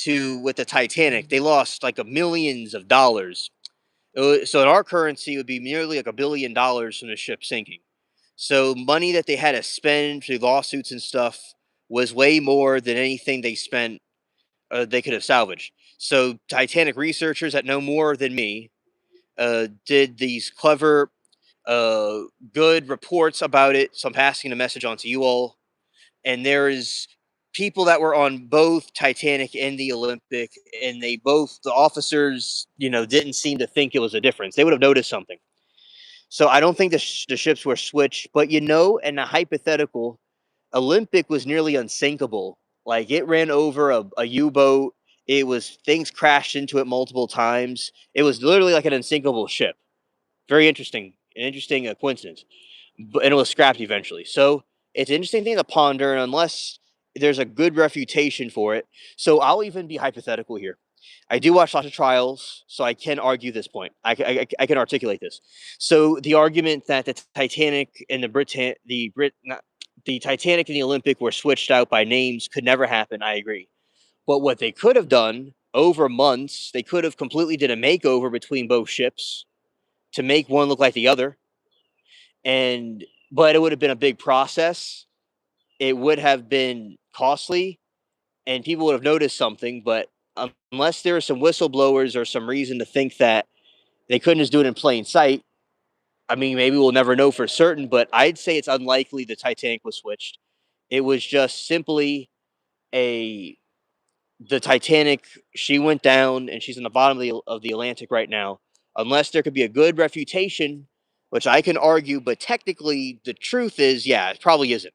to with the Titanic. They lost like a millions of dollars. So in our currency, it would be nearly like $1 billion from the ship sinking. So money that they had to spend through lawsuits and stuff was way more than anything they spent. They could have salvaged. So Titanic researchers that know more than me did these clever, uh, good reports about it. So I'm passing the message on to you all. And there's people that were on both Titanic and the Olympic, and they both, the officers, didn't seem to think it was a difference. They would have noticed something. So I don't think the ships were switched, but in a hypothetical, Olympic was nearly unsinkable. Like it ran over a U-boat. It was things crashed into it multiple times. It was literally like an unsinkable ship. Very interesting, an interesting coincidence. And it was scrapped eventually. So it's an interesting thing to ponder, and unless there's a good refutation for it. So I'll even be hypothetical here. I do watch lots of trials, so I can argue this point. I can articulate this. So the argument that the Titanic and the Titanic and the Olympic were switched out by names could never happen. I agree. But what they could have done over months, they could have completely did a makeover between both ships to make one look like the other, but it would have been a big process. It would have been costly, and people would have noticed something. But unless there are some whistleblowers or some reason to think that they couldn't just do it in plain sight, I mean, maybe we'll never know for certain. But I'd say it's unlikely the Titanic was switched. It was just simply a the Titanic. She went down, and she's in the bottom of the Atlantic right now. Unless there could be a good refutation, which I can argue, but technically the truth is, yeah, it probably isn't.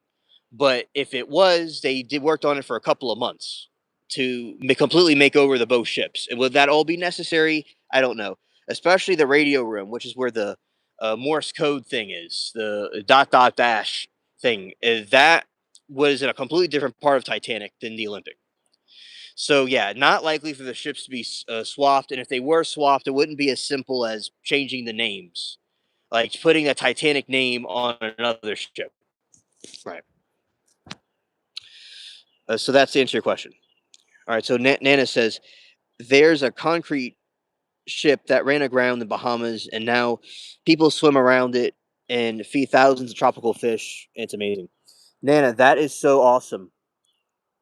But if it was, they did worked on it for a couple of months to completely make over the both ships. And would that all be necessary? I don't know. Especially the radio room, which is where the Morse code thing is, the dot dot dash thing. That was in a completely different part of Titanic than the Olympic. So yeah, not likely for the ships to be swapped. And if they were swapped, it wouldn't be as simple as changing the names, like putting a Titanic name on another ship. Right. So that's to answer your question. All right. So Nana says there's a concrete ship that ran aground in the Bahamas, and now people swim around it and feed thousands of tropical fish. It's amazing. Nana, that is so awesome.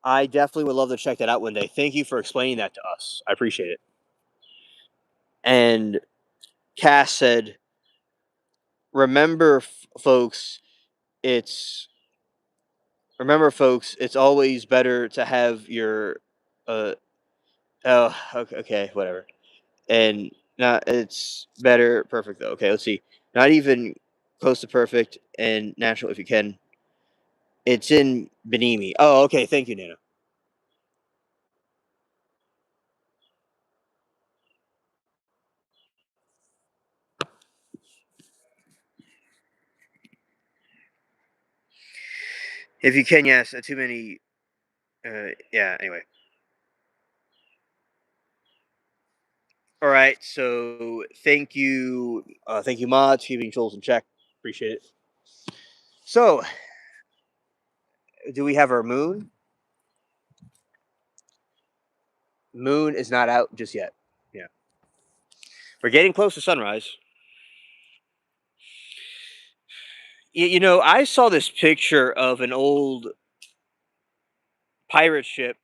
I definitely would love to check that out one day. Thank you for explaining that to us. I appreciate it. And Cass said, "Remember, folks, it's it's always better to have your uh oh okay, whatever. And not it's better perfect though. Okay, let's see. Not even close to perfect and natural if you can. It's in Benimi. Oh, okay, thank you, Nana. If you can, yes. Too many. Yeah. Anyway. All right. So thank you, mods, keeping trolls in check. Appreciate it. So, do we have our moon? Moon is not out just yet. Yeah, we're getting close to sunrise. I saw this picture of an old pirate ship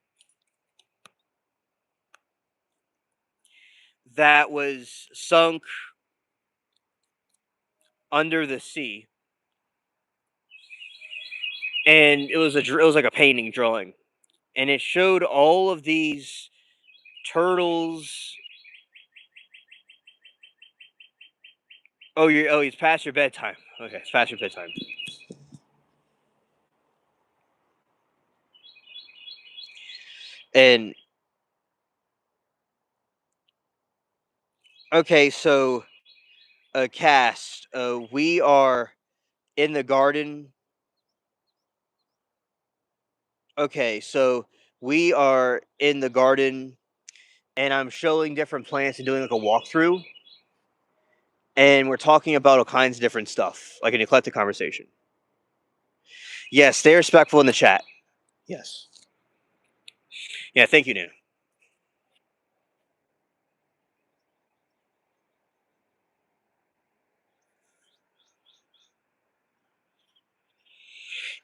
that was sunk under the sea, and it was like a painting drawing, and it showed all of these turtles. It's past your bedtime. Okay, it's past your bedtime. And okay, so a cast. We are in the garden. Okay, so we are in the garden, and I'm showing different plants and doing like a walkthrough, and we're talking about all kinds of different stuff, like an eclectic conversation. Yes, stay respectful in the chat. Yes. Yeah, thank you, Nana.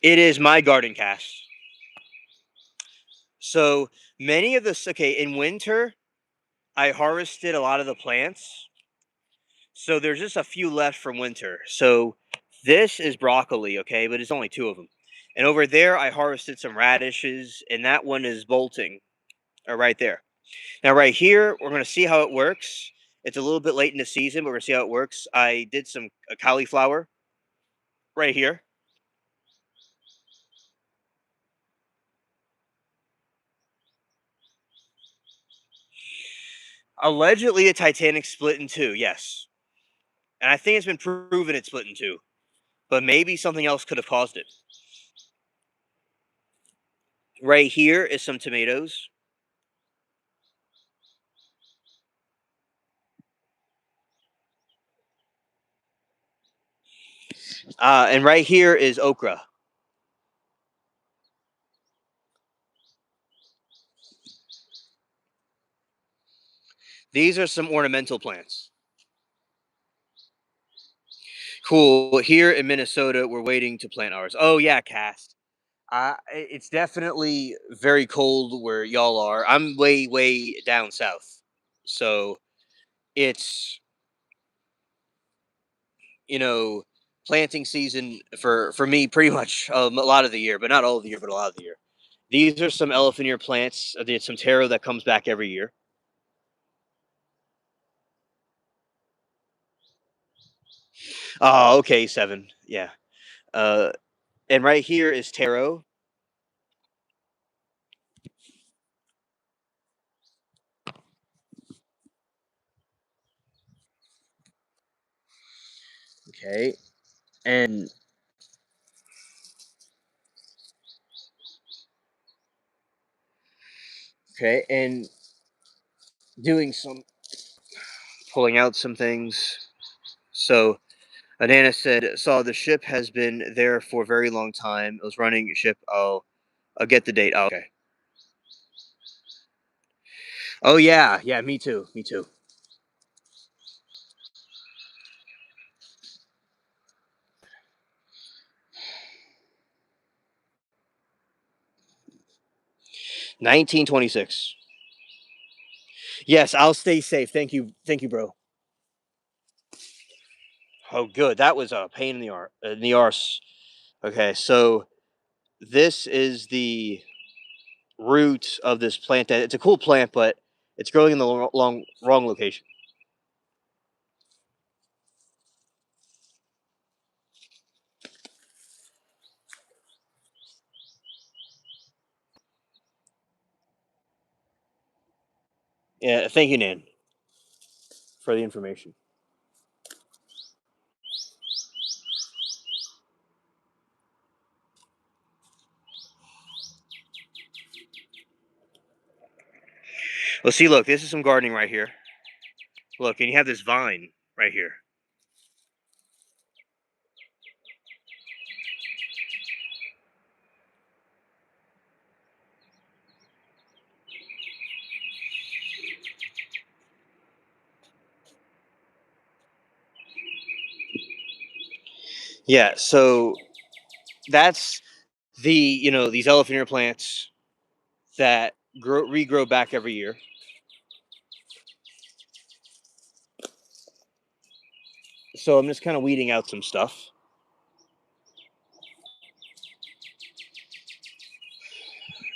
It is my garden cast. So many of the in winter, I harvested a lot of the plants. So there's just a few left from winter. So this is broccoli, okay, but it's only two of them. And over there, I harvested some radishes, and that one is bolting, right there. Now, right here, we're going to see how it works. It's a little bit late in the season, but we're going to see how it works. I did some cauliflower right here. Allegedly, the Titanic split in two, yes. And I think it's been proven it split in two. But maybe something else could have caused it. Right here is some tomatoes. And right here is okra. These are some ornamental plants. Cool. Here in Minnesota, we're waiting to plant ours. Oh yeah, cast. It's definitely very cold where y'all are. I'm way, way down south, so it's you know planting season for me pretty much a lot of the year, but not all of the year, but a lot of the year. These are some elephant ear plants. There's some taro that comes back every year. Oh, okay, seven. Yeah. Uh, and right here is taro. Okay, and okay, and doing some pulling out some things. So Anana said, "Saw the ship has been there for a very long time. It was running ship. Oh, I'll get the date. Oh, okay. Oh yeah, yeah. Me too. Me too. 1926. Yes, I'll stay safe. Thank you, bro. Oh, good. That was a pain in the arse. Okay, so this is the root of this plant. That it's a cool plant, but it's growing in the wrong location. Yeah, thank you, Nan, for the information. Well, see, look, this is some gardening right here. Look, and you have this vine right here. Yeah, so that's these elephant ear plants that regrow back every year. So I'm just kind of weeding out some stuff.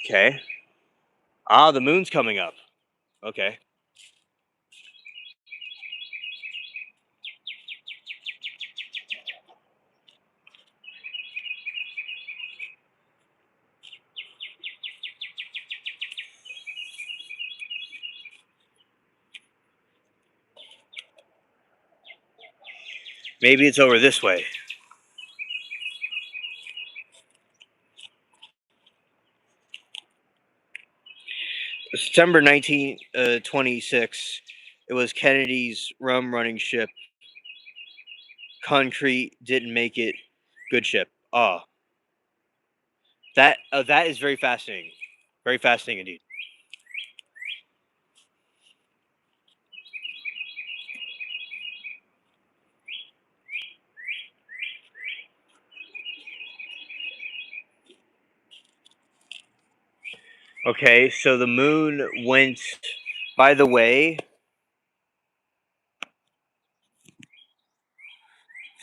Okay. Ah, the moon's coming up. Okay. Maybe it's over this way. September 1926. It was Kennedy's rum running ship. Concrete didn't make it. Good ship. Ah, that is very fascinating. Very fascinating indeed. Okay, so the moon went. By the way,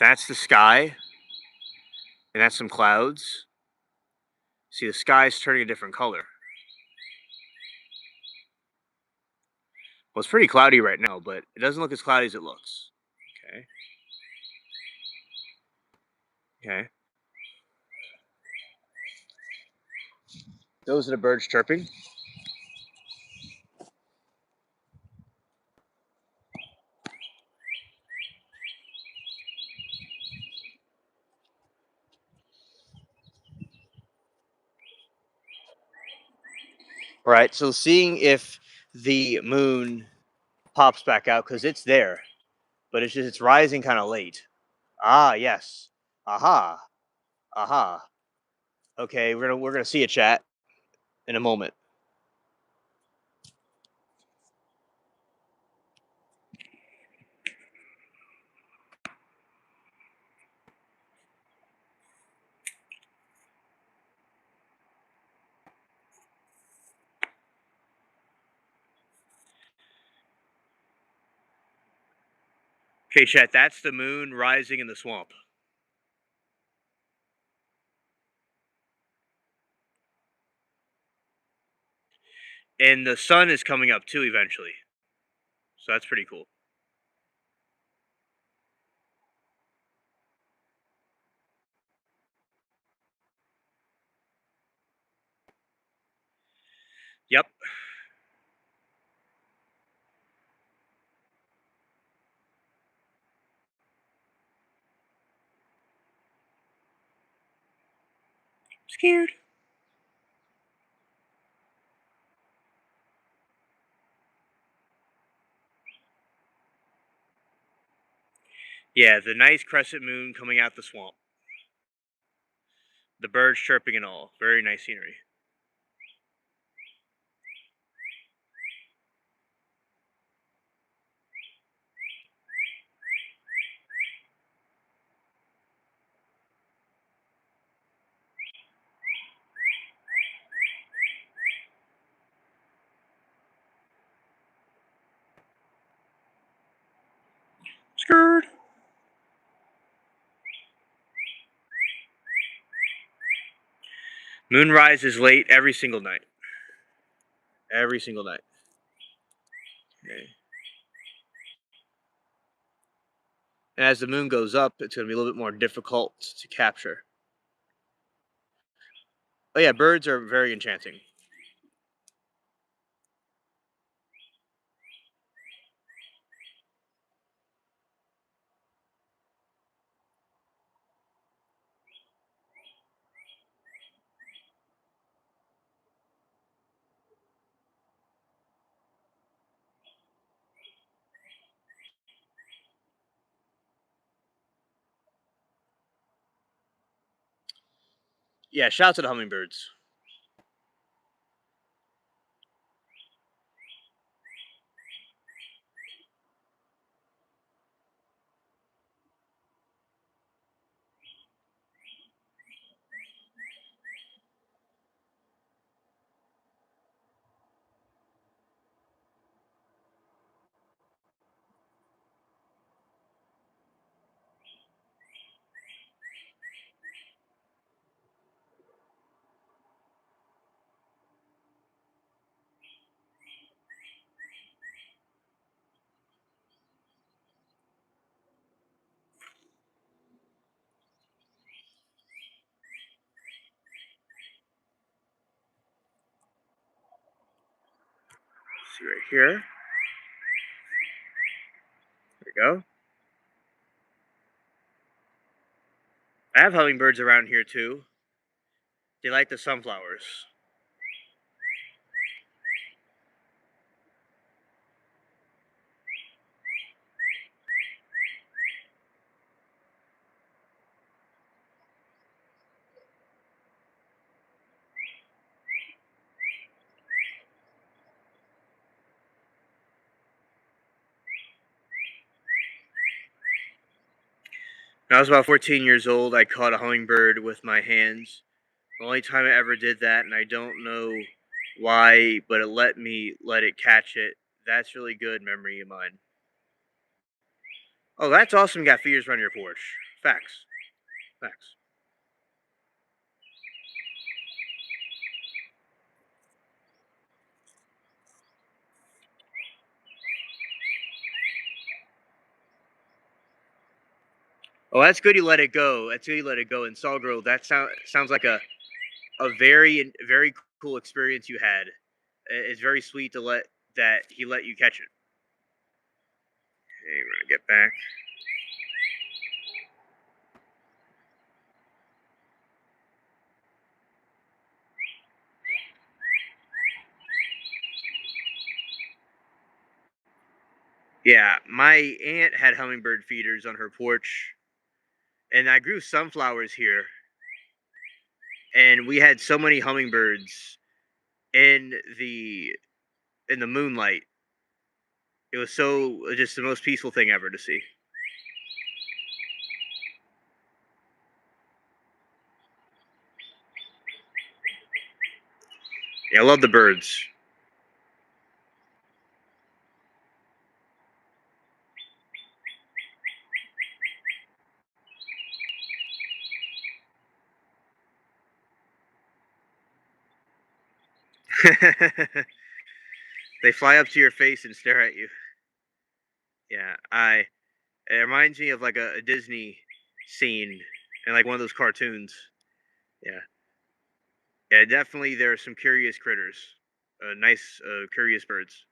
That's the sky, and that's some clouds. See, the sky's turning a different color. Well, it's pretty cloudy right now, but it doesn't look as cloudy as it looks. Okay. Okay. Those are the birds chirping. All right, so seeing if the moon pops back out because it's there, but it's rising kind of late. Ah, yes. Aha. Aha. Okay, we're gonna see a chat in a moment. Okay, chat. That's the moon rising in the swamp, and the sun is coming up too eventually. So that's pretty cool. Yep. Scared. Yeah, the nice crescent moon coming out the swamp. The birds chirping and all. Very nice scenery. Scared. Moonrise is late every single night. Every single night. Okay. And as the moon goes up, it's going to be a little bit more difficult to capture. Oh yeah, birds are very enchanting. Yeah, shout out to the hummingbirds. See right here. There we go. I have hummingbirds around here too. They like the sunflowers. When I was about 14 years old, I caught a hummingbird with my hands. The only time I ever did that, and I don't know why, but it let me let it catch it. That's really good memory of mine. Oh, that's awesome. You got feeders around your porch. Facts. Facts. Oh, that's good. You let it go. That's good. You let it go. And Saw Girl, that sounds like a very cool experience you had. It's very sweet to let that he let you catch it. Hey, we're gonna get back. Yeah, my aunt had hummingbird feeders on her porch, and I grew sunflowers here, and we had so many hummingbirds in the in the moonlight. It was so just the most peaceful thing ever to see. Yeah, I love the birds. They fly up to your face and stare at you. Yeah, I. It reminds me of like a Disney scene in like one of those cartoons. Yeah, yeah, definitely. There are some curious critters. Nice, curious birds.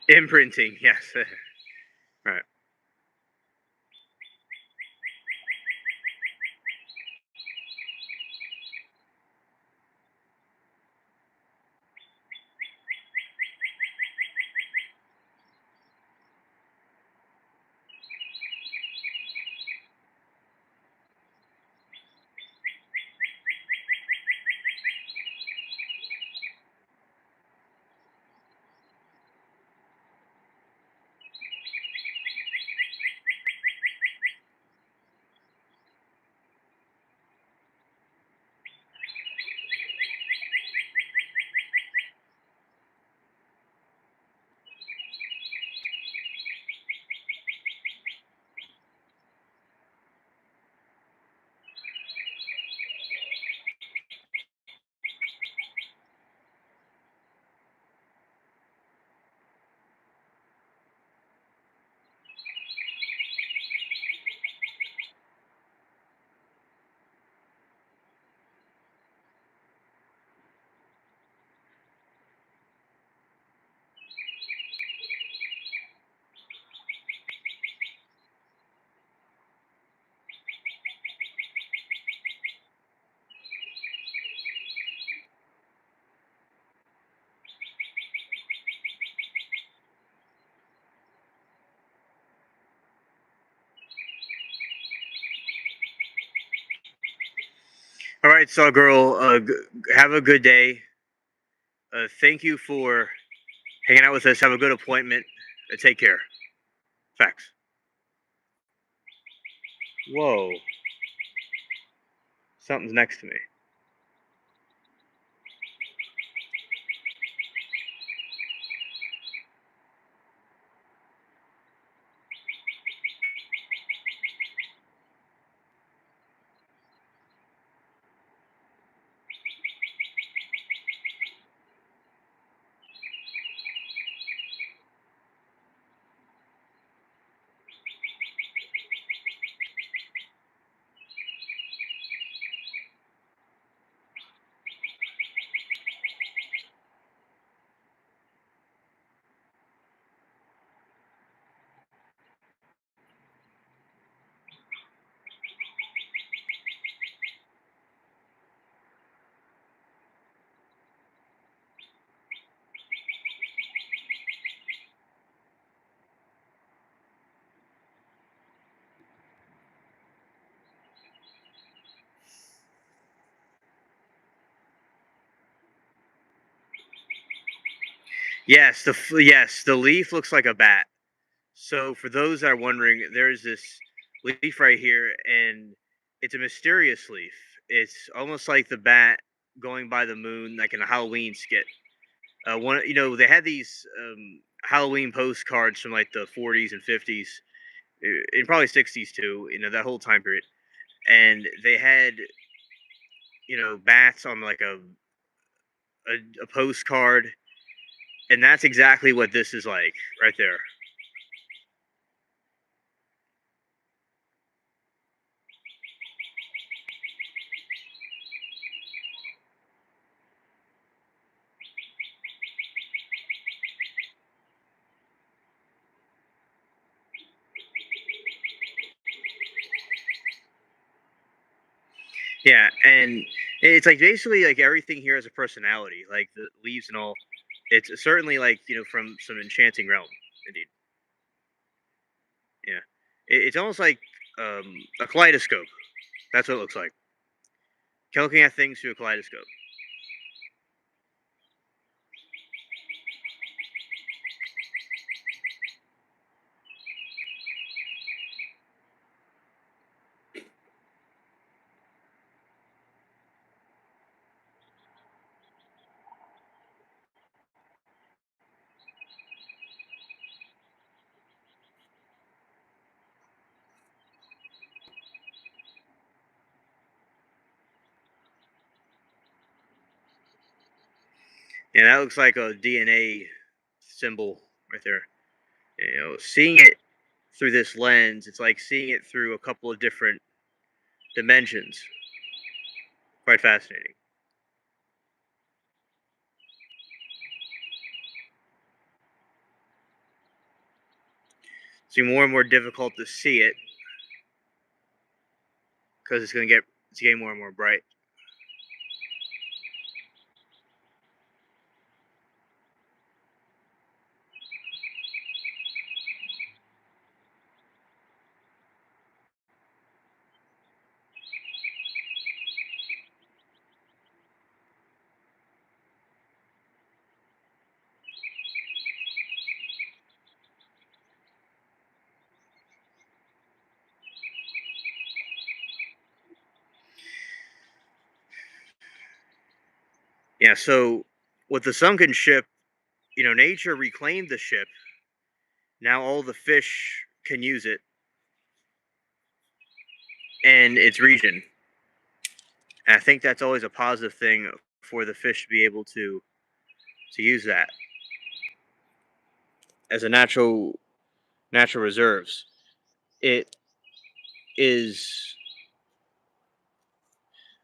Imprinting, yes. Right. All right, Saw Girl. Have a good day. Thank you for hanging out with us. Have a good appointment. Take care. Facts. Whoa. Something's next to me. Yes, the leaf looks like a bat. So for those that are wondering, there's this leaf right here, and it's a mysterious leaf. It's almost like the bat going by the moon, like in a Halloween skit. They had these Halloween postcards from like the 40s and 50s, and probably 60s too. That whole time period, and they had bats on like a postcard, and that's exactly what this is like right there. Yeah, and it's like basically like everything here has a personality, like the leaves and all. It's certainly like from some enchanting realm, indeed. Yeah, it's almost like a kaleidoscope. That's what it looks like. Looking at things through a kaleidoscope. Yeah, that looks like a DNA symbol right there. Seeing it through this lens, it's like seeing it through a couple of different dimensions. Quite fascinating. It's more and more difficult to see it because it's getting more and more bright. Yeah, so with the sunken ship, nature reclaimed the ship. Now all the fish can use it and its region. And I think that's always a positive thing for the fish to be able to use that as a natural reserves. It is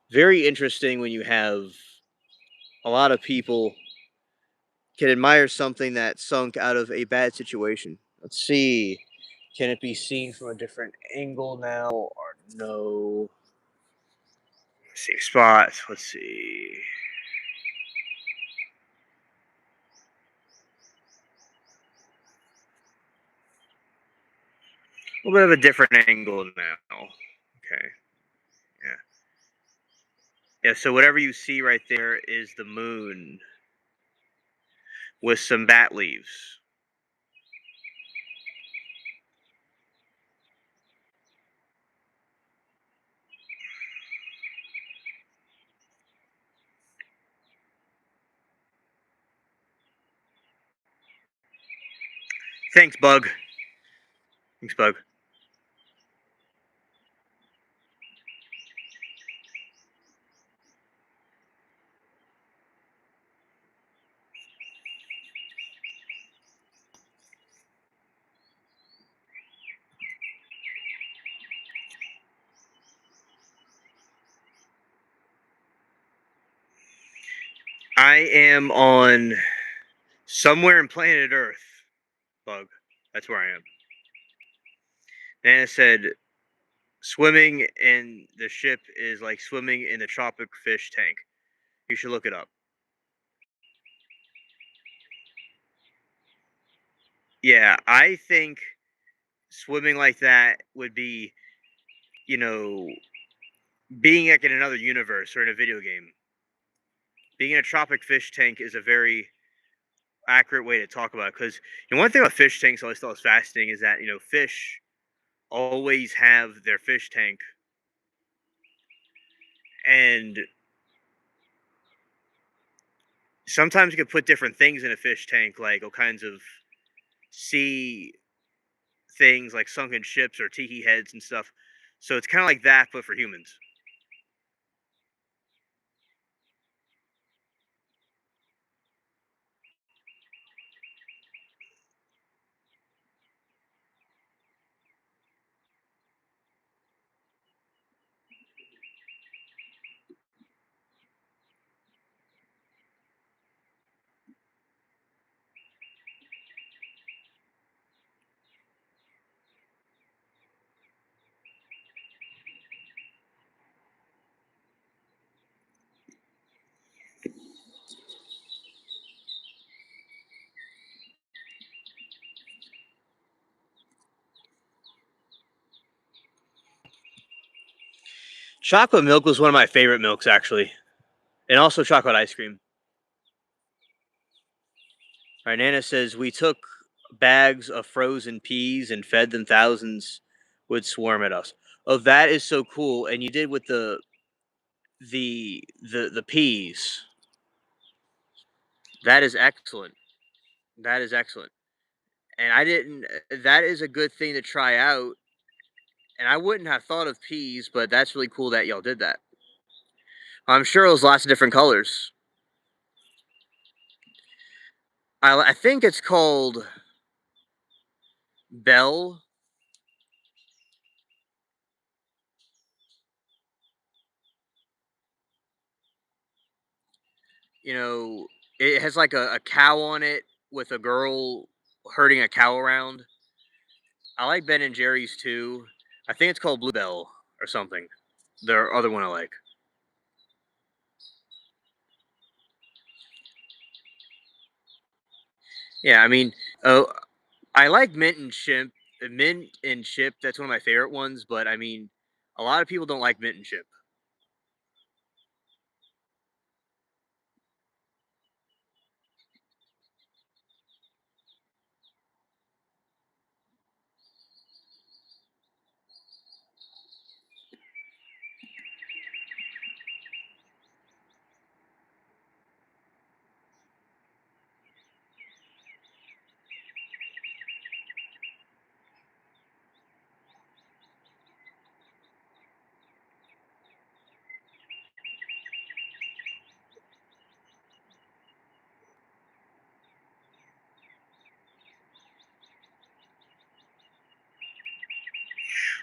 very interesting when you have a lot of people can admire something that sunk out of a bad situation. Let's see. Can it be seen from a different angle now or no? Let's see spots. Let's see. A little bit of a different angle now. Okay. Yeah. Yeah. So whatever you see right there is the moon with some bat leaves. Thanks, Bug. Thanks, Bug. I am on somewhere in planet Earth, Bug. That's where I am. And it said swimming in the ship is like swimming in the tropic fish tank. You should look it up. Yeah, I think swimming like that would be, you know, being like in another universe or in a video game. Being in a tropic fish tank is a very accurate way to talk about it because one thing about fish tanks I always thought was fascinating is that fish always have their fish tank, and sometimes you can put different things in a fish tank, like all kinds of sea things, like sunken ships or tiki heads and stuff. So it's kind of like that, but for humans. Chocolate milk was one of my favorite milks, actually, and also chocolate ice cream. All right, Nana says we took bags of frozen peas and fed them. Thousands would swarm at us. Oh, that is so cool! And you did with the peas. That is excellent. That is excellent. And I didn't. That is a good thing to try out. And I wouldn't have thought of peas, but that's really cool that y'all did that. I'm sure it was lots of different colors. I think it's called Bell. You know, it has like a cow on it with a girl herding a cow around. I like Ben and Jerry's too. I think it's called Bluebell or something. The other one I like. Yeah, I mean, oh, I like mint and chip. Mint and chip. That's one of my favorite ones. But I mean, a lot of people don't like mint and chip.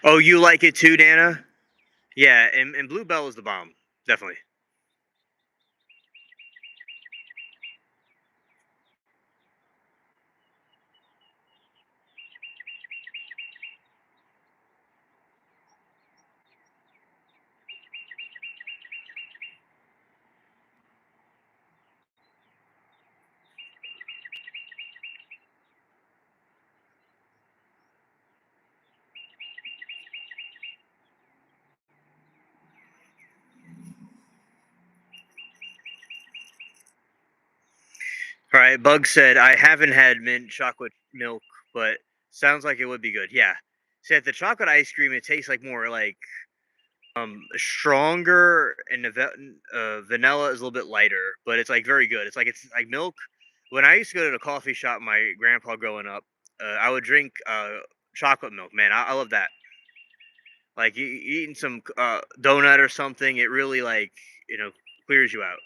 Oh, you like it too, Dana? Yeah, and Bluebell is the bomb. Definitely. All right, Bug said I haven't had mint chocolate milk, but sounds like it would be good. Yeah, said the chocolate ice cream it tastes like more like stronger, and the vanilla is a little bit lighter, but it's like very good. It's like milk. When I used to go to the coffee shop, my grandpa growing up, I would drink chocolate milk. Man, I love that. Like eating some donut or something, it really like clears you out.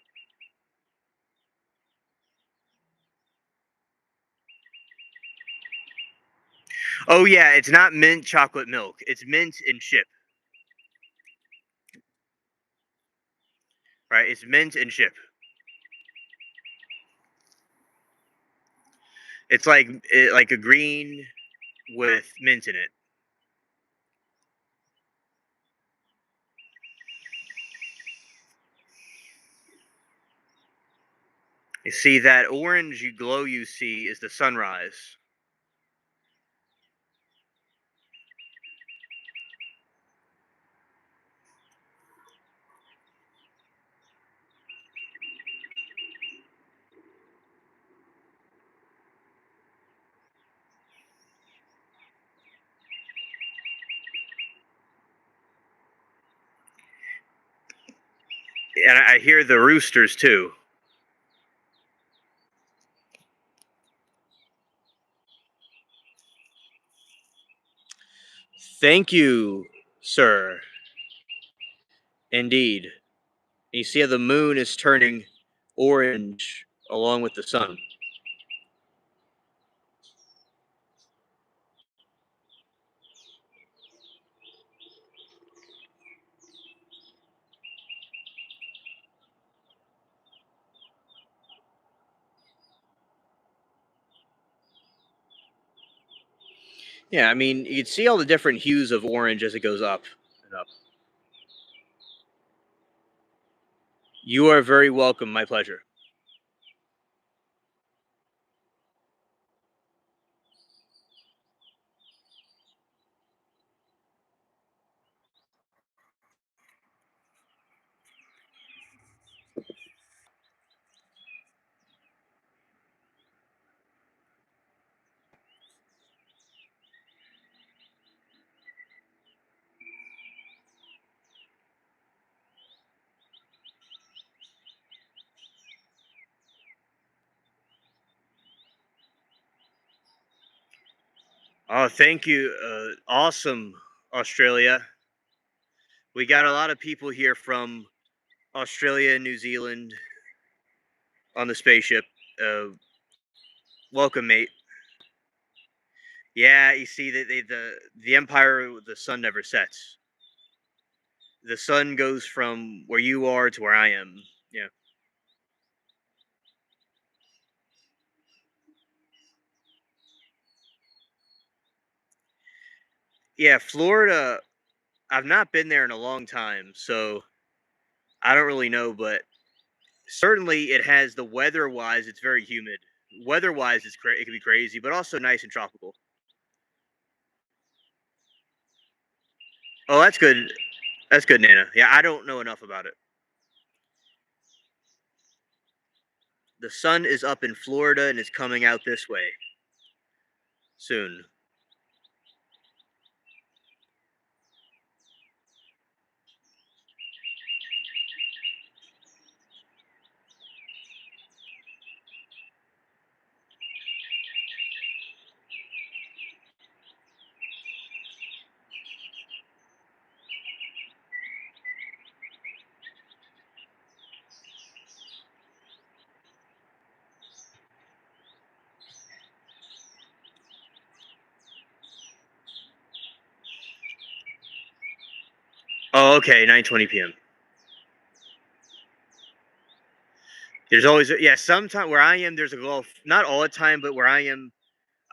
Oh yeah, it's not mint chocolate milk. It's mint and chip, right? It's mint and chip. It's like a green with mint in it. You see that orange glow you see is the sunrise. And I hear the roosters too. Thank you, sir. Indeed. You see how the moon is turning orange along with the sun. Yeah, I mean, you can see all the different hues of orange as it goes up and up. You are very welcome. My pleasure. Oh, thank you. Awesome, Australia. We got a lot of people here from Australia and New Zealand on the spaceship. Uh, Welcome, mate. Yeah, you see that the Empire, the sun never sets. The sun goes from where you are to where I am. Yeah, yeah. Florida. I've not been there in a long time, so I don't really know. But certainly, it has the weather-wise. It's very humid. Weather-wise, it can be crazy, but also nice and tropical. Oh, that's good. That's good, Nana. Yeah, I don't know enough about it. The sun is up in Florida and is coming out this way soon. Oh, okay, 9:20 p.m. There's always yeah. Sometime where I am, there's a Gulf. Not all the time, but where I am,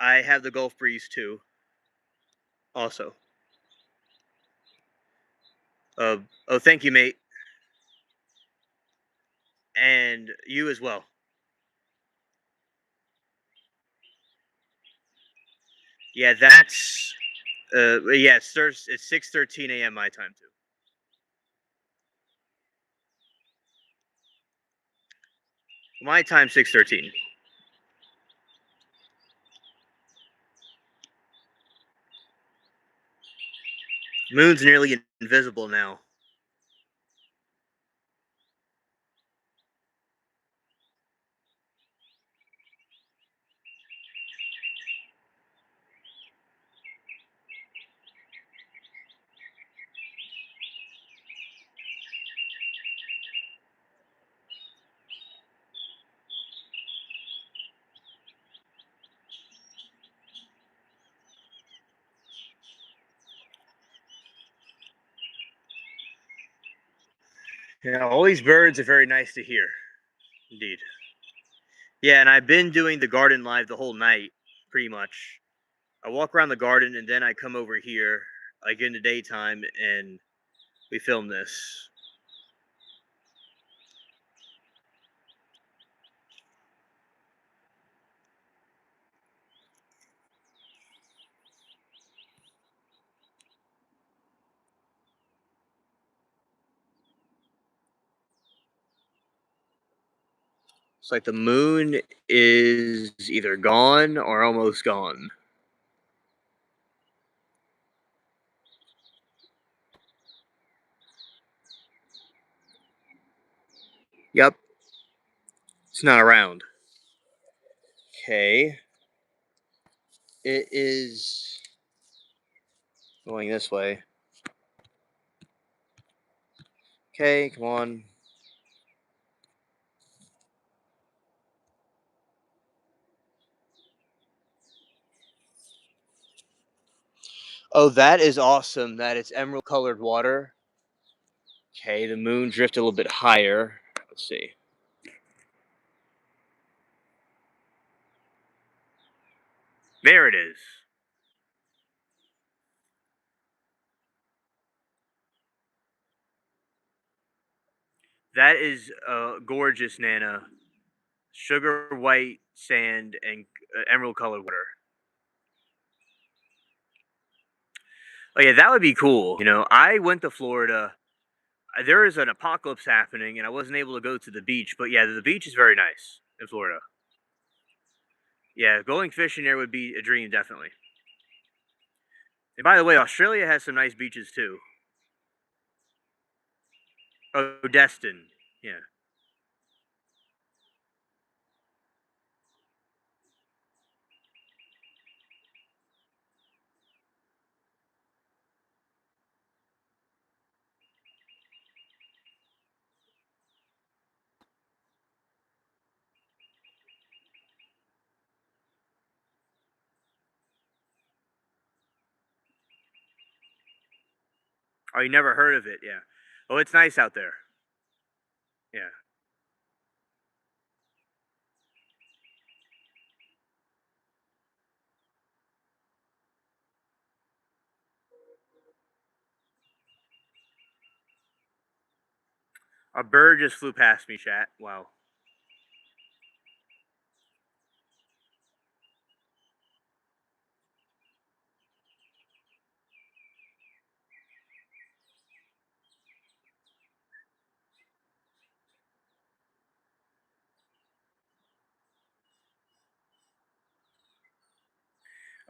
I have the Gulf breeze too. Also, uh, oh, thank you, mate, and you as well. Yeah, that's yeah. It's 6:13 a.m. my time too. My time 6:13. Moon's nearly invisible now. Yeah, all these birds are very nice to hear, indeed. Yeah, and I've been doing the garden live the whole night, pretty much. I walk around the garden and then I come over here, like in the daytime, and we film this. It's like the moon is either gone or almost gone. Yep, it's not around. Okay, it is going this way. Okay, come on. Oh, that is awesome that it's emerald colored water. Okay, the moon drifted a little bit higher. Let's see. There it is. That is gorgeous, Nana. Sugar white sand and emerald colored water. Oh yeah, that would be cool. You know, I went to Florida. There is an apocalypse happening, and I wasn't able to go to the beach. But yeah, the beach is very nice in Florida. Yeah, going fishing there would be a dream, definitely. And by the way, Australia has some nice beaches too. Oh, Destin. Yeah. Oh, you never heard of it? Yeah. Oh, it's nice out there. Yeah. A bird just flew past me, chat. Wow.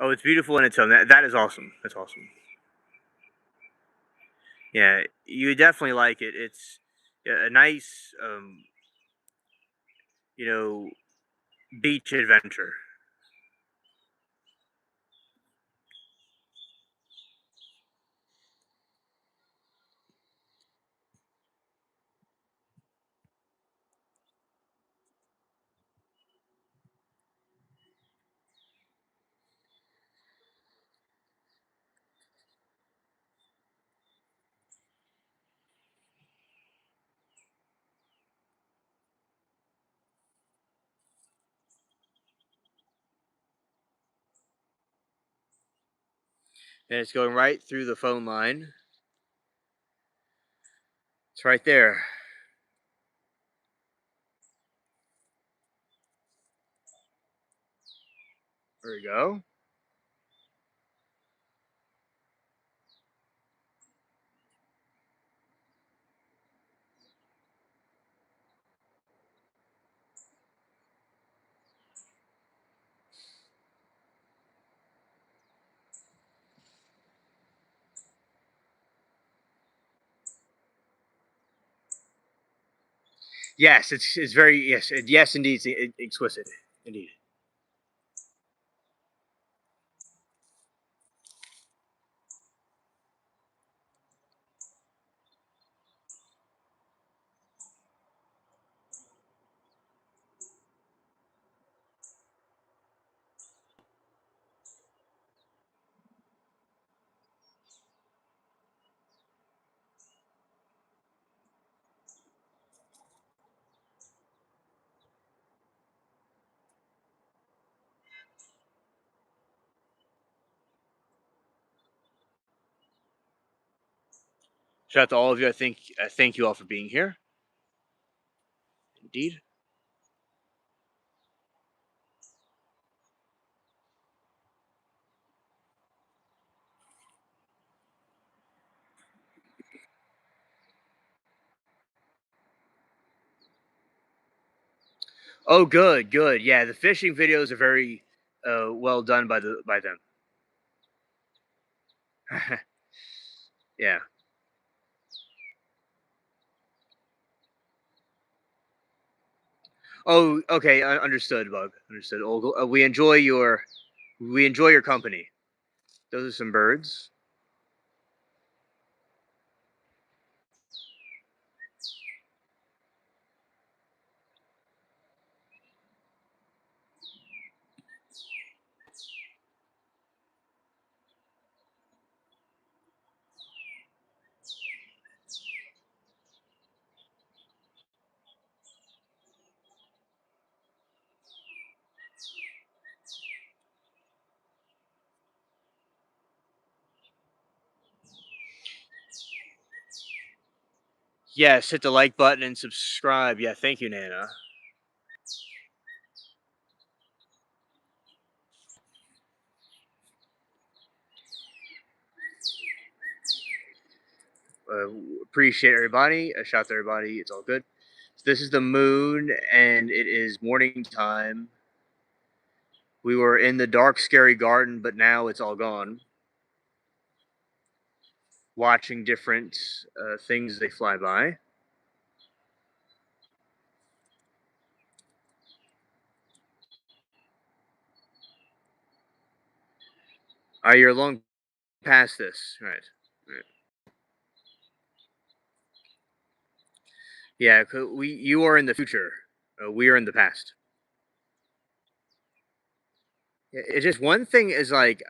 Oh, it's beautiful in its own. That is awesome. That's awesome. Yeah, you definitely like it. It's a nice, you know, beach adventure. And it's going right through the phone line. It's right there. There we go. Yes, it's very yes indeed it's exquisite indeed. Shout out to all of you. I thank you all for being here. Indeed. Oh, good, good. Yeah, the fishing videos are very well done by them. Yeah. Oh, okay, understood, Bug. Understood. We enjoy your company. Those are some birds. Yes, hit the like button and subscribe. Yeah, thank you, Nana. Uh, Appreciate everybody. A shout to everybody. It's all good. This is the moon, and it is morning time. We were in the dark, scary garden, but now it's all gone. Watching different things as they fly by. You're long past this, right? Right. Yeah, you are in the future. We are in the past. It's just one thing is like,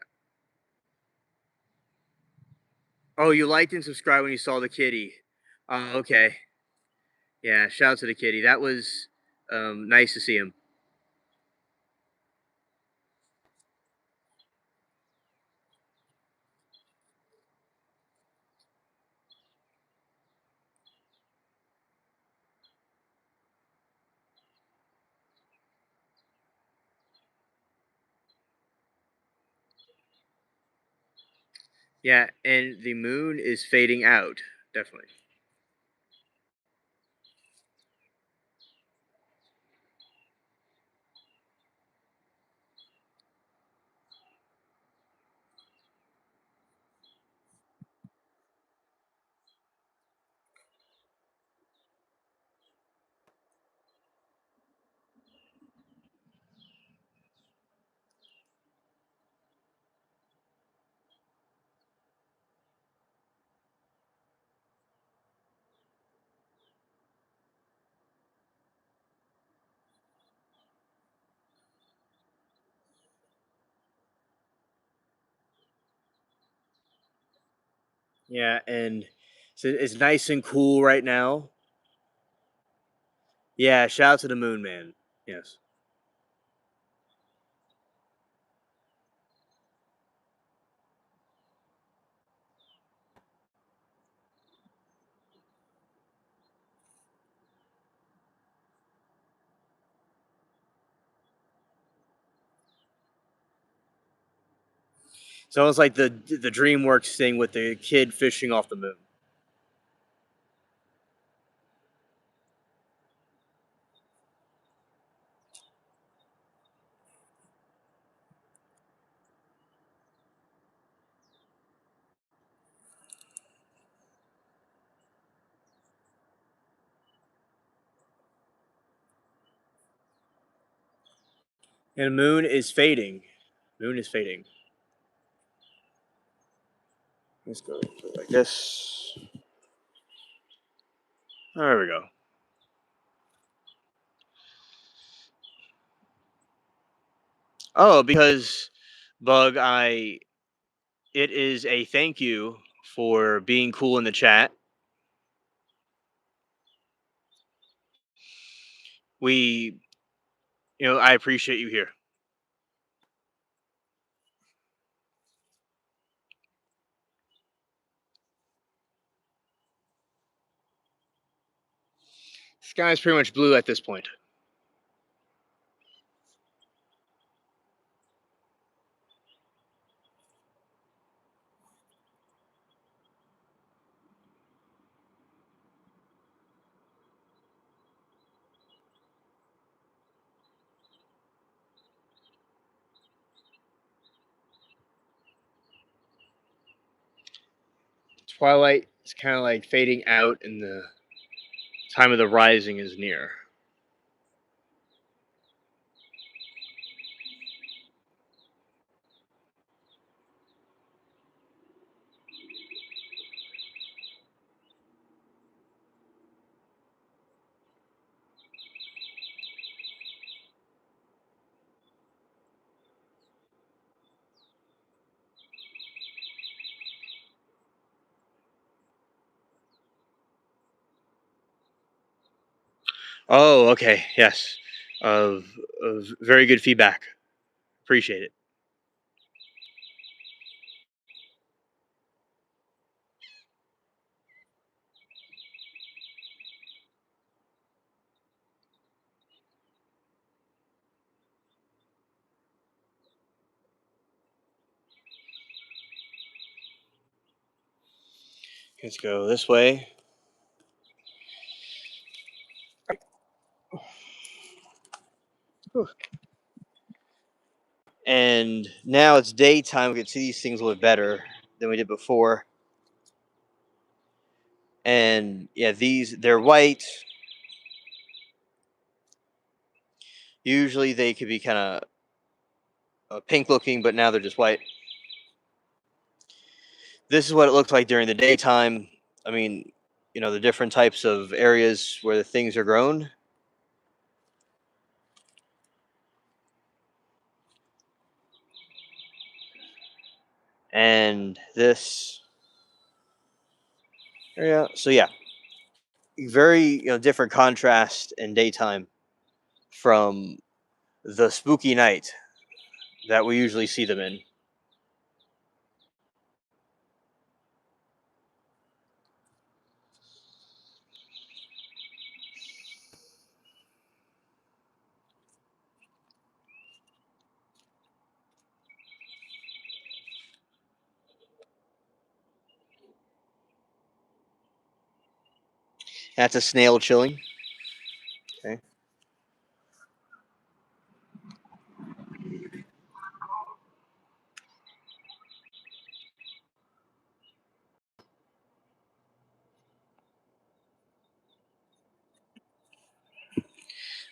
oh, you liked and subscribed when you saw the kitty. Okay. Yeah, shout out to the kitty. That was nice to see him. Yeah, and the moon is fading out. Definitely. Yeah, and so it's nice and cool right now. Yeah, shout out to the moon man. Yes. So it's like the DreamWorks thing with the kid fishing off the moon. And the moon is fading. Moon is fading. Let's go like this. There we go. Oh, because Bug, it is a thank you for being cool in the chat. We, I appreciate you here. Sky's pretty much blue at this point. Twilight is kind of like fading out, and the time of the rising is near. Oh, okay. Yes. Of very good feedback. Appreciate it. Let's go this way. Whew. And now it's daytime. We can see these things a little bit better than we did before. And yeah, they're white. Usually they could be kind of pink looking, but now they're just white. This is what it looked like during the daytime. I mean, the different types of areas where the things are grown. And this area. So yeah, very different contrast in daytime from the spooky night that we usually see them in. That's a snail chilling. Okay.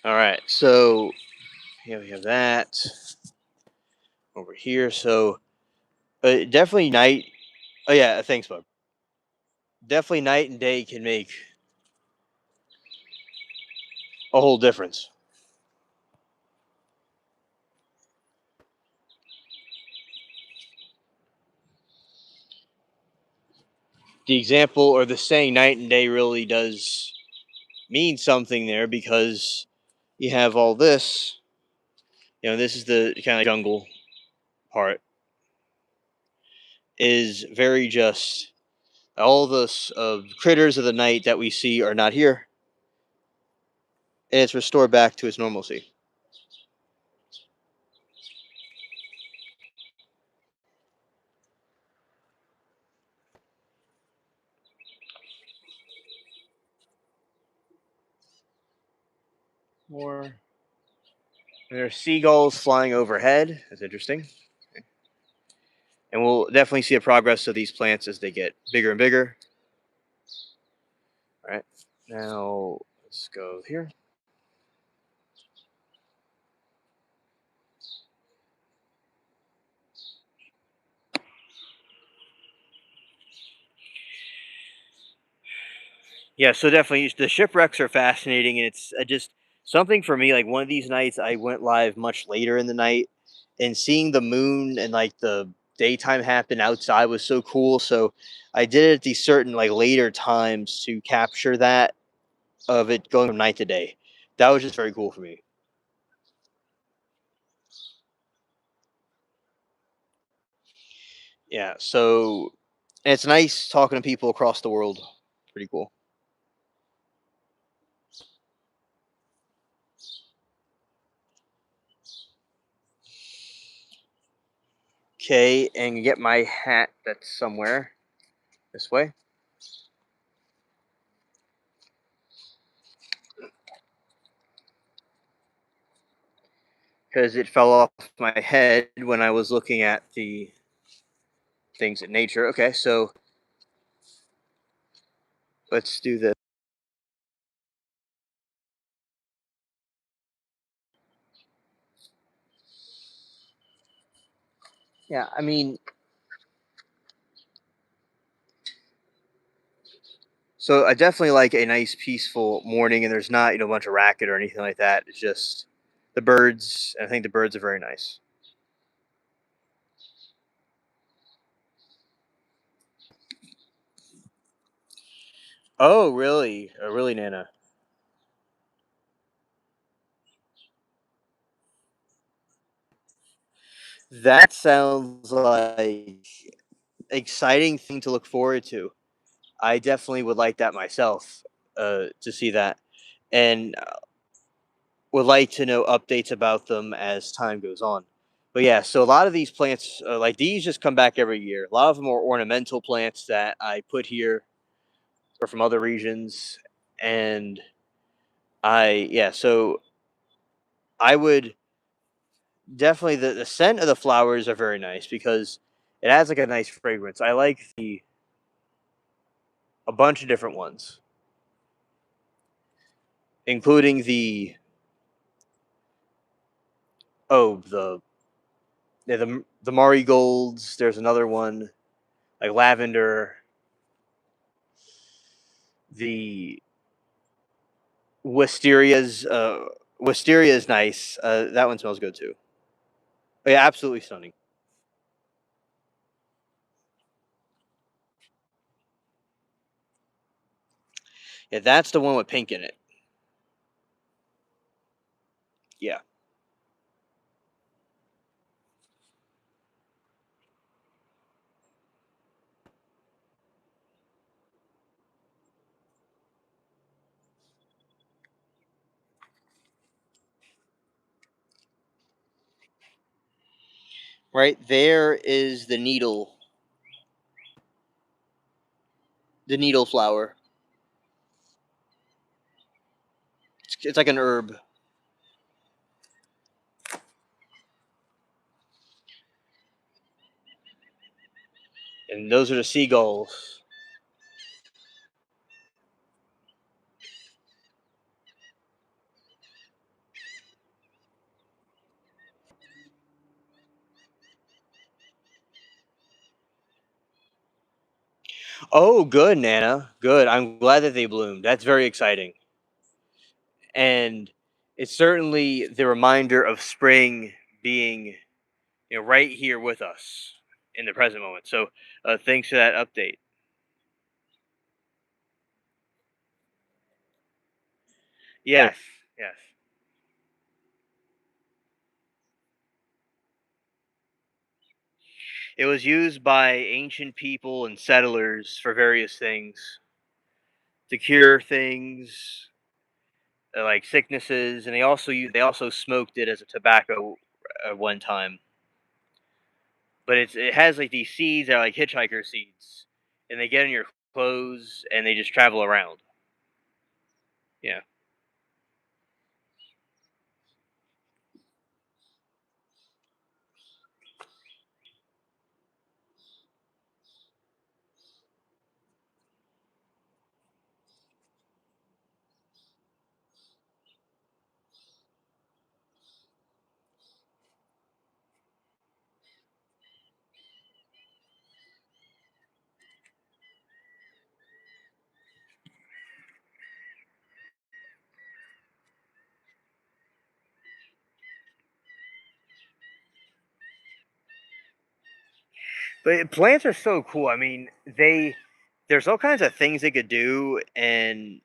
All right. So here we have that over here. So definitely night. Oh yeah, thanks, bud. Definitely night and day can make a whole difference. The example or the saying night and day really does mean something there because you have all this. This is the kind of jungle part is very just all the critters of the night that we see are not here, and it's restored back to its normalcy. More. There are seagulls flying overhead. That's interesting. And we'll definitely see a progress of these plants as they get bigger and bigger. All right. Now let's go here. Yeah, so definitely the shipwrecks are fascinating, and it's just something for me. Like one of these nights, I went live much later in the night, and seeing the moon and like the daytime happen outside was so cool. So I did it at these certain like later times to capture that of it going from night to day. That was just very cool for me. Yeah, so and it's nice talking to people across the world. Pretty cool. Okay, and get my hat that's somewhere this way because it fell off my head when I was looking at the things in nature. Okay, so let's do this. Yeah, I mean, so I definitely like a nice peaceful morning, and there's not a bunch of racket or anything like that. It's just the birds. I think the birds are very nice. Oh, really? Oh, really, Nana? That sounds like exciting thing to look forward to. I definitely would like that myself, to see that, and would like to know updates about them as time goes on. But yeah, so a lot of these plants, like these, just come back every year. A lot of them are ornamental plants that I put here or from other regions, and so I would definitely the scent of the flowers are very nice because it has like a nice fragrance. I like the a bunch of different ones, including the the marigolds. There's another one like lavender. The wisteria is nice. That one smells good too. Yeah, absolutely stunning. Yeah, that's the one with pink in it. Yeah, right there is the needle flower. It's like an herb, and those are the seagulls. Oh, good, Nana. Good. I'm glad that they bloomed. That's very exciting. And it's certainly the reminder of spring being, right here with us in the present moment. So, thanks for that update. Yes, yes. It was used by ancient people and settlers for various things to cure things like sicknesses, and they also smoked it as a tobacco at one time. But it has like these seeds that are like hitchhiker seeds, and they get in your clothes and they just travel around. Yeah, but plants are so cool. I mean, there's all kinds of things they could do, and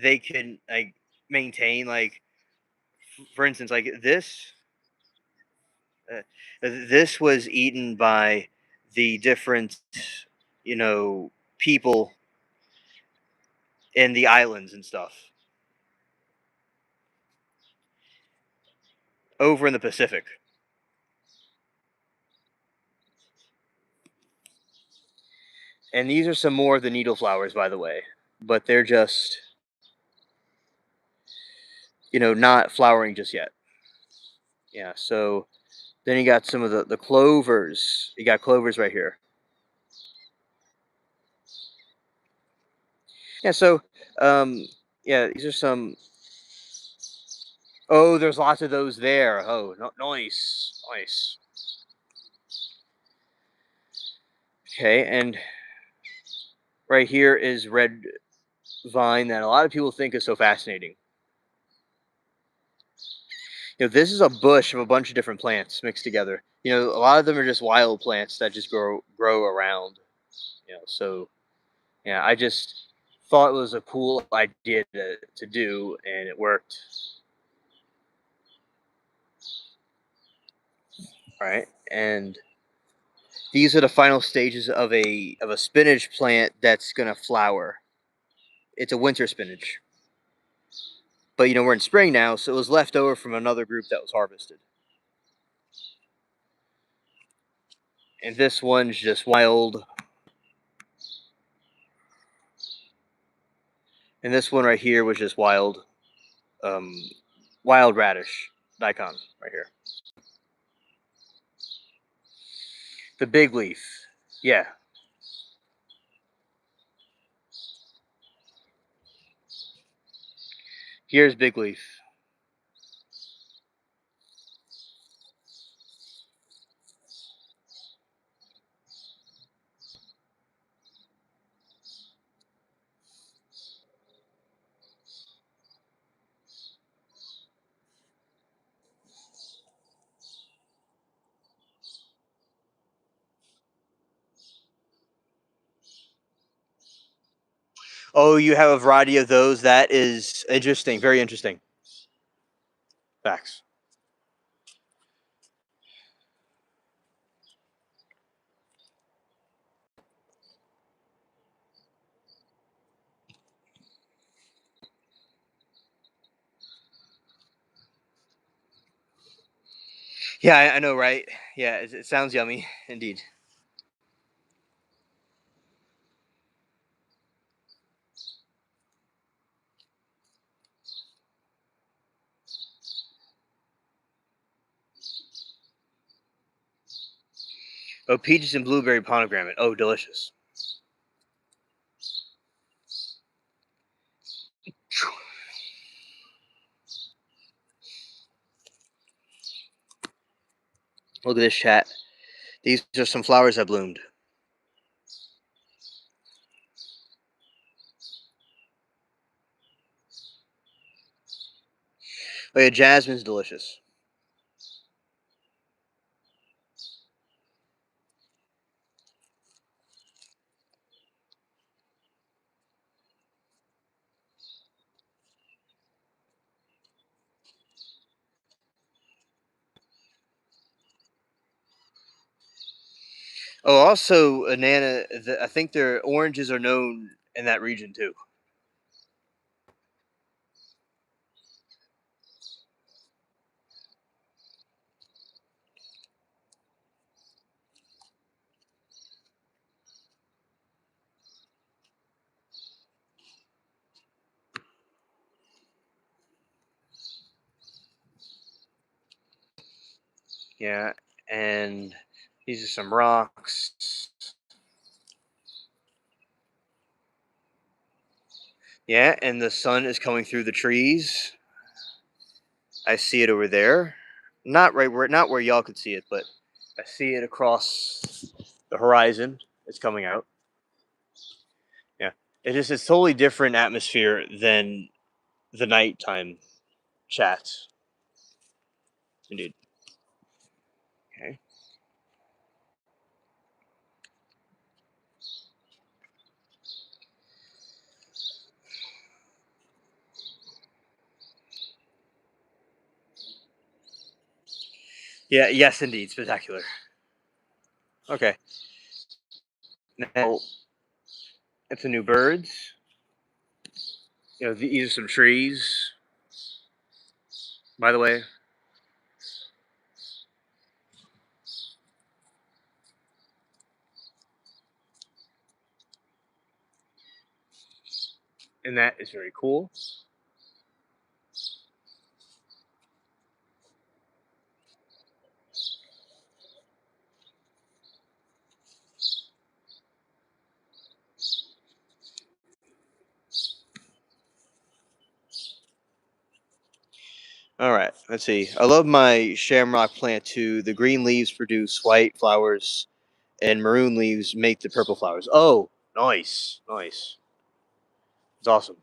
they can like maintain like for instance like Uh, this was eaten by the different, you know, people in the islands and stuff over in the Pacific. And these are some more of the needle flowers, by the way, but they're just, not flowering just yet. Yeah. So then you got some of the clovers. You got clovers right here. Yeah. So, um, yeah, these are some. Oh, there's lots of those there. Oh, no, nice, nice. Okay, and right here is red vine that a lot of people think is so fascinating. This is a bush of a bunch of different plants mixed together. A lot of them are just wild plants that just grow around. So yeah, I just thought it was a cool idea to do, and it worked. right? And these are the final stages of a spinach plant that's gonna flower. It's a winter spinach. But you know, we're in spring now, so it was left over from another group that was harvested. And this one's just wild. And this one right here was just wild. Wild radish daikon right here. The big leaf. Yeah. Here's big leaf. Oh, you have a variety of those. That is interesting. Very interesting. Facts. Yeah, I know, right? Yeah, it sounds yummy, indeed. Oh, peaches and blueberry pomegranate. Oh, delicious. Look at this chat. These are some flowers that bloomed. Oh yeah, jasmine's delicious. Oh, also, Nana, I think their oranges are known in that region too. Yeah, and these are some rocks. Yeah, and the sun is coming through the trees. I see it over there. Not where y'all could see it, but I see it across the horizon. It's coming out. Yeah. It's totally different atmosphere than the nighttime chats. Indeed. Okay. Yeah, yes indeed. Spectacular. Okay. Now it's a new birds. You know, these are some trees, by the way. And that is very cool. All right, let's see. I love my shamrock plant too. The green leaves produce white flowers, and maroon leaves make the purple flowers. Oh, nice, nice. It's awesome.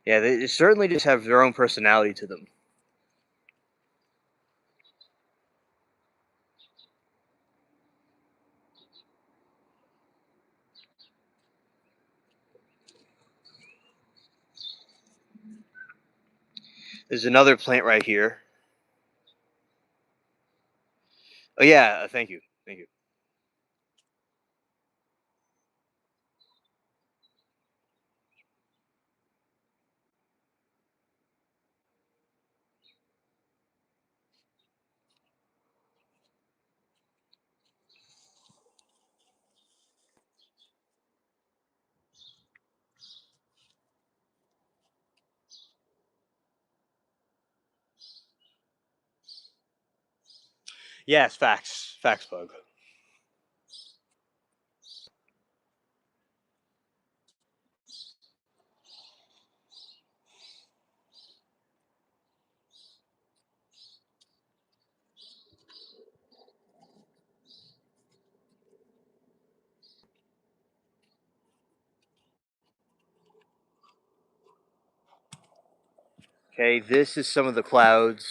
Yeah, they certainly just have their own personality to them. There's another plant right here. Oh yeah, thank you, thank you. Yes, facts, bug. Okay, this is some of the clouds.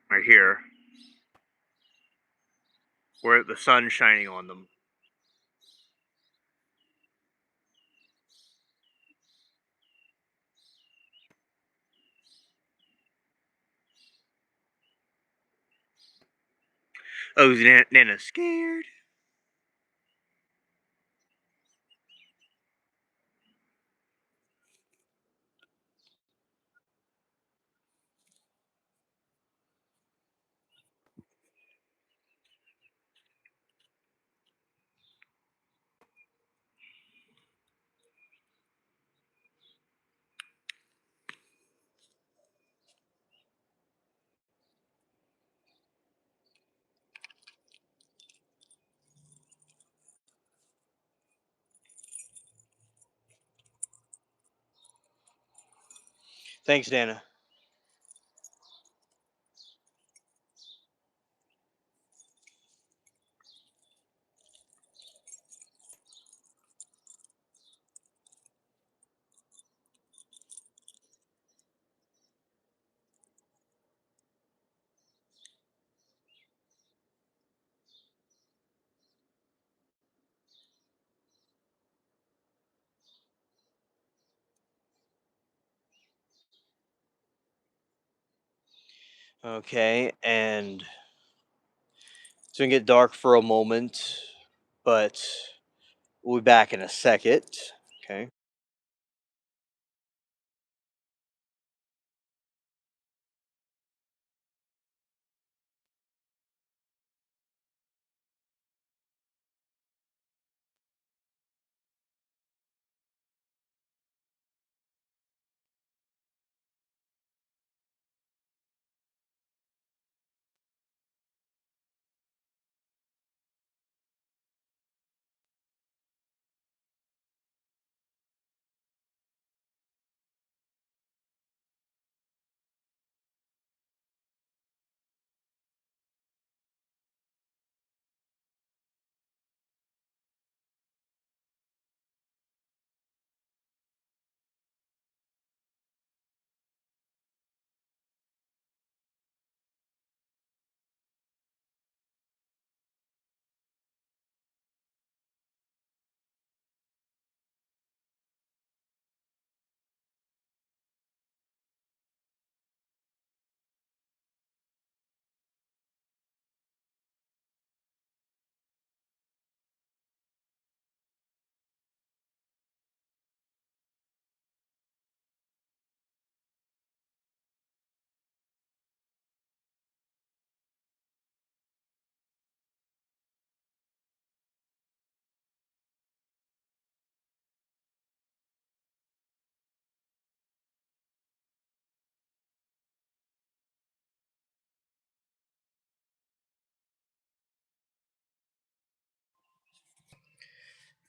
Right here, where the sun's shining on them. Oh, Nana's scared. Thanks, Nana. Okay, and it's gonna get dark for a moment, but we'll be back in a second. Okay.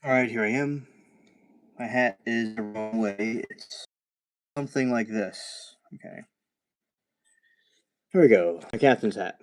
All right, here I am. My hat is the wrong way. It's something like this. Okay. Here we go. My captain's hat.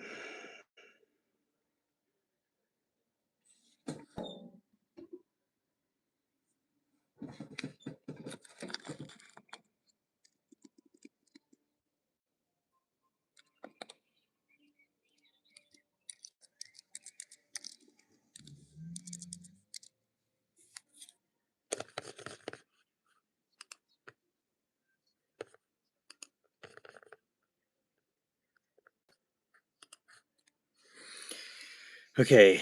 Okay.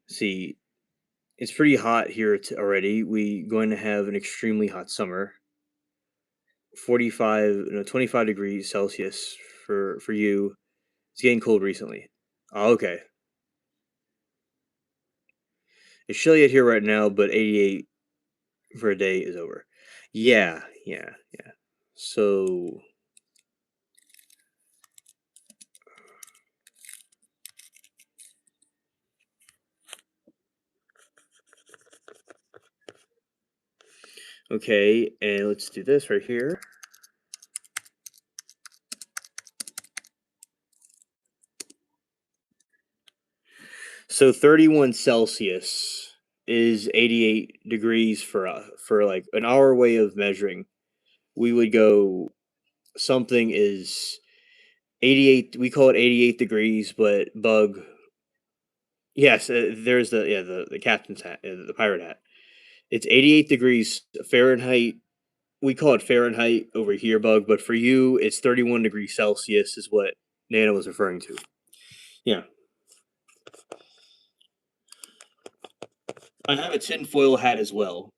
See, it's pretty hot here already. We going to have an extremely hot summer. 45, no, 25 degrees Celsius for you. It's getting cold recently. Oh, okay. It's chilly out here right now, but 88 for a day is over. Yeah, yeah, yeah. So, okay, and let's do this right here. So 31 Celsius is 88 degrees for like an hour way of measuring. We would go something is 88, we call it 88 degrees, but bug, yes, there's the captain's hat, the pirate hat. It's 88 degrees Fahrenheit. We call it Fahrenheit over here, bug, but for you it's 31 degrees Celsius is what Nana was referring to. Yeah. I have a tinfoil hat as well.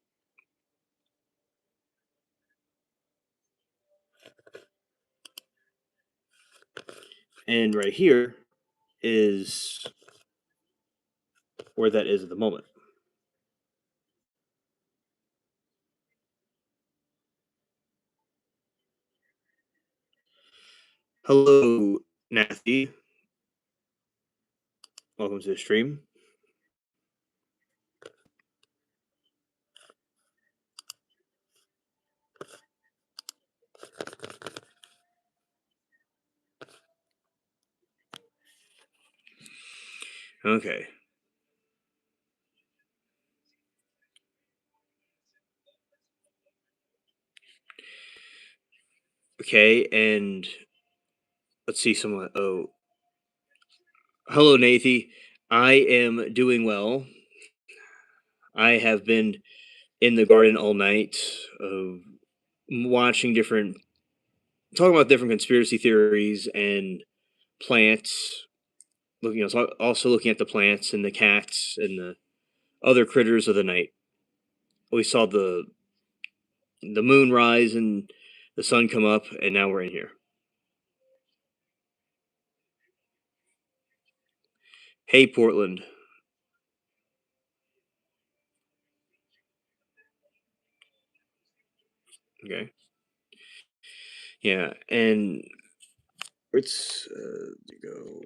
And right here is where that is at the moment. Hello, Nathy. Welcome to the stream. Okay. Okay, and let's see someone. Oh, hello, Nathy. I am doing well. I have been in the garden all night, watching different, talking about different conspiracy theories and plants. Looking, also looking at the plants and the cats and the other critters of the night. We saw the moon rise and the sun come up, and now we're in here. Hey, Portland. Okay. Yeah, and it's go.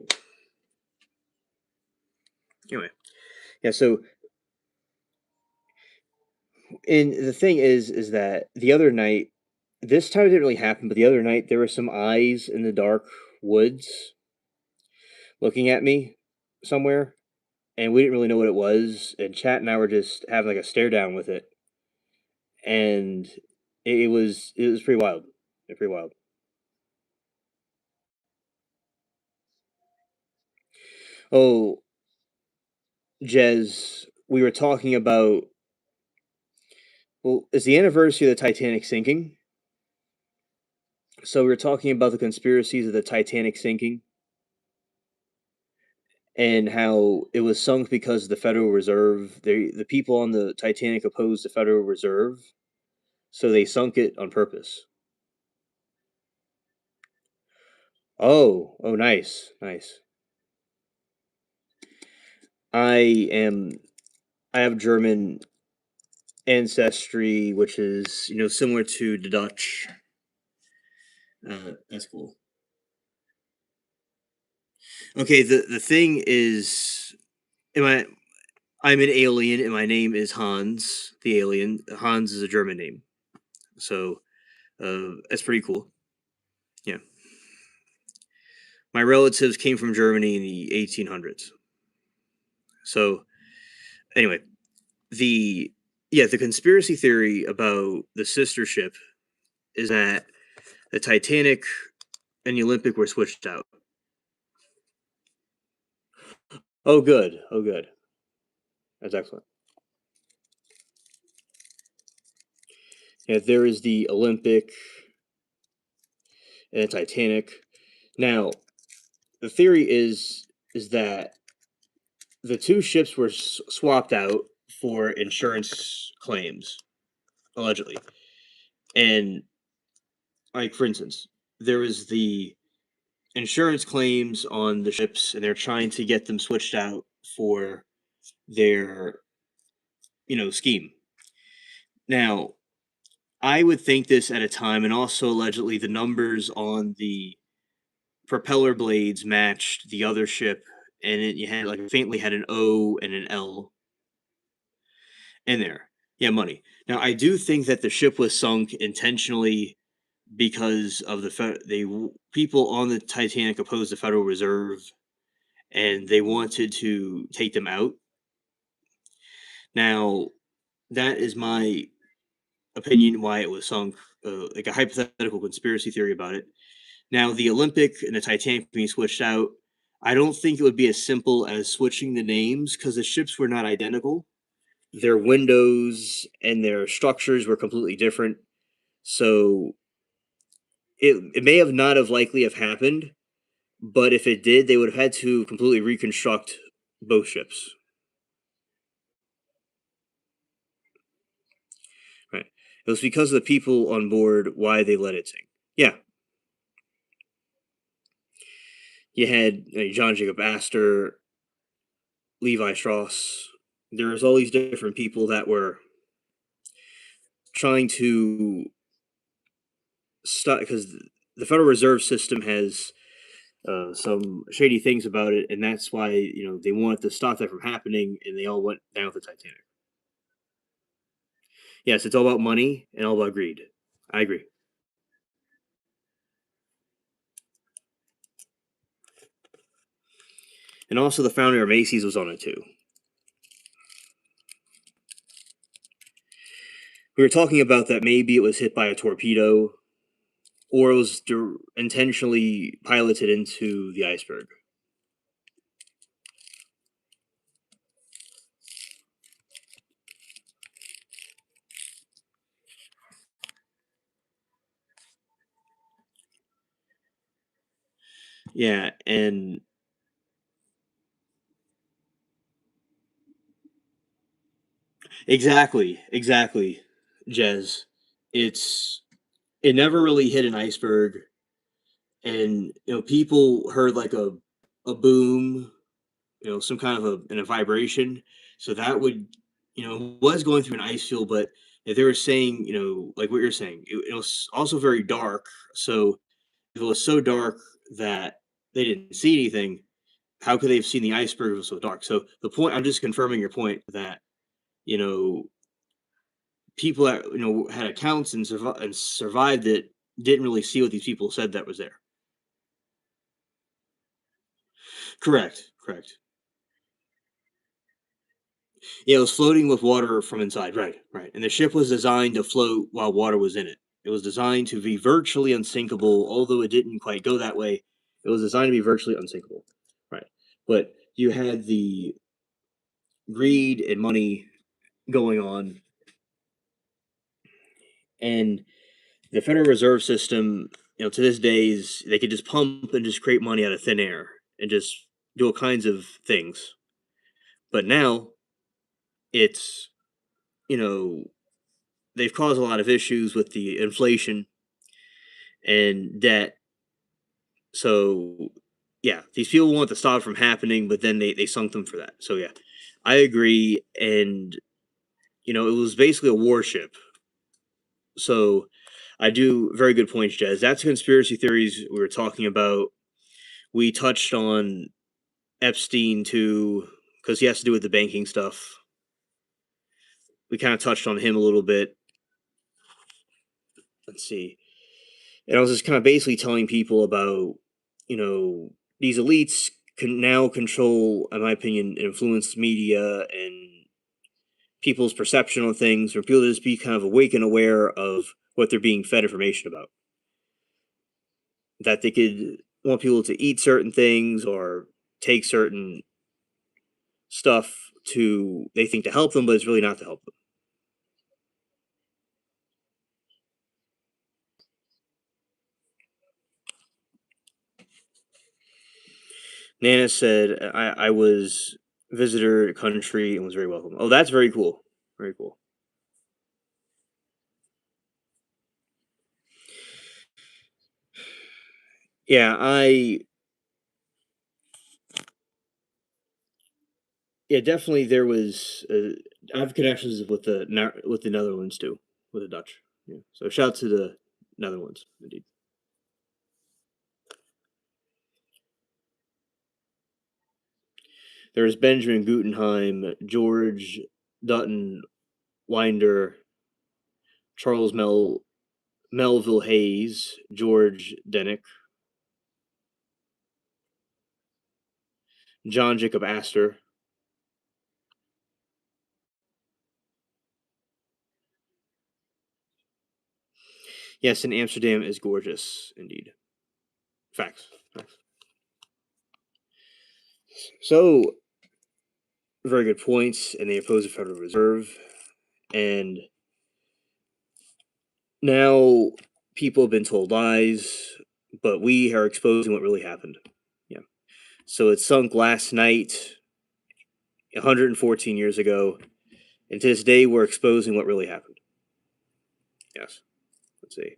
Anyway, yeah. So, and the thing is that the other night, this time it didn't really happen, but the other night there were some eyes in the dark woods looking at me somewhere, and we didn't really know what it was. And Chat and I were just having like a stare down with it, and it was pretty wild. Pretty wild. Oh, Jez, we were talking about. Well, it's the anniversary of the Titanic sinking. So we were talking about the conspiracies of the Titanic sinking and how it was sunk because the Federal Reserve, the people on the Titanic opposed the Federal Reserve, so they sunk it on purpose. Oh, nice, nice. I am, I have German ancestry, which is similar to the Dutch. That's cool. Okay, the thing is, am I'm an alien, and my name is Hans, the alien. Hans is a German name, so that's pretty cool. Yeah, my relatives came from Germany in the 1800s. So anyway, the the conspiracy theory about the sister ship is that the Titanic and the Olympic were switched out. Oh, good. Oh, good. That's excellent. Yeah, there is the Olympic and the Titanic. Now, the theory is that the two ships were swapped out for insurance claims, allegedly. And, like, for instance, there was the insurance claims on the ships, and they're trying to get them switched out for their, scheme. Now, I would think this at a time, and also allegedly the numbers on the propeller blades matched the other ship, and you had like faintly had an O and an L in there. Yeah, money. Now, I do think that the ship was sunk intentionally because of people on the Titanic opposed the Federal Reserve, and they wanted to take them out. Now, that is my opinion why it was sunk, like a hypothetical conspiracy theory about it. Now, the Olympic and the Titanic being switched out, I don't think it would be as simple as switching the names because the ships were not identical. Their windows and their structures were completely different. So it may have not have likely have happened, but if it did, they would have had to completely reconstruct both ships. Right. It was because of the people on board why they let it sink. Yeah. You had John Jacob Astor, Levi Strauss. There was all these different people that were trying to stop because the Federal Reserve System has some shady things about it, and that's why they wanted to stop that from happening, and they all went down with the Titanic. Yes, it's all about money and all about greed. I agree. And also, the founder of Macy's was on it too. We were talking about that maybe it was hit by a torpedo, or it was intentionally piloted into the iceberg. Yeah, and exactly, Jez. It never really hit an iceberg, and people heard like a boom, some kind of a vibration. So that would, was going through an ice field, but if they were saying, like what you're saying, it was also very dark. So if it was so dark that they didn't see anything, how could they have seen the iceberg if it was so dark? So the point, I'm just confirming your point that, you know, people that, had accounts and, survived it didn't really see what these people said that was there. Correct. Yeah, it was floating with water from inside. Right. And the ship was designed to float while water was in it. It was designed to be virtually unsinkable, although it didn't quite go that way. It was designed to be virtually unsinkable. Right. But you had the greed and money going on, and the Federal Reserve System, to this days, they could just pump and just create money out of thin air and just do all kinds of things. But now it's, you know, they've caused a lot of issues with the inflation and debt. So, yeah, these people want to stop it from happening, but then they sunk them for that. So, yeah, I agree. And, it was basically a warship. So, I do very good points, Jez. That's conspiracy theories we were talking about. We touched on Epstein too, because he has to do with the banking stuff. We kind of touched on him a little bit. Let's see. And I was just kind of basically telling people about, these elites can now control, in my opinion, influence media and people's perception on things, or people to just be kind of awake and aware of what they're being fed information about. That they could want people to eat certain things or take certain stuff they think to help them, but it's really not to help them. Nana said, I was visitor country and was very welcome. Oh, that's very cool. Very cool. Yeah, yeah, definitely there was. I have connections with with the Netherlands too, with the Dutch. Yeah, so shout out to the Netherlands, indeed. There's Benjamin Guggenheim, George Dutton Winder, Charles Melville Hayes, George Denick, John Jacob Astor. Yes, and Amsterdam is gorgeous, indeed. Facts. Facts. So, very good points, and they oppose the Federal Reserve. And now people have been told lies, but we are exposing what really happened. Yeah. So it sunk last night, 114 years ago, and to this day we're exposing what really happened. Yes. Let's see.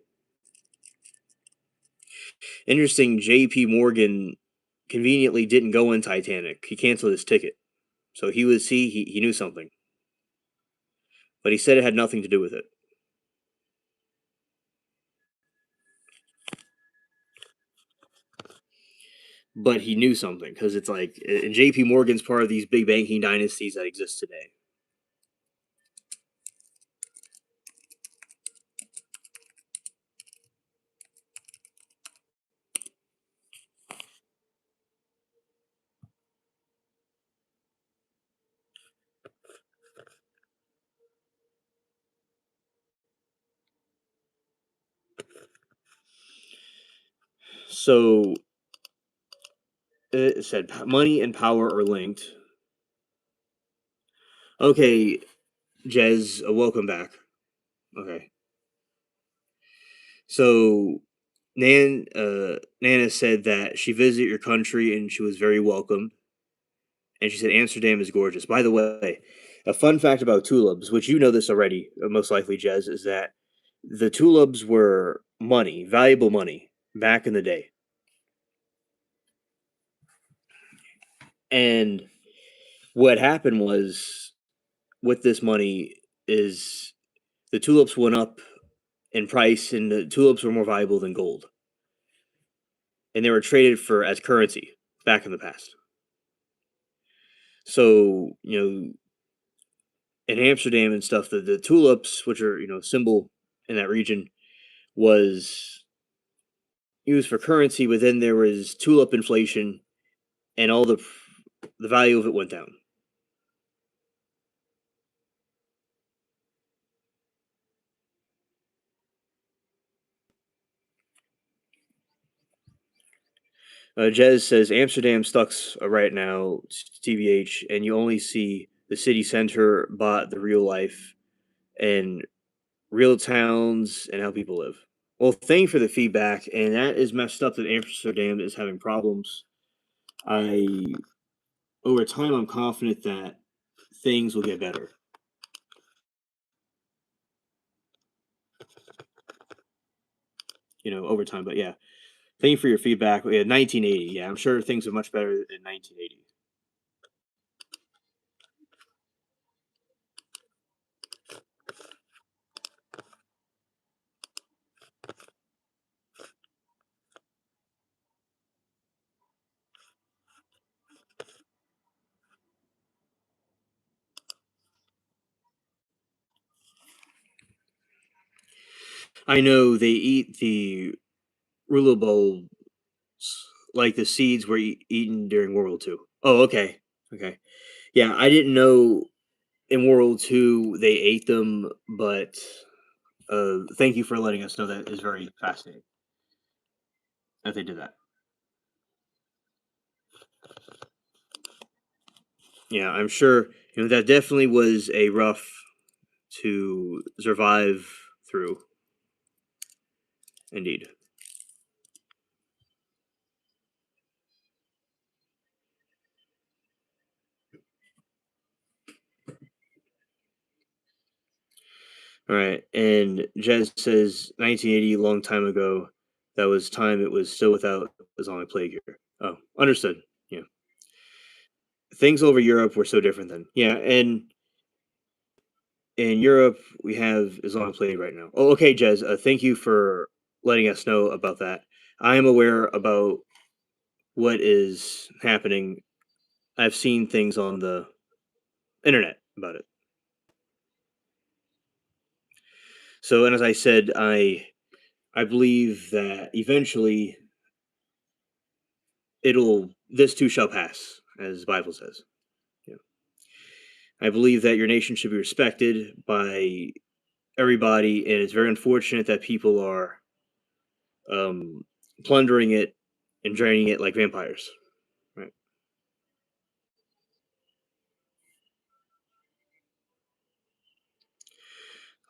Interesting. J.P. Morgan conveniently didn't go in Titanic. He canceled his ticket, so he knew something, but he said it had nothing to do with it. But he knew something because it's like, and J.P. Morgan's part of these big banking dynasties that exist today. So it said money and power are linked. Okay, Jez, welcome back. Okay, so Nana said that she visited your country and she was very welcome, and she said Amsterdam is gorgeous. By the way, a fun fact about tulips, which you know this already, most likely, Jez, is that the tulips were money, valuable money back in the day, and what happened was with this money is the tulips went up in price, and the tulips were more valuable than gold, and they were traded for as currency back in the past. So in Amsterdam and stuff, the tulips, which are symbol in that region, was used for currency. But then there was tulip inflation, and all the value of it went down. Jez says Amsterdam sucks right now, TBH, and you only see the city center, bought the real life and real towns and how people live. Well, thank you for the feedback, and that is messed up that Amsterdam is having problems. I over time, I'm confident that things will get better. Over time. But yeah, thank you for your feedback. Yeah, 1980. Yeah, I'm sure things are much better in 1980. I know they eat the ruler bulbs like the seeds were eaten during World War II. Oh, okay. Okay. Yeah, I didn't know in World War II they ate them, but thank you for letting us know. That is very fascinating that they did that. Yeah, I'm sure that definitely was a rough to survive through. Indeed. All right, and Jez says 1980, long time ago. That was time it was still without Islamic plague here. Oh, understood. Yeah, things over Europe were so different then. Yeah, and in Europe we have Islamic plague right now. Oh, okay, Jez. Thank you for letting us know about that. I am aware about what is happening. I've seen things on the internet about it. So, and as I said, I believe that eventually it'll this too shall pass, as the Bible says. Yeah. I believe that your nation should be respected by everybody, and it's very unfortunate that people are um, plundering it and draining it like vampires. Right.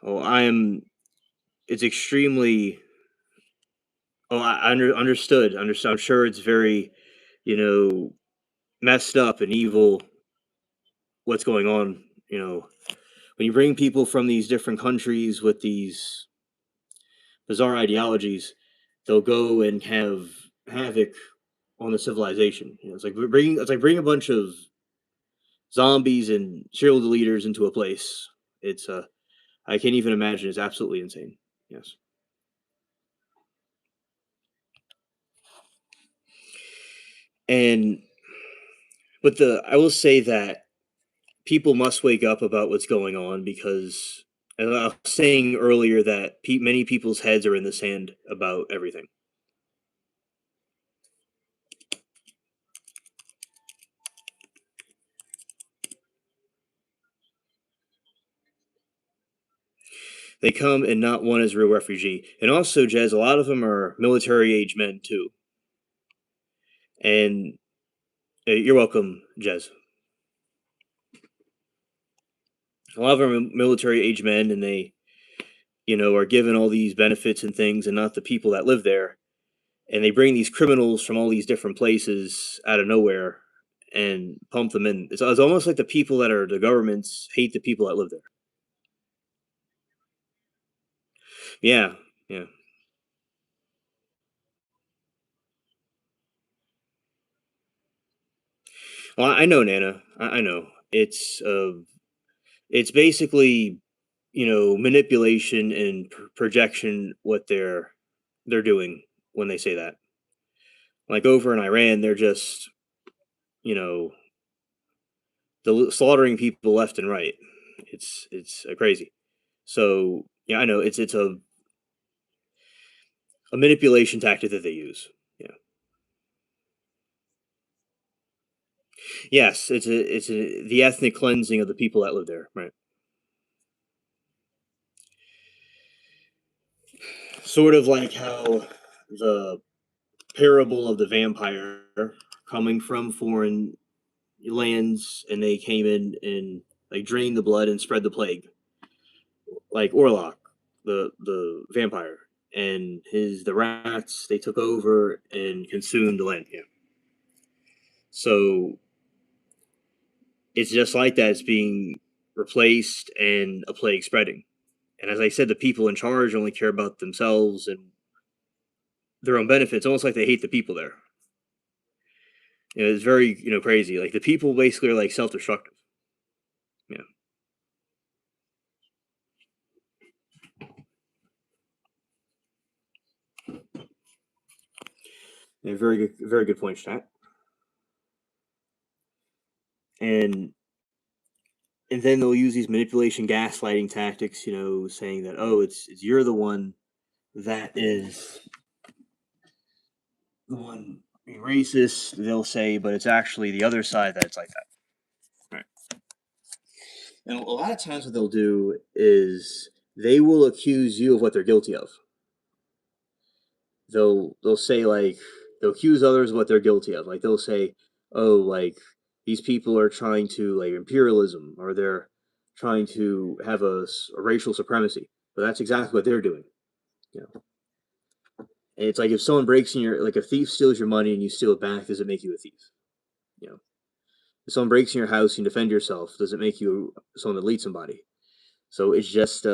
Oh, I am. It's extremely. Oh, understood. Understood. I'm sure it's very, you know, messed up and evil. What's going on? You know, when you bring people from these different countries with these bizarre ideologies, they'll go and have havoc on the civilization. You know, it's like bringing a bunch of zombies and serial leaders into a place. It's I can't even imagine. It's absolutely insane. Yes, and but the I will say that people must wake up about what's going on because as I was saying earlier that many people's heads are in the sand about everything. They come and not one is a real refugee. And also, Jez, a lot of them are military age men too. And you're welcome, Jez. A lot of them are military age men, and they, are given all these benefits and things, and not the people that live there. And they bring these criminals from all these different places out of nowhere and pump them in. It's almost like the people that are the governments hate the people that live there. Yeah, yeah. Well, I know, Nana. I know. It's basically manipulation and projection what they're doing when they say that. Like over in Iran, they're just you know slaughtering people left and right. It's crazy. So yeah, I know it's a manipulation tactic that they use. Yeah. Yes, the ethnic cleansing of the people that live there. Right. Sort of like how the parable of the vampire coming from foreign lands and they came in and like drained the blood and spread the plague, like Orlok, the vampire, and the rats they took over and consumed the land. Yeah. So it's just like that. It's being replaced and a plague spreading. And as I said, the people in charge only care about themselves and their own benefits, almost like they hate the people there. It's very crazy. Like the people basically are like self-destructive. Yeah. Yeah, very good point, Stat. And then they'll use these manipulation, gaslighting tactics. Saying that it's you're the one that is the one being racist. They'll say, but it's actually the other side that's like that. Right. And a lot of times, what they'll do is they will accuse you of what they're guilty of. They'll say like they'll accuse others of what they're guilty of. Like they'll say, oh, like these people are trying to like imperialism, or they're trying to have a racial supremacy. But that's exactly what they're doing. You know, and it's like if someone breaks in your like a thief steals your money and you steal it back, does it make you a thief? You know, if someone breaks in your house and you defend yourself, does it make you someone that leads somebody? So it's just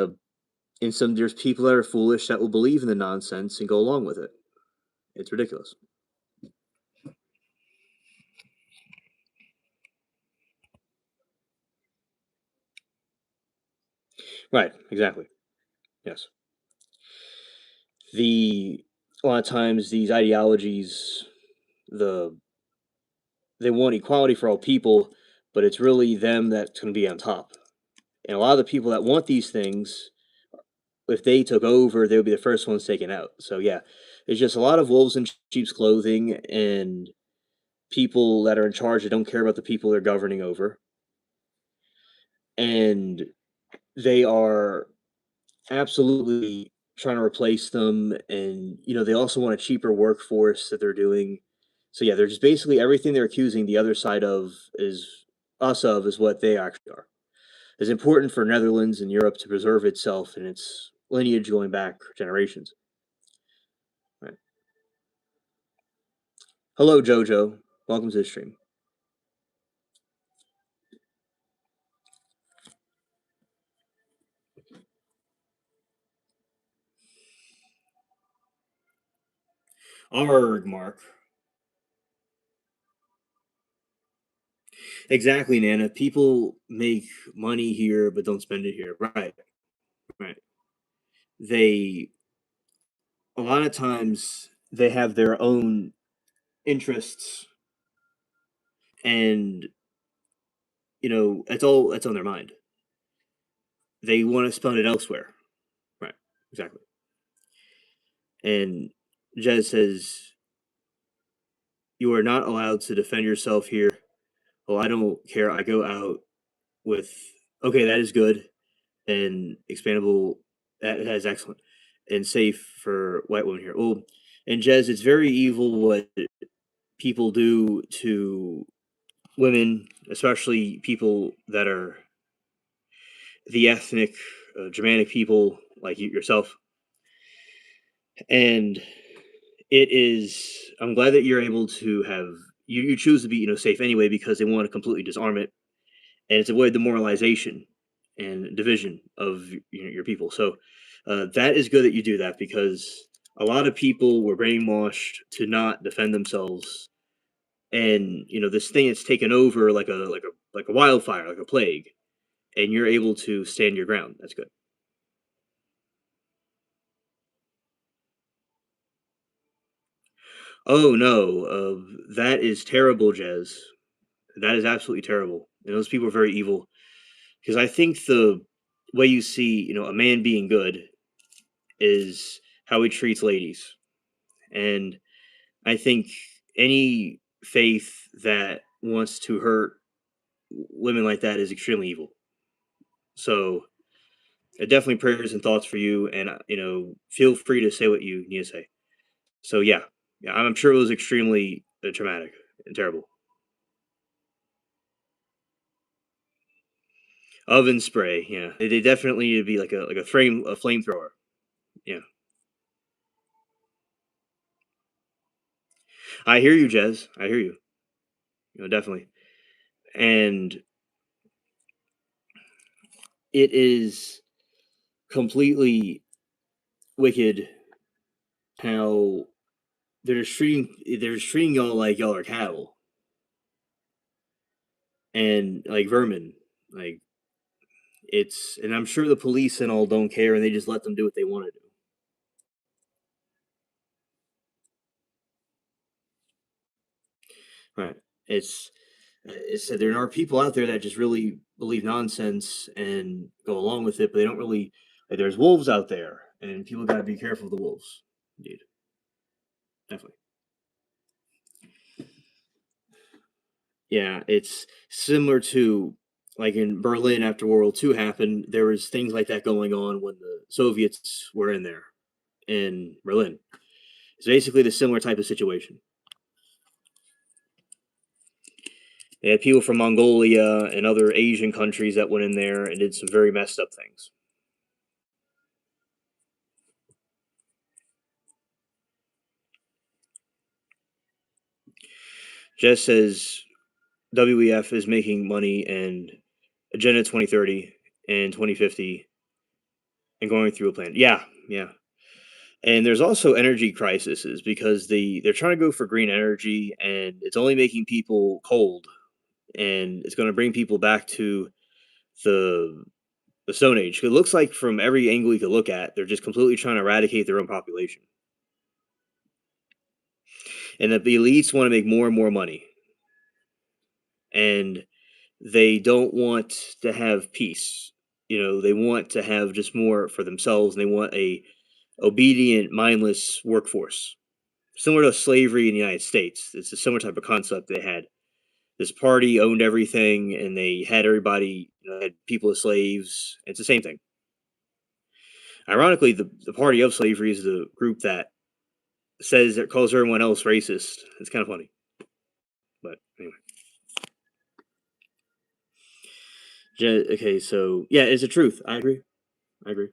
And there's people that are foolish that will believe in the nonsense and go along with it. It's ridiculous. Right, exactly. Yes. A lot of times these ideologies, the they want equality for all people, but it's really them that's going to be on top. And a lot of the people that want these things, if they took over, they would be the first ones taken out. So yeah, it's just a lot of wolves in sheep's clothing and people that are in charge that don't care about the people they're governing over. And they are absolutely trying to replace them, and they also want a cheaper workforce that they're doing. So yeah, they're just basically everything they're accusing the other side of is what they actually are. It's important for Netherlands and Europe to preserve itself and its lineage going back generations. Right. Hello, Jojo. Welcome to the stream. Arg, Mark. Exactly, Nana. People make money here but don't spend it here. Right, right. They A lot of times they have their own interests, and it's on their mind. They want to spend it elsewhere. Right, exactly. And Jez says you are not allowed to defend yourself here. Well, I don't care. I go out with okay, that is good and expandable. That is excellent and safe for white women here. Well, and Jez, it's very evil what people do to women, especially people that are the ethnic Germanic people like yourself. And it is, I'm glad that you're able to have, you choose to be, safe anyway because they want to completely disarm it and it's avoid demoralization and division of your people. So that is good that you do that because a lot of people were brainwashed to not defend themselves, and this thing is taken over like a wildfire, like a plague, and you're able to stand your ground. That's good. Oh no, that is terrible, Jez. That is absolutely terrible. And those people are very evil because I think the way you see, a man being good is how he treats ladies. And I think any faith that wants to hurt women like that is extremely evil. So, definitely prayers and thoughts for you, and feel free to say what you need to say. So, yeah, yeah, I'm sure it was extremely traumatic and terrible. Oven spray, yeah, they definitely need to be like a flamethrower. Yeah, I hear you, Jez. I hear you. Definitely, and it is completely wicked how they're treating y'all like y'all are cattle and like vermin. Like and I'm sure the police and all don't care and they just let them do what they want to do. Right. It's there are people out there that just really believe nonsense and go along with it, but they don't really like there's wolves out there and people gotta be careful of the wolves. Indeed. Definitely. Yeah, it's similar to like in Berlin after World War II happened, there was things like that going on when the Soviets were in there in Berlin. It's basically the similar type of situation. They had people from Mongolia and other Asian countries that went in there and did some very messed up things. Jess says WEF is making money and Agenda 2030 and 2050 and going through a planet. Yeah, yeah. And there's also energy crises because they're trying to go for green energy, and it's only making people cold, and it's going to bring people back to the the Stone Age. It looks like from every angle you could look at, they're just completely trying to eradicate their own population, and that the elites want to make more and more money, and they don't want to have peace. They want to have just more for themselves, and they want a obedient, mindless workforce, similar to slavery in the United States. It's a similar type of concept they had. This party owned everything, and they had everybody, had people as slaves. It's the same thing. Ironically, the party of slavery is the group that says that calls everyone else racist. It's kind of funny, but anyway. Okay, so yeah, it's the truth. I agree. I agree.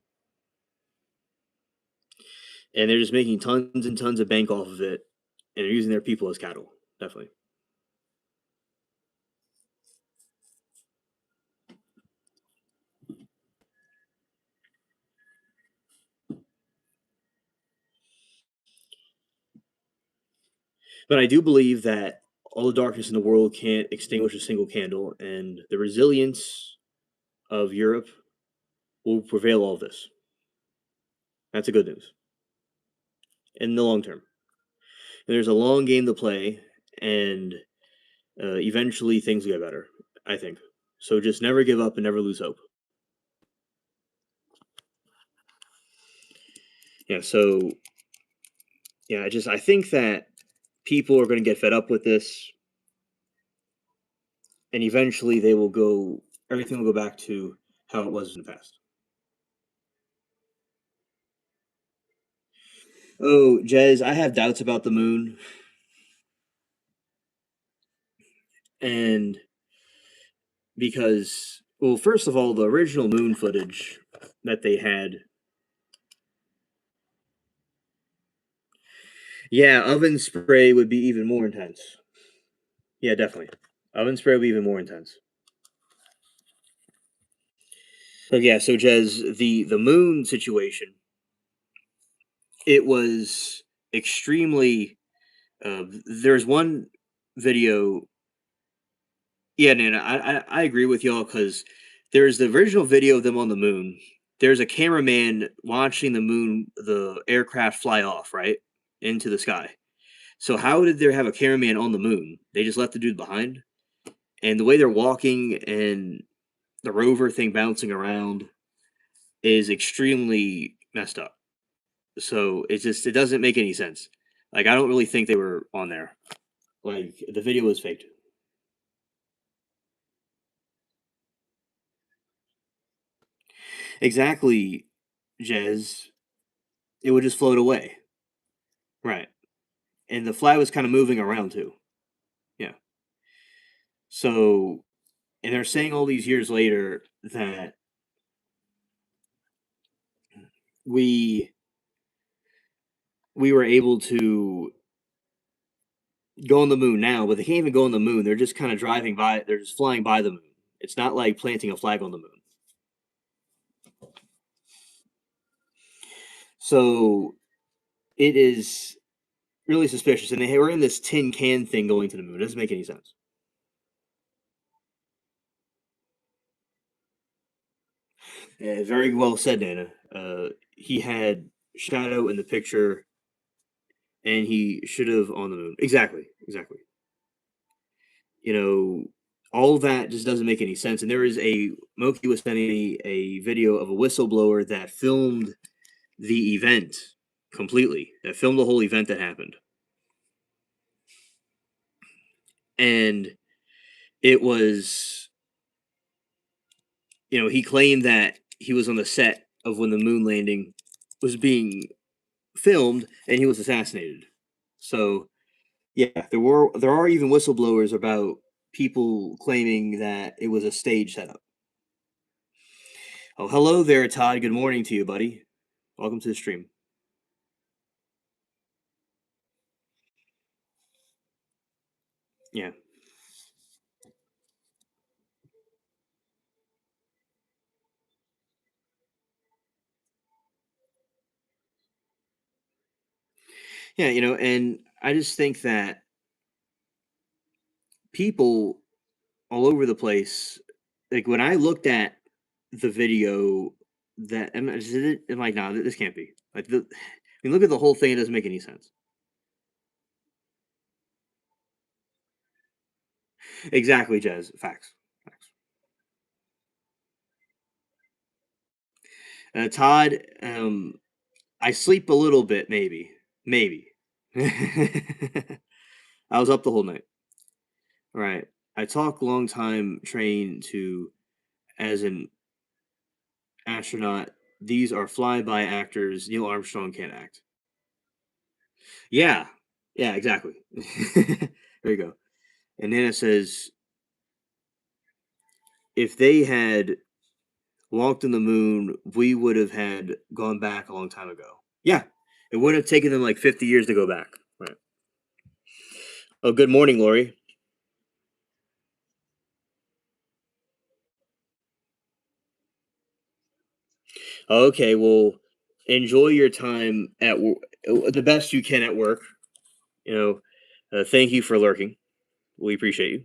And they're just making tons and tons of bank off of it, and they're using their people as cattle. Definitely. But I do believe that all the darkness in the world can't extinguish a single candle, and the resilience of Europe will prevail all this. That's the good news in the long term. And there's a long game to play, and eventually things will get better. I think. So just never give up and never lose hope. Yeah. So yeah, I think that people are going to get fed up with this, and eventually they will go. Everything will go back to how it was in the past. Oh, Jez, I have doubts about the moon, and because, well, first of all, the original moon footage that they had, yeah, oven spray would be even more intense. Yeah, definitely. Oven spray would be even more intense. So yeah, so Jez, the moon situation, it was extremely. There's one video. Yeah, Nana, I agree with y'all because there's the original video of them on the moon. There's a cameraman watching the aircraft fly off, right, into the sky. So how did they have a cameraman on the moon? They just left the dude behind, and the way they're walking and the rover thing bouncing around is extremely messed up. So it doesn't make any sense. Like I don't really think they were on there. Like the video was faked. Exactly, Jez. It would just float away. Right. And the flag was kind of moving around too. Yeah. So, and they're saying all these years later that we we were able to go on the moon now, but they can't even go on the moon. They're just kind of driving by. They're just flying by the moon. It's not like planting a flag on the moon. So it is really suspicious. And they were in this tin can thing going to the moon. It doesn't make any sense. Yeah, very well said, Nana. He had shadow in the picture, and he should have on the moon. Exactly, exactly. You know, all that just doesn't make any sense. And there is Moki was sending me a video of a whistleblower that filmed the event completely, that filmed the whole event that happened. And it was, he claimed that he was on the set of when the moon landing was being filmed and he was assassinated. So, yeah, there are even whistleblowers about people claiming that it was a stage setup. Oh, hello there, Todd. Good morning to you, buddy. Welcome to the stream. Yeah. Yeah, and I just think that people all over the place, like when I looked at the video that I'm like, no, this can't be. Like I mean, look at the whole thing; it doesn't make any sense. Exactly, Jazz. Facts. Facts. Todd, I sleep a little bit, maybe, maybe. I was up the whole night. All right. I talk long time train to as an astronaut. These are flyby actors. Neil Armstrong can't act. Yeah. Yeah, exactly. There you go. And Nana says if they had walked on the moon, we would have had gone back a long time ago. Yeah. It would have taken them like 50 years to go back. Right. Oh, good morning, Lori. Okay, well, enjoy your time at the best you can at work. You thank you for lurking. We appreciate you.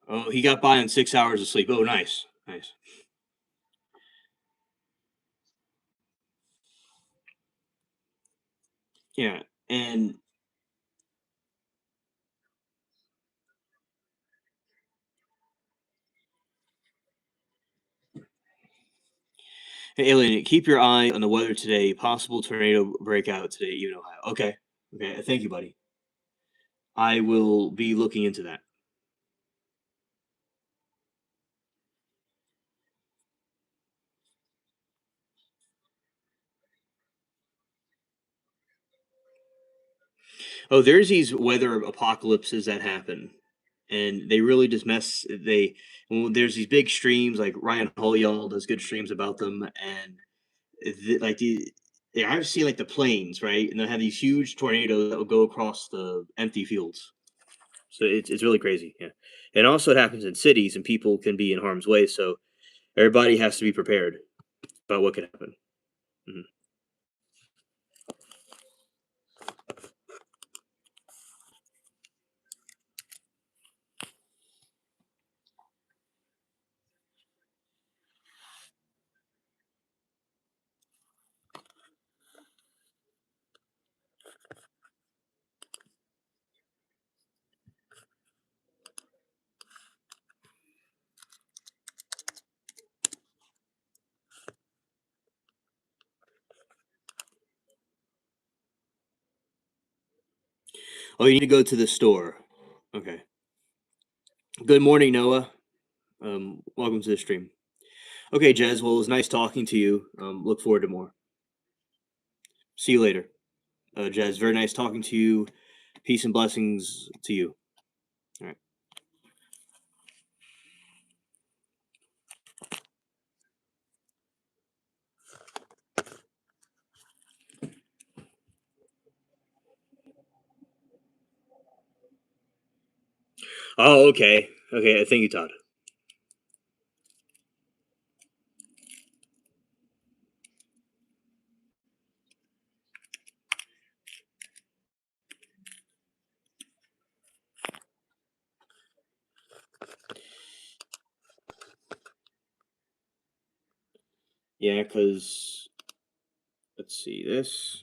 Oh, he got by on 6 hours of sleep. Oh, nice, nice. Yeah, and hey, Alien, keep your eye on the weather today. Possible tornado breakout today, even Ohio. Okay, okay. Thank you, buddy. I will be looking into that. Oh, there's these weather apocalypses that happen, and they really just mess. Well, there's these big streams like Ryan Holiall does good streams about them, and like yeah, I've seen like the planes, right, and they have these huge tornadoes that will go across the empty fields. So it's really crazy. Yeah, and also it happens in cities, and people can be in harm's way. So everybody has to be prepared about what could happen. Mhm. Oh, you need to go to the store. Okay. Good morning, Noah. Welcome to the stream. Okay, Jez. Well, it was nice talking to you. Look forward to more. See you later. Jez, very nice talking to you. Peace and blessings to you. All right. Oh, okay. Okay. Thank you, Todd. Yeah, because let's see this.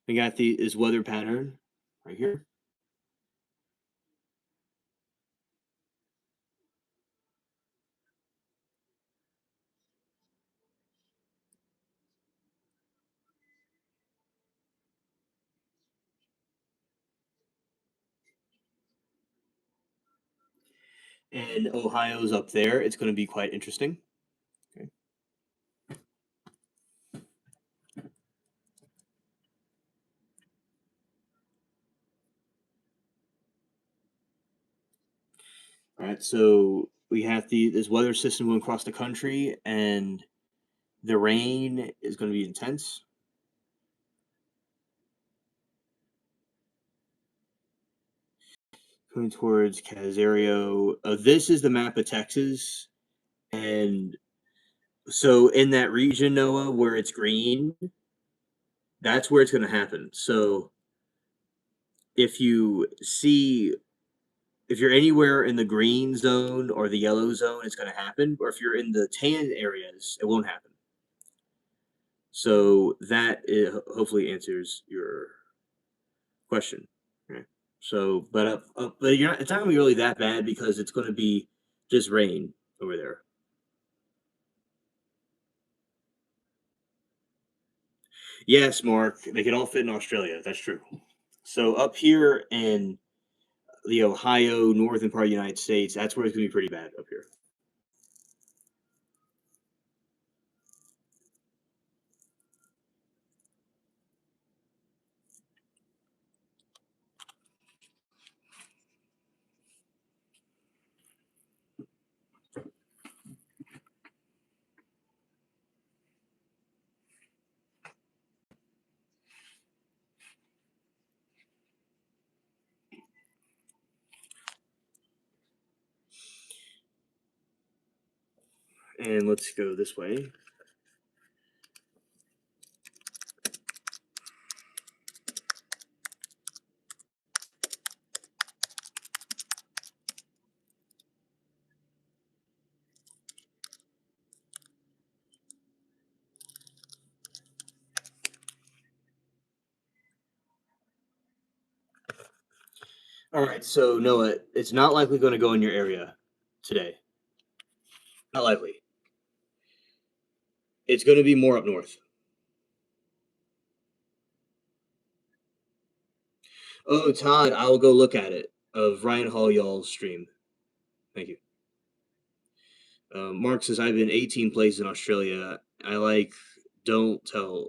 We got the is weather pattern right here, and Ohio's up there. It's going to be quite interesting. All right, so we have this weather system going across the country, and the rain is going to be intense. Going towards Casario. This is the map of Texas, and so in that region, Noah, where it's green, that's where it's going to happen. So if you see, if you're anywhere in the green zone or the yellow zone, it's going to happen. Or if you're in the tan areas, it won't happen. So that hopefully answers your question. Right? So, but you're not, it's not going to be really that bad because it's going to be just rain over there. Yes, Mark, they can all fit in Australia. That's true. So up here in the Ohio northern part of the United States, that's where it's going to be pretty bad up here. And let's go this way. All right, so Noah, it's not likely going to go in your area today. Not likely. It's going to be more up north. Oh, Todd, I'll go look at it of Ryan Hall y'all's stream. Thank you. Mark says I've been 18 places in Australia. I like don't tell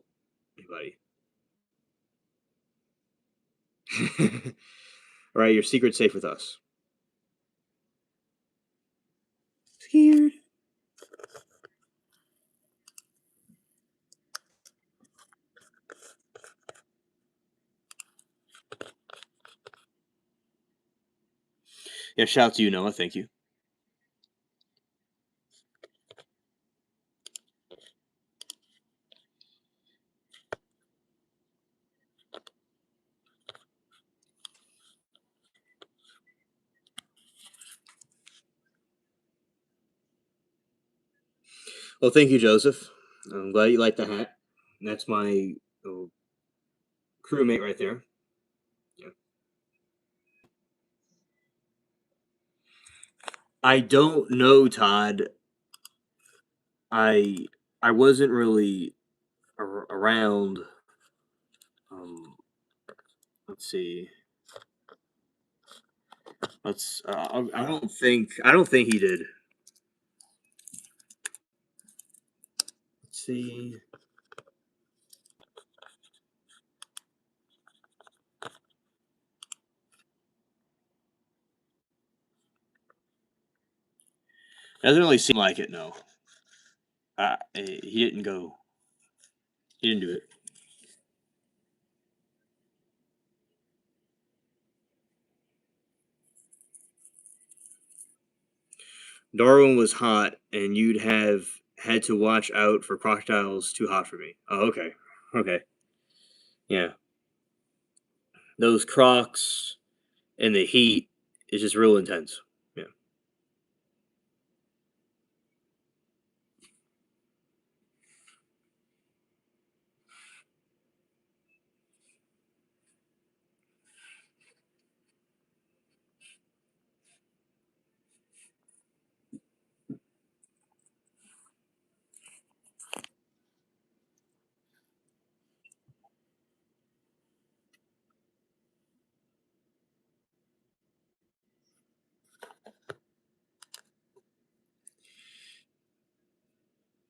anybody. All right, your secret's safe with us. Scared. Yeah, shout out to you, Noah. Thank you. Well, thank you, Joseph. I'm glad you like the hat. That's my crewmate right there. Yeah. I don't know, Todd. I I wasn't really around. Um, let's see. Let's. I don't think he did. Let's see. Doesn't really seem like it. No. He didn't go. He didn't do it. Darwin was hot, and you'd have had to watch out for crocodiles too hot for me. Oh, okay. Okay. Yeah. Those crocs and the heat is just real intense. Yeah.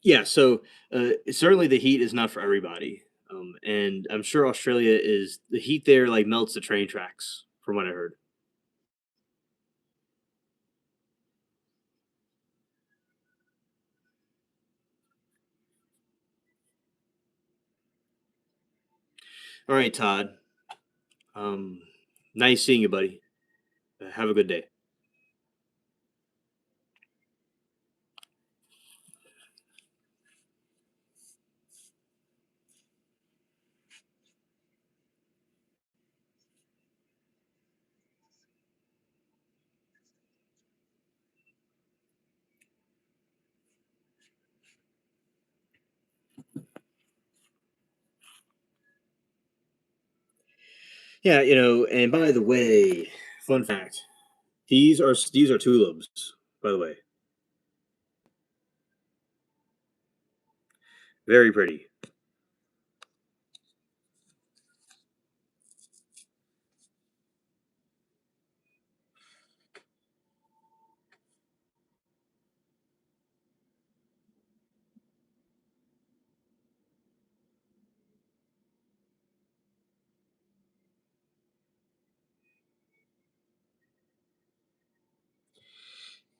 Yeah. So certainly the heat is not for everybody. And I'm sure Australia is the heat there like melts the train tracks, from what I heard. All right, Todd. Um, nice seeing you, buddy. Have a good day. Yeah, and by the way, fun fact: these are tulips. By the way, very pretty.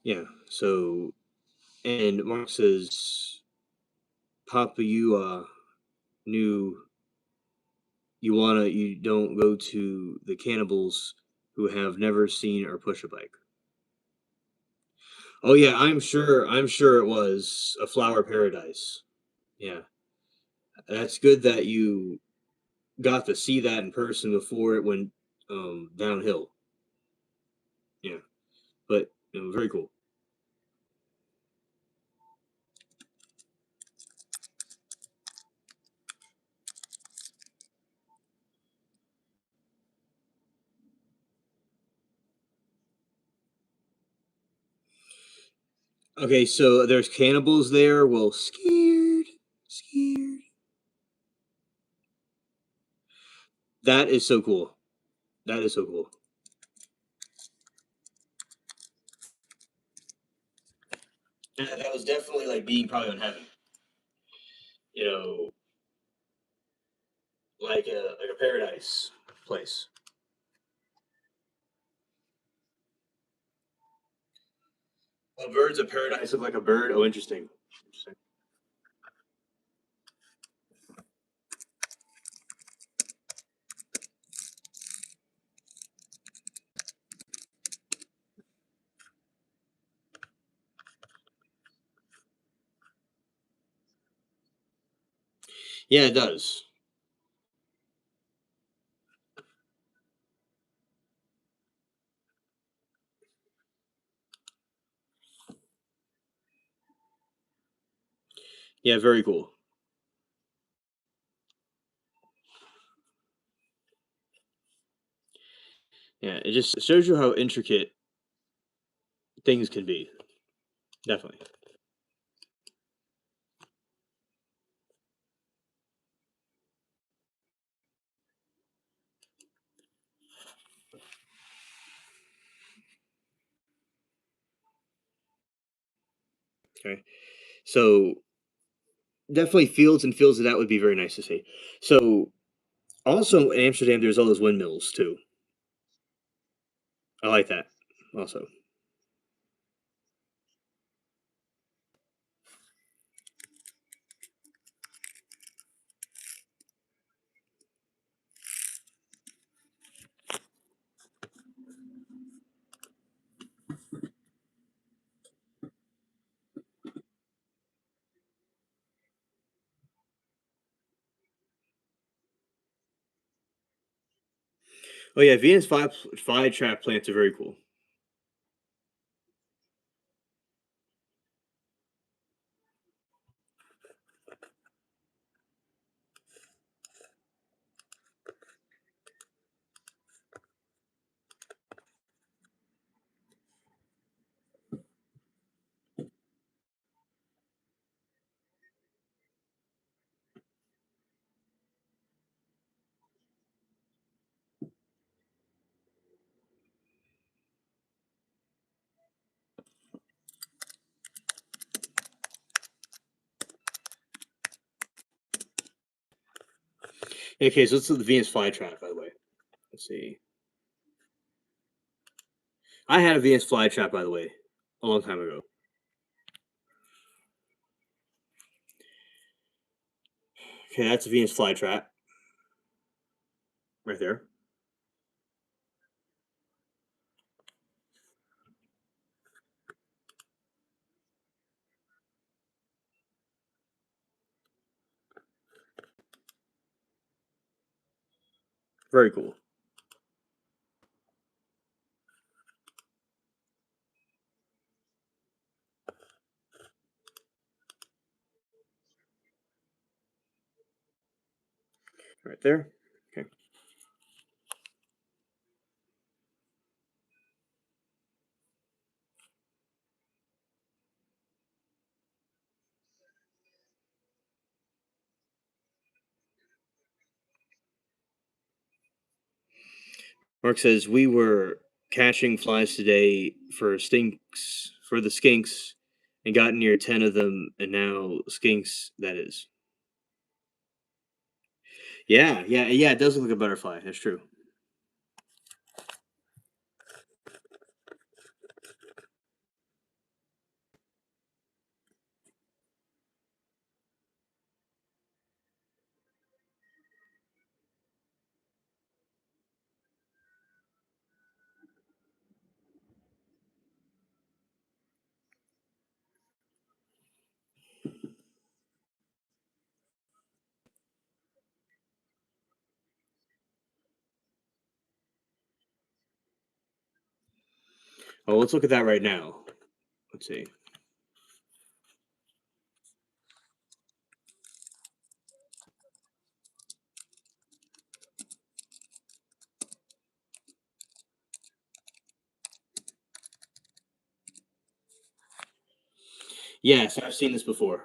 Yeah. So, and Mark says, Papa, you knew you don't go to the cannibals who have never seen or push a bike. Oh yeah, I'm sure it was a flower paradise. Yeah. That's good that you got to see that in person before it went downhill. Yeah. But very cool. Okay, so there's cannibals there. Well, scared. That is so cool. That is so cool. That was definitely like being probably on heaven. You know, like a paradise place. A bird's a paradise of like a bird. Oh, interesting. Interesting. Yeah, it does. Yeah, very cool. Yeah, it just shows you how intricate things can be. Definitely. Okay. So definitely fields and fields of that would be very nice to see. So also in Amsterdam, there's all those windmills too. I like that. Also. Oh yeah, Venus flytrap plants are very cool. Okay, so let's look at the Venus flytrap, by the way. Let's see. I had a Venus flytrap, by the way, a long time ago. Okay, that's a Venus flytrap. Right there. Very cool. Right there. Okay. Mark says we were catching flies today for the skinks and got near 10 of them and now skinks that is. Yeah, it does look like a butterfly. That's true. Oh, let's look at that right now. Let's see. Yes, I've seen this before.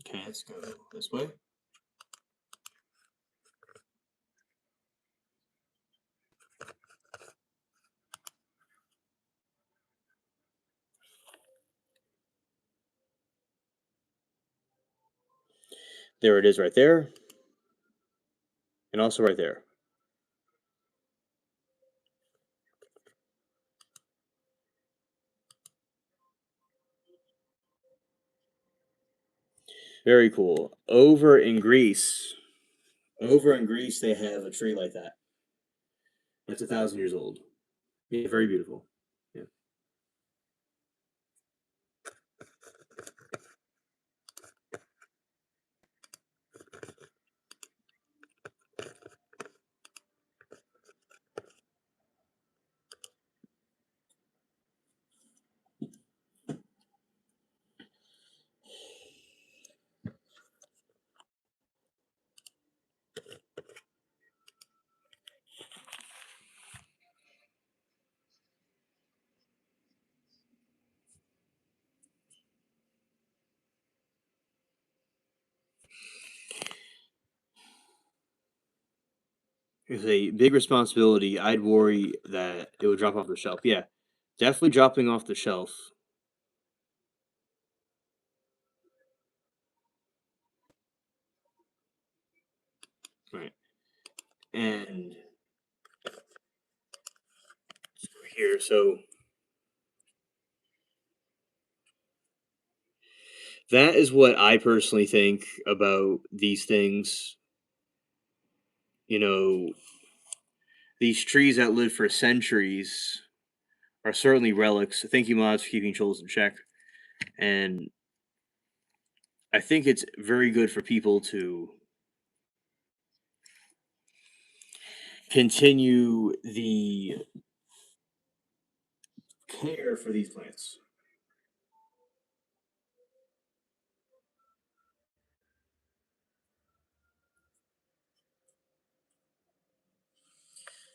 Okay, let's go this way. There it is right there. And also right there. Very cool. Over in Greece, they have a tree like that. It's 1,000 years old. Yeah, very beautiful. Yeah. It's a big responsibility. I'd worry that it would drop off the shelf. Yeah, definitely dropping off the shelf. Right. And here, so that is what I personally think about these things. You know, these trees that lived for centuries are certainly relics. Thank you, mods, for keeping trolls in check. And I think it's very good for people to continue the care for these plants.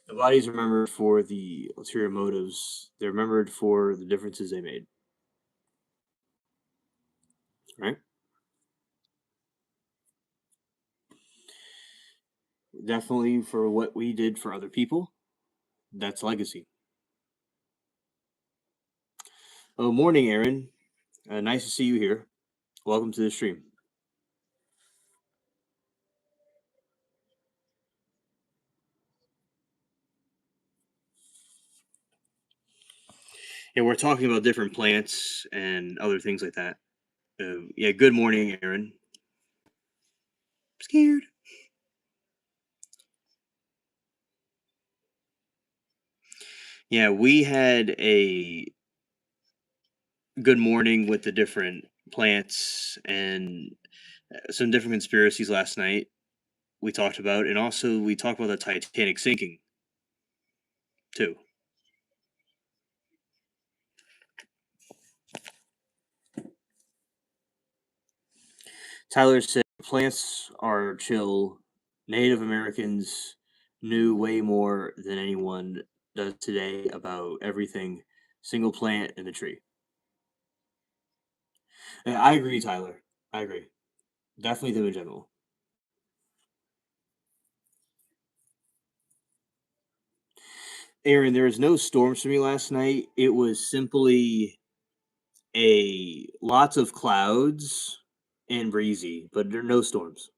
The bodies are remembered for the ulterior motives. They're remembered for the differences they made. Right? Definitely for what we did for other people. That's legacy. Oh, morning, Aaron. Nice to see you here. Welcome to the stream. Yeah, we're talking about different plants and other things like that. Yeah, good morning, Aaron. Scared. Yeah, we had a good morning with the different plants and some different conspiracies last night we talked about, and also we talked about the Titanic sinking too. Tyler said plants are chill. Native Americans knew way more than anyone does today about everything, single plant in the tree. Yeah, I agree, Tyler. I agree. Definitely them in general. Aaron, there was no storms for me last night. It was simply a lots of clouds and breezy, but there are no storms.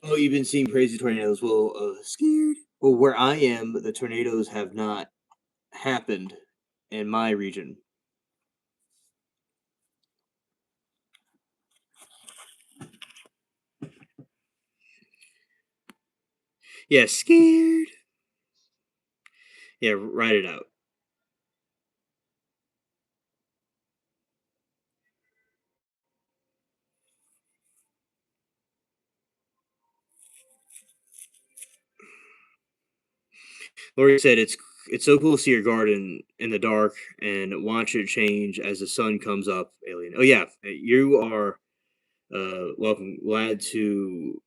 Oh, you've been seeing crazy tornadoes. Well, scared. Well, where I am, the tornadoes have not happened in my region. Yeah, scared. Yeah, write it out. Lori said it's so cool to see your garden in the dark and watch it change as the sun comes up. Alien. Oh yeah, you are welcome. Glad you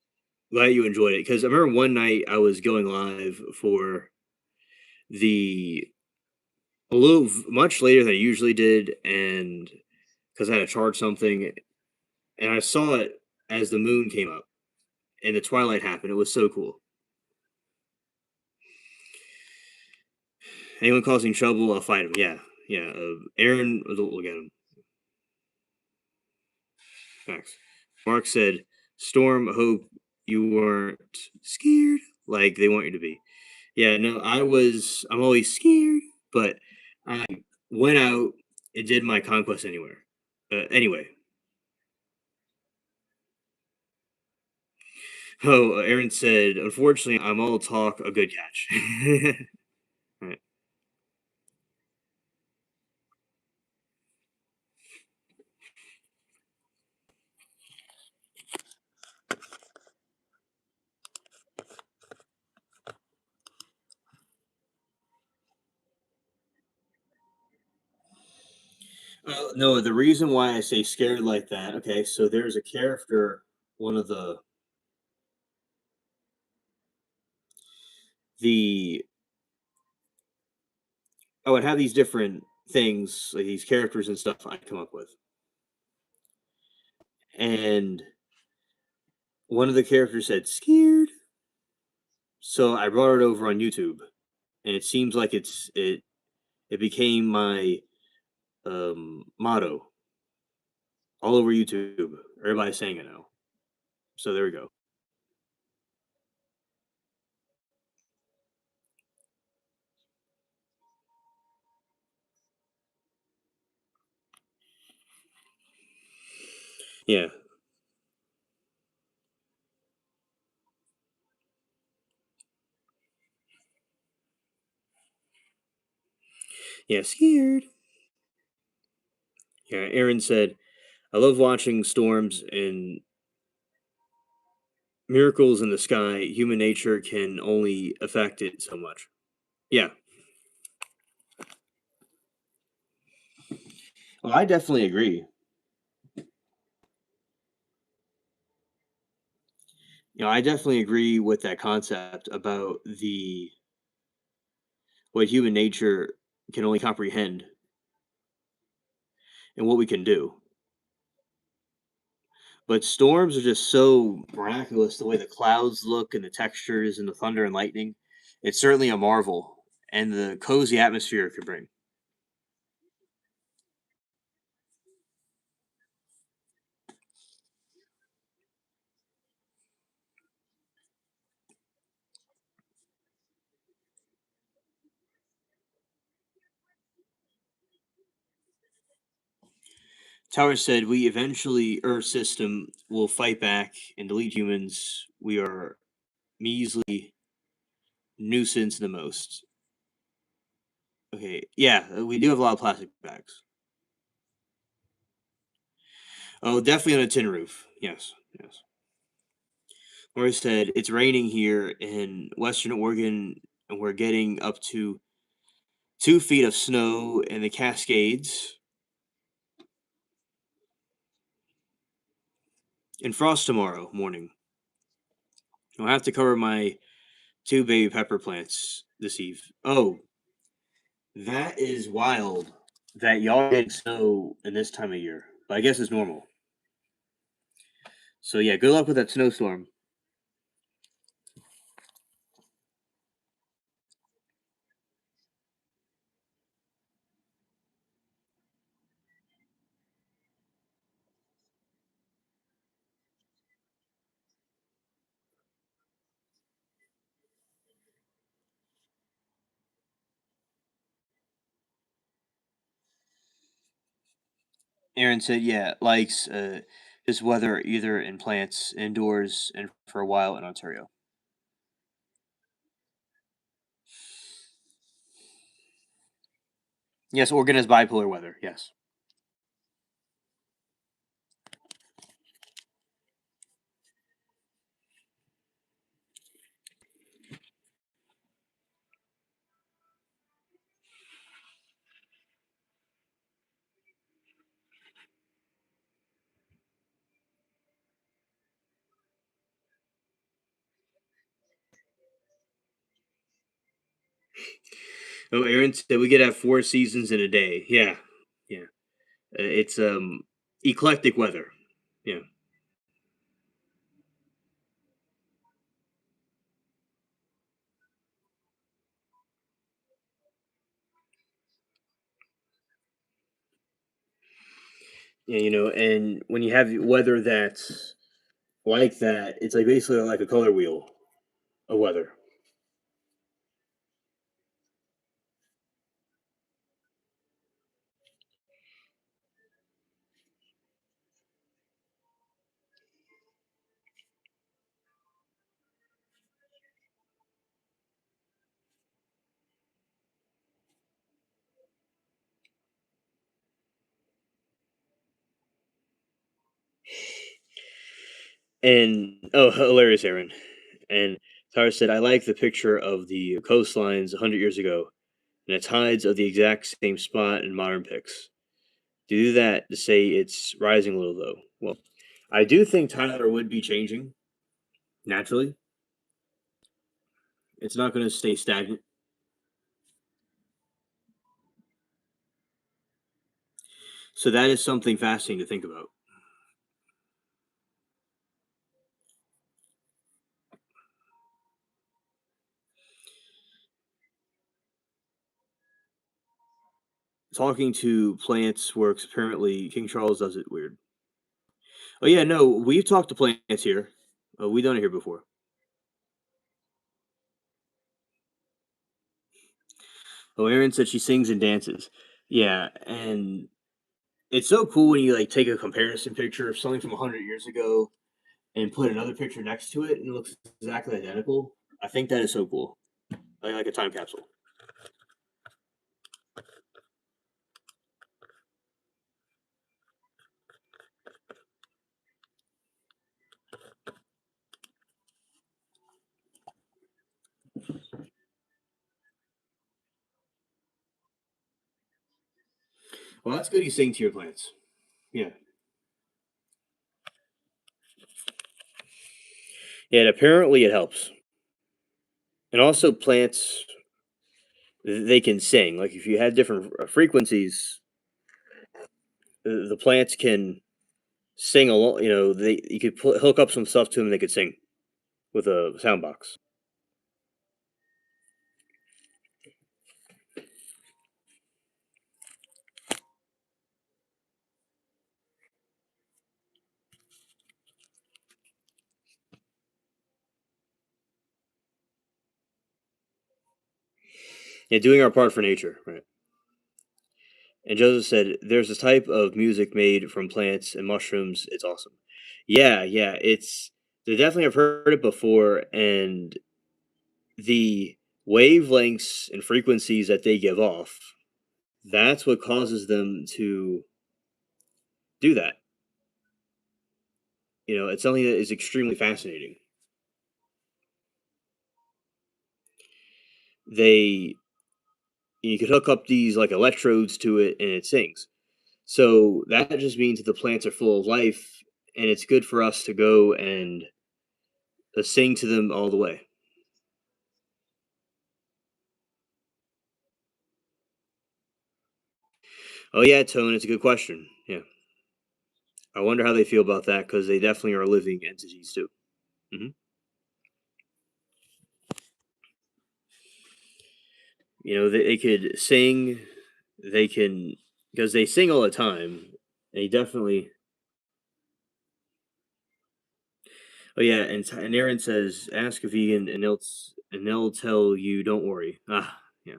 enjoyed it because I remember one night I was going live for the much later than I usually did, and because I had to charge something, and I saw it as the moon came up and the twilight happened. It was so cool. Anyone causing trouble, I'll fight him. Yeah, yeah. Aaron, we'll get him. Facts. Mark said, "Storm, hope you weren't scared like they want you to be." Yeah, no, I was. I'm always scared, but I went out and did my conquest anywhere. Anyway, oh, Aaron said, "Unfortunately, I'm all talk, a good catch." Right. No, the reason why I say scared like that. Okay, so there's a character, one of the I would have these different things, like these characters and stuff I'd come up with. And one of the characters said scared. So I brought it over on YouTube. And it seems like it became my motto all over YouTube. Everybody's saying it now. So there we go. Yeah. Yeah, scared. Yeah, Aaron said, I love watching storms and miracles in the sky, human nature can only affect it so much. Yeah. Well, I definitely agree. I definitely agree with that concept about the what human nature can only comprehend and what we can do. But storms are just so miraculous the way the clouds look and the textures and the thunder and lightning. It's certainly a marvel and the cozy atmosphere it could bring. Tower said, "We eventually, Earth system will fight back and delete humans. We are measly nuisance the most." Okay, yeah, we do have a lot of plastic bags. Oh, definitely on a tin roof. Yes, yes. Or said, "It's raining here in Western Oregon, and we're getting up to 2 feet of snow in the Cascades and frost tomorrow morning. I'll have to cover my 2 baby pepper plants this eve." Oh, that is wild that y'all are getting snow in this time of year. But I guess it's normal. So yeah, good luck with that snowstorm. Aaron said, "Yeah, likes this weather either in plants indoors and for a while in Ontario." Yes, Oregon has bipolar weather. Yes. Oh, Aaron said we could have 4 seasons in a day. Yeah, yeah. It's eclectic weather. Yeah, yeah. And when you have weather that's like that, it's like basically like a color wheel of weather. And oh, hilarious, Aaron. And Tara said, "I like the picture of the coastlines 100 years ago, and the tides of the exact same spot in modern pics. Do that to say it's rising a little though." Well, I do think Tyler would be changing naturally. It's not going to stay stagnant. So that is something fascinating to think about. Talking to plants works. Apparently, King Charles does it weird. Oh yeah, no, we've talked to plants here. We've done it here before. Oh, Erin said she sings and dances. Yeah, and it's so cool when you like take a comparison picture of something from 100 years ago and put another picture next to it, and it looks exactly identical. I think that is so cool, like a time capsule. Well, that's good you sing to your plants. Yeah. Yeah, and apparently it helps. And also plants, they can sing. Like if you had different frequencies, the plants can sing along. You know, you could hook up some stuff to them. They could sing with a sound box. Yeah, doing our part for nature, right? And Joseph said, "There's this type of music made from plants and mushrooms. It's awesome." Yeah, yeah, it's they definitely have heard it before, and the wavelengths and frequencies that they give off, that's what causes them to do that. You know, it's something that is extremely fascinating. They You could hook up these like electrodes to it and it sings. So that just means that the plants are full of life and it's good for us to go and sing to them all the way. Oh yeah, Tone, it's a good question. Yeah. I wonder how they feel about that because they definitely are living entities too. hmm You know, they could sing, they can, because they sing all the time. They definitely. Oh yeah, and Aaron says, ask a vegan and they'll tell you, don't worry. Ah, yeah.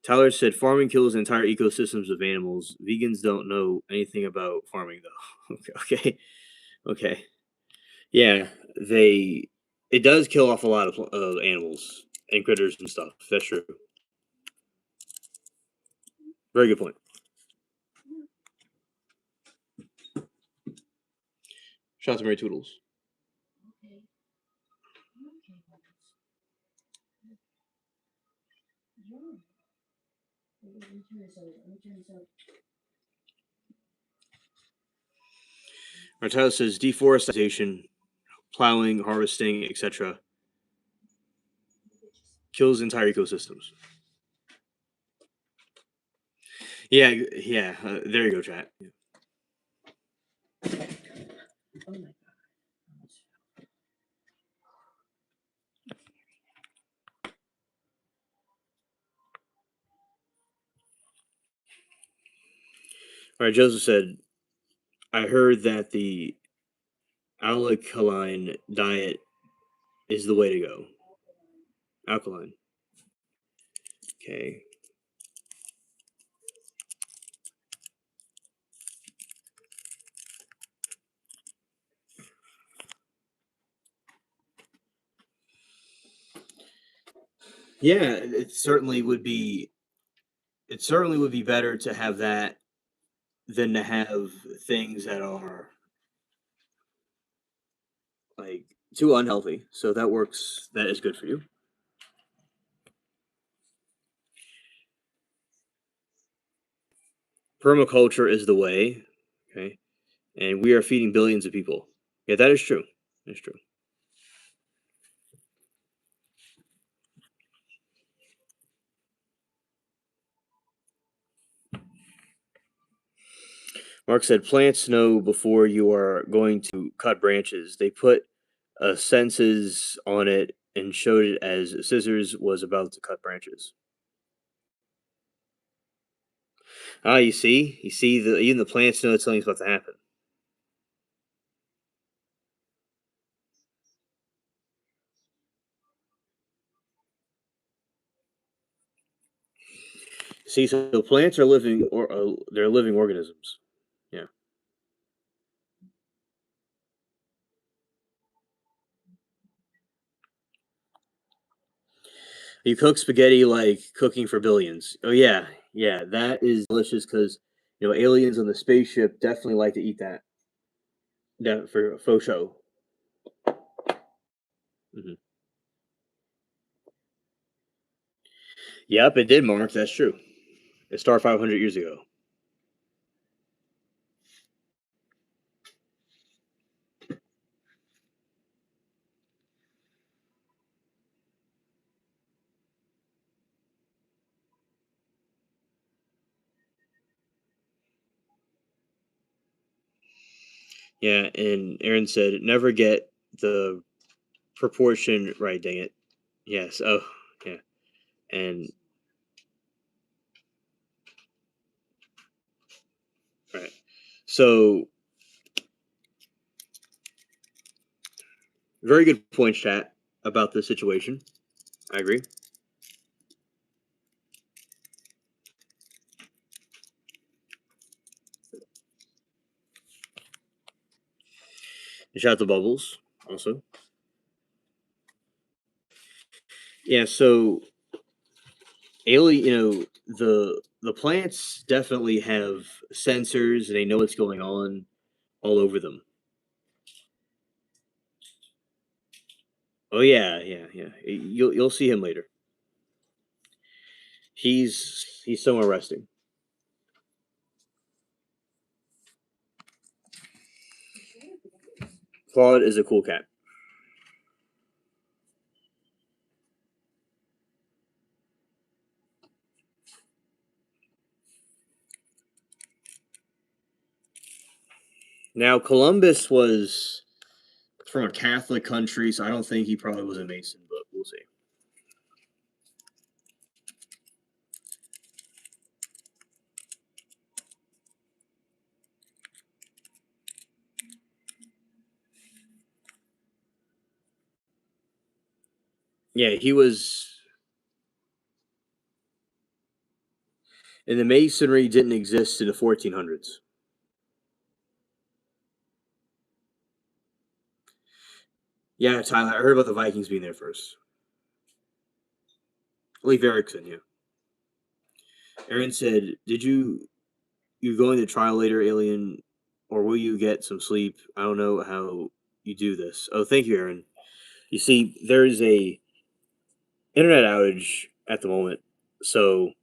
Tyler said farming kills entire ecosystems of animals. Vegans don't know anything about farming though. Okay, okay. Yeah, they it does kill off a lot of animals and critters and stuff. That's true. Very good point. Shout out to Mary Toodles. Our title says deforestation, plowing, harvesting, etc. kills entire ecosystems. Yeah, yeah. There you go, chat. All right, Joseph said, I heard that the alkaline diet is the way to go. Alkaline. Okay. Yeah, it certainly would be better to have that than to have things that are like too unhealthy. So that works. That is good for you. Permaculture is the way. Okay. And we are feeding billions of people. Yeah, that is true. That's true. Mark said plants know before you are going to cut branches. They put senses on it and showed it as scissors was about to cut branches. Ah, you see, even the plants know something's about to happen. See, so plants are living or they're living organisms. Yeah, you cook spaghetti like cooking for billions. Oh yeah, yeah, that is delicious because aliens on the spaceship definitely like to eat that. That for faux show. hmm Yep, it did, Mark. That's true. It started 500 years ago. Yeah, and Aaron said, never get the proportion right, dang it. Yes. Oh, yeah. And, right. So, very good point, chat, about this situation. I agree. And shout out to Bubbles, also. Yeah, so, alien, the plants definitely have sensors and they know what's going on all over them. Oh yeah, yeah, yeah. You'll see him later. He's somewhere resting. Claude is a cool cat. Now Columbus was from a Catholic country, so I don't think he probably was a Mason, but we'll see. Yeah, he was. And the Masonry didn't exist in the 1400s. Yeah, Tyler, I heard about the Vikings being there first. Leif Erikson, yeah. Aaron said, "Did you going to trial later, Alien, or will you get some sleep? I don't know how you do this." Oh, thank you, Aaron. You see, there's a internet outage at the moment, so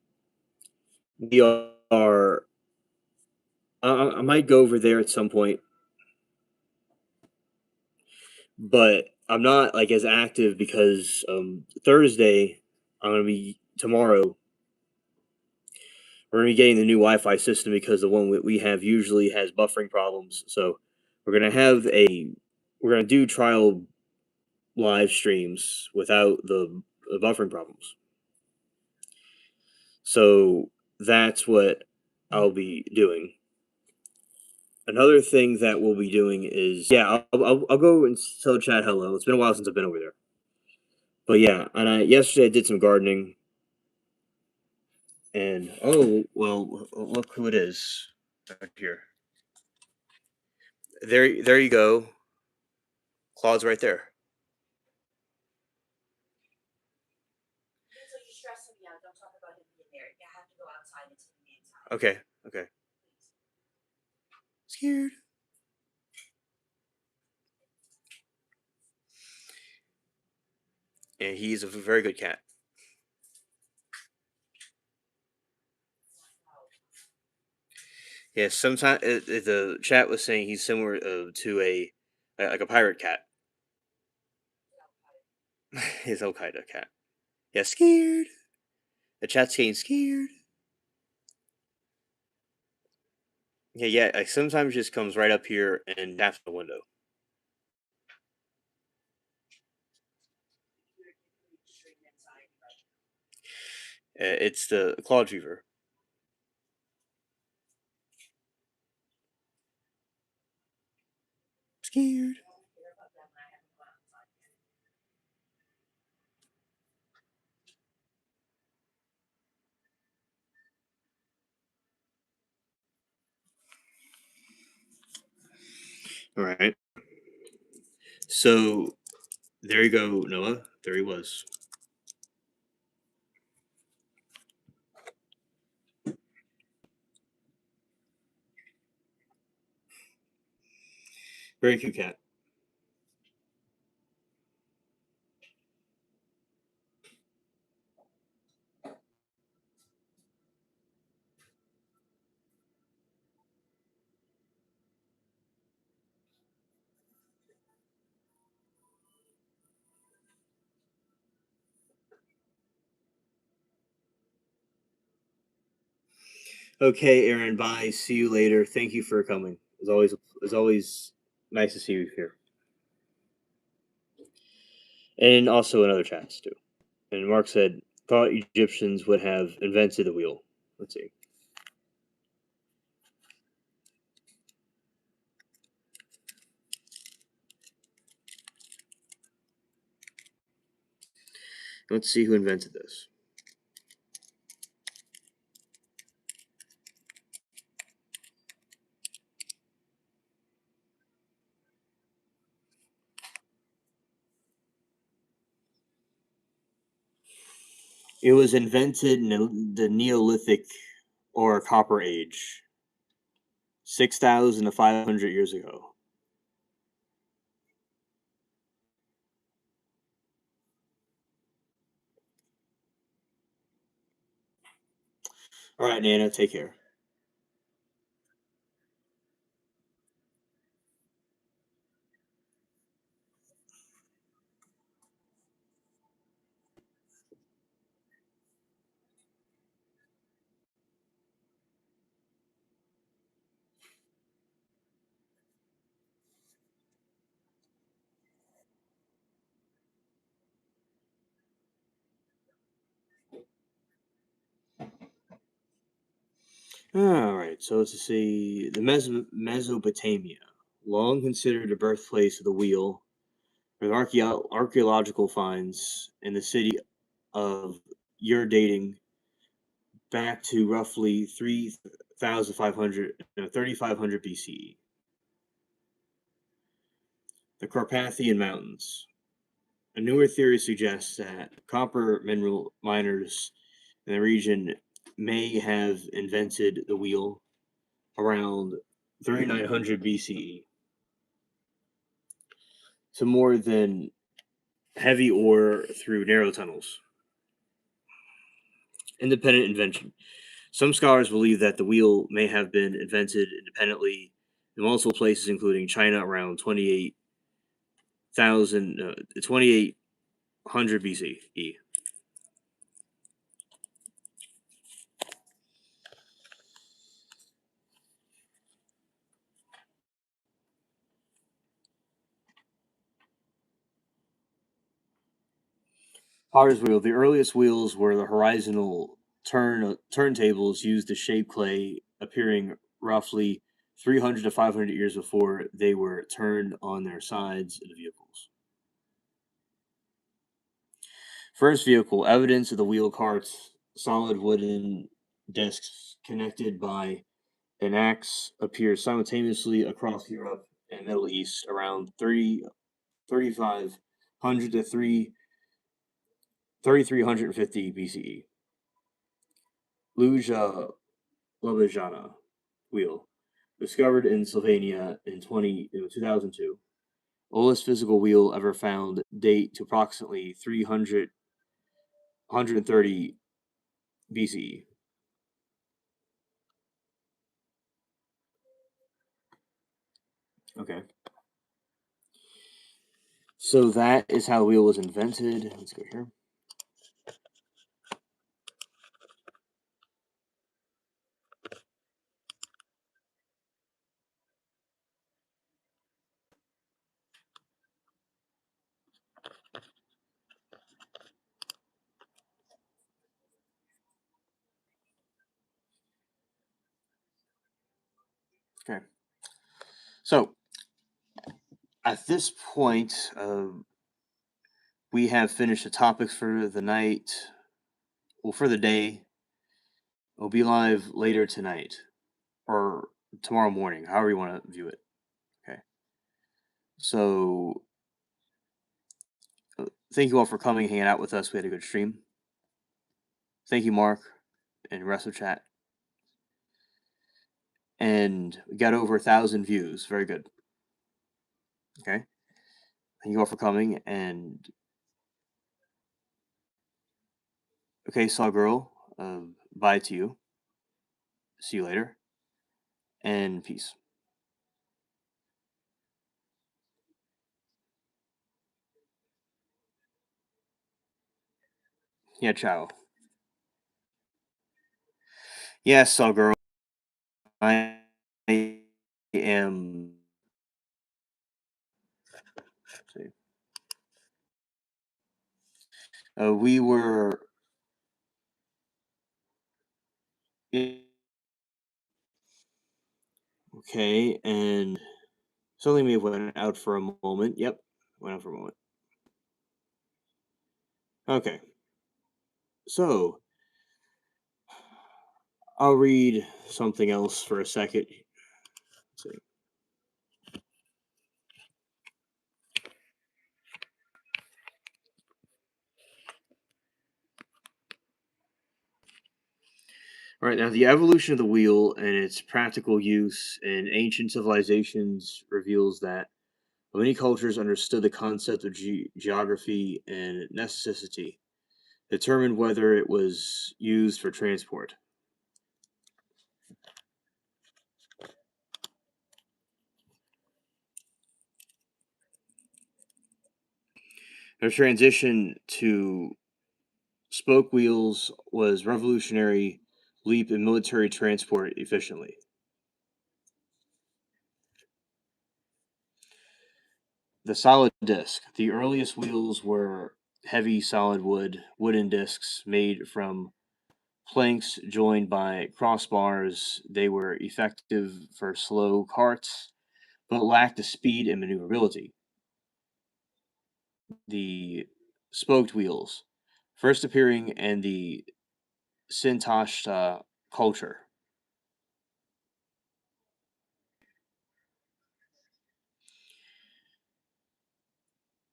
we are. I might go over there at some point, but I'm not like as active because Thursday I'm gonna be tomorrow. We're gonna be getting the new Wi-Fi system because the one we have usually has buffering problems. So we're gonna have a we're gonna do trial live streams without the buffering problems. So that's what I'll be doing. Another thing that we'll be doing is I'll go and tell Chad hello. It's been a while since I've been over there. But yeah, and yesterday I did some gardening, and oh well, look who it is right here. There you go. Claude's right there. Okay, okay. Scared. And he's a very good cat. Yeah, sometimes the chat was saying he's similar to like a pirate cat. His Al Qaeda cat. Yeah, scared. The chat's getting scared. Yeah, yeah. Like sometimes just comes right up here and taps the window. It's the Claude Fever. Scared. All right. So there you go, Noah. There he was. Very cute cat. Okay, Aaron. Bye. See you later. Thank you for coming. As always, nice to see you here. And also in other chats too. And Mark said, thought Egyptians would have invented the wheel. Let's see. Let's see who invented this. It was invented in the Neolithic or Copper Age, 6,000 to 500 years ago. All right, Nana, take care. All right, so let's see. The Mesopotamia, long considered the birthplace of the wheel, with archaeological finds in the city of Ur dating back to roughly 3,500, no, 3,500 BCE. The Carpathian Mountains. A newer theory suggests that copper mineral miners in the region may have invented the wheel around 3,900 BCE. So more than heavy ore through narrow tunnels. Independent invention. Some scholars believe that the wheel may have been invented independently in multiple places, including China around 2800 BCE. Potter's wheel. The earliest wheels were the horizontal turntables used to shape clay, appearing roughly 300 to 500 years before they were turned on their sides of the vehicles. First vehicle, evidence of the wheel carts, solid wooden discs connected by an axe, appears simultaneously across Europe and Middle East around 3,500 to 3,350 BCE. Luja Lebejana wheel, discovered in Slovenia in 2002. Oldest physical wheel ever found date to approximately 300, 130 BCE. Okay. So that is how the wheel was invented. Let's go here. Okay. So at this point, we have finished the topics for the night. Well, for the day. We'll be live later tonight or tomorrow morning, however you want to view it. Okay. So thank you all for coming, hanging out with us. We had a good stream. Thank you, Mark, and the rest of chat. And we got over 1,000 views. Very good. Okay. Thank you all for coming. And okay, Saw Girl, bye to you. See you later. And peace. Yeah, ciao. Yes, Saw Girl. I am. Let's see. We were. Okay, and something may have went out for a moment. Yep, went out for a moment. Okay, so I'll read something else for a second. Let's see. All right, now the evolution of the wheel and its practical use in ancient civilizations reveals that many cultures understood the concept of geography and necessity, determined whether it was used for transport. The transition to spoke wheels was revolutionary leap in military transport efficiently. The solid disc. The earliest wheels were heavy solid wooden discs made from planks joined by crossbars. They were effective for slow carts, but lacked the speed and maneuverability. The spoked wheels, first appearing in the Sintashta culture.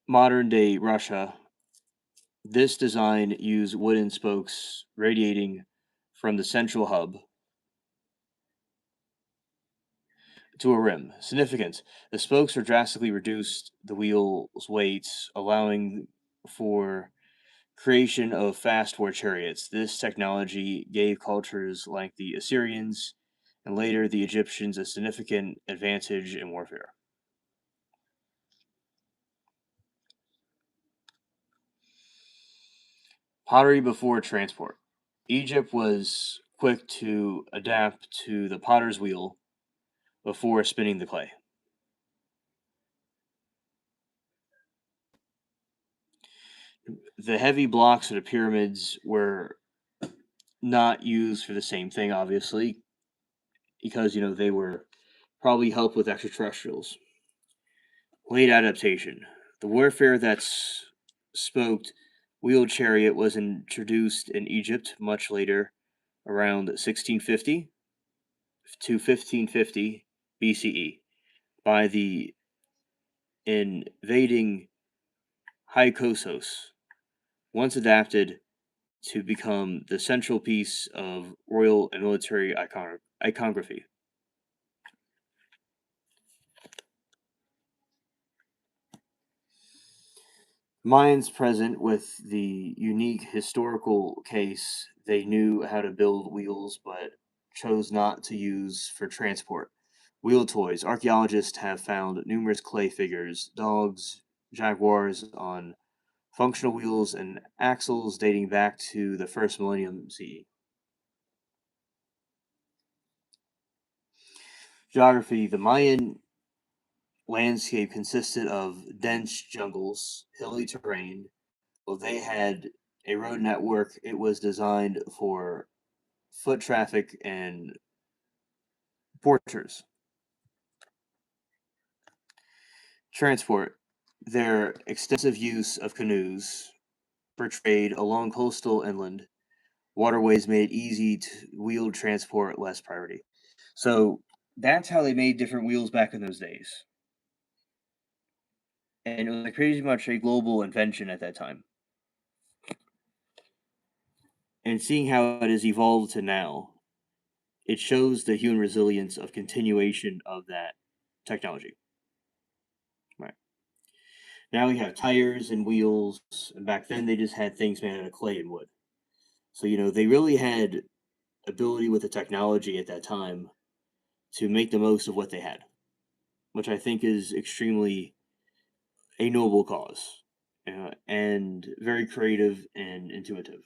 Modern day Russia, this design used wooden spokes radiating from the central hub to a rim. Significance. The spokes are drastically reduced the wheel's weights, allowing for creation of fast war chariots. This technology gave cultures like the Assyrians and later the Egyptians a significant advantage in warfare. Pottery before transport. Egypt was quick to adapt to the potter's wheel before spinning the clay. The heavy blocks of the pyramids were not used for the same thing, obviously, because they were probably helped with extraterrestrials. Late adaptation. The warfare that's spoked wheeled chariot was introduced in Egypt much later, around 1650 to 1550 BCE, by the invading Hyksos, once adapted to become the central piece of royal and military iconography. Mayans present with the unique historical case they knew how to build wheels but chose not to use for transport. Wheel toys. Archaeologists have found numerous clay figures, dogs, jaguars on functional wheels, and axles dating back to the first millennium CE. Geography. The Mayan landscape consisted of dense jungles, hilly terrain. Well, they had a road network. It was designed for foot traffic and porters. Transport. Their extensive use of canoes for trade along coastal inland waterways made easy to wheel transport less priority. So that's how they made different wheels back in those days. And it was like pretty much a global invention at that time. And seeing how it has evolved to now, it shows the human resilience of continuation of that technology. Right. Now we have tires and wheels, and back then they just had things made out of clay and wood. So, they really had ability with the technology at that time to make the most of what they had, which I think is extremely a noble cause and very creative and intuitive.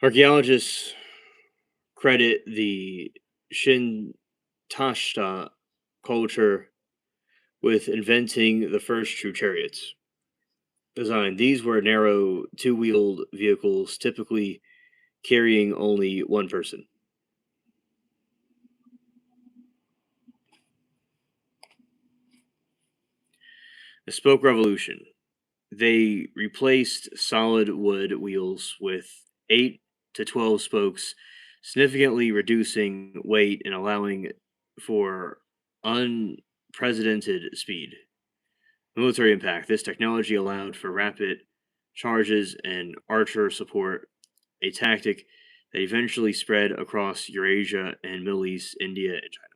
Archaeologists credit the Shintashta culture with inventing the first true chariots. Design. These were narrow, two-wheeled vehicles, typically carrying only one person. The spoke revolution. They replaced solid wood wheels with 8 to 12 spokes, significantly reducing weight and allowing for unprecedented speed. Military impact. This technology allowed for rapid charges and archer support, a tactic that eventually spread across Eurasia and Middle East, India, and China.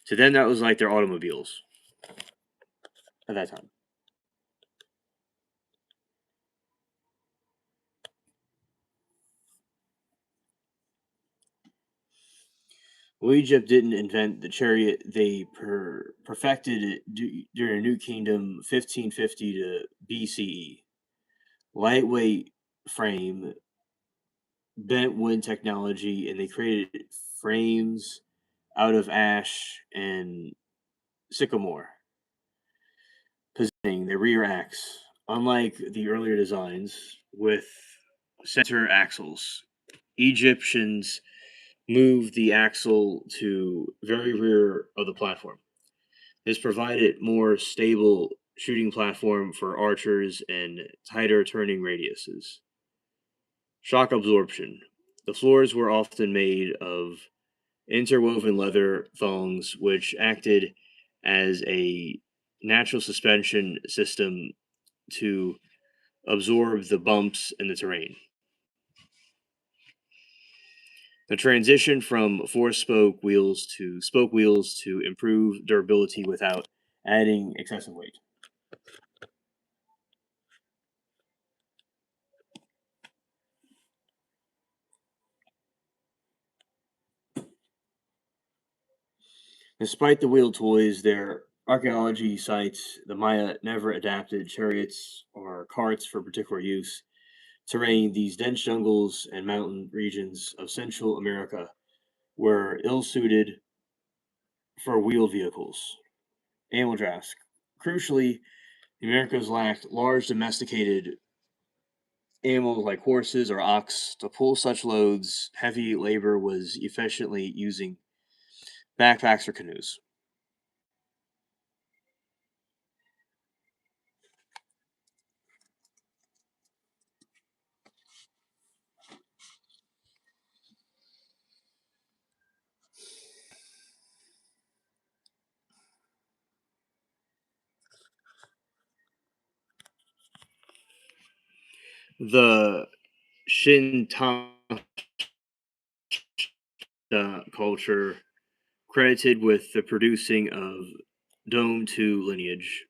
To them, that was like their automobiles at that time. Well, Egypt didn't invent the chariot; they perfected it during New Kingdom, 1550 to BCE. Lightweight frame, bent wood technology, and they created frames out of ash and sycamore. Positioning the rear axe, unlike the earlier designs with center axles, Egyptians moved the axle to very rear of the platform. This provided more stable shooting platform for archers and tighter turning radiuses. Shock absorption. The floors were often made of interwoven leather thongs, which acted as a natural suspension system to absorb the bumps in the terrain. The transition from four spoke wheels to improve durability without adding excessive weight. Despite the wheel toys, their archaeology sites, the Maya never adapted chariots or carts for particular use. Terrain, these dense jungles and mountain regions of Central America were ill suited for wheeled vehicles. Animal drafts. Crucially, the Americas lacked large domesticated animals like horses or ox to pull such loads. Heavy labor was efficiently using backpacks or canoes. The Shinta culture credited with the producing of Dome 2 lineage.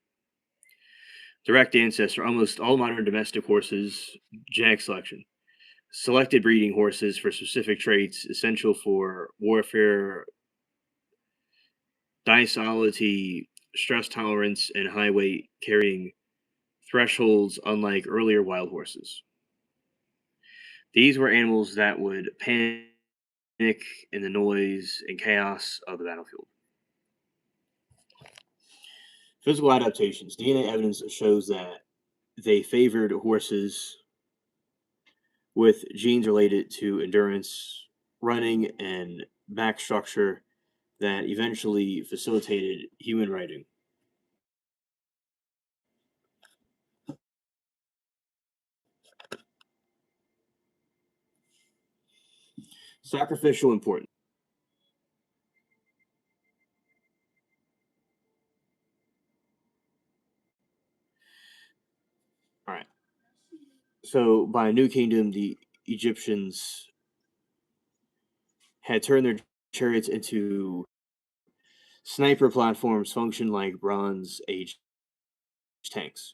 Direct ancestor, almost all modern domestic horses, genetic selection. Selected breeding horses for specific traits essential for warfare, docility, stress tolerance, and high weight carrying thresholds, unlike earlier wild horses. These were animals that would panic in the noise and chaos of the battlefield. Physical adaptations. DNA evidence shows that they favored horses with genes related to endurance, running, and back structure that eventually facilitated human riding. Sacrificial importance. All right. So by New Kingdom, the Egyptians had turned their chariots into sniper platforms, functioned like Bronze Age tanks.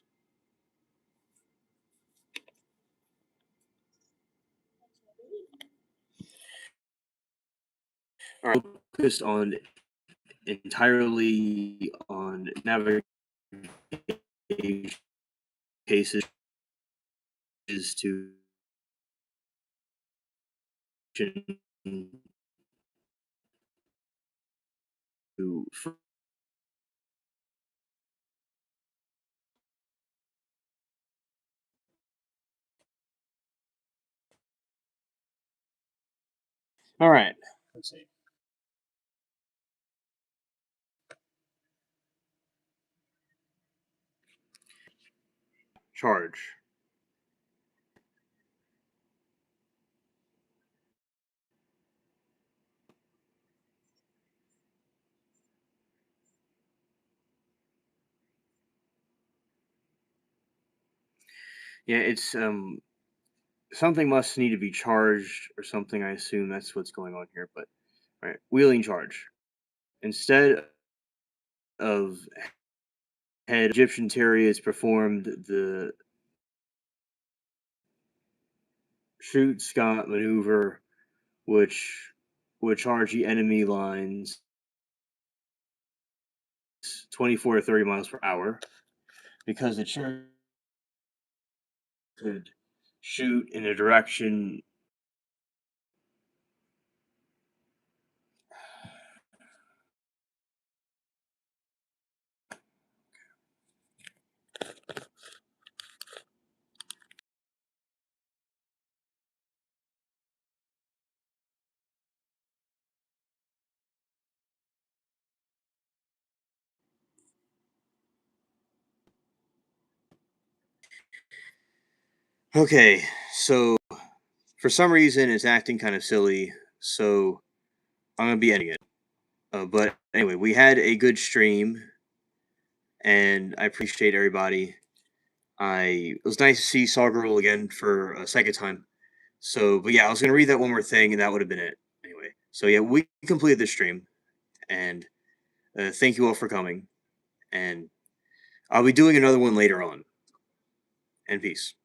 All right. Focused on entirely on navigation cases to All right. Let's see. Charge. Yeah, it's something must need to be charged or something. I assume that's what's going on here. But all right, wheeling charge. Instead of head, Egyptian chariots performed the shoot Scott maneuver, which would charge the enemy lines 24 to 30 miles per hour because the chariot could shoot in a direction. Okay, so for some reason it's acting kind of silly, so I'm gonna be ending it. But anyway, we had a good stream, and I appreciate everybody. It was nice to see Saw Girl again for a second time. So, but yeah, I was gonna read that one more thing, and that would have been it. Anyway, so yeah, we completed the stream, and thank you all for coming. And I'll be doing another one later on. And peace.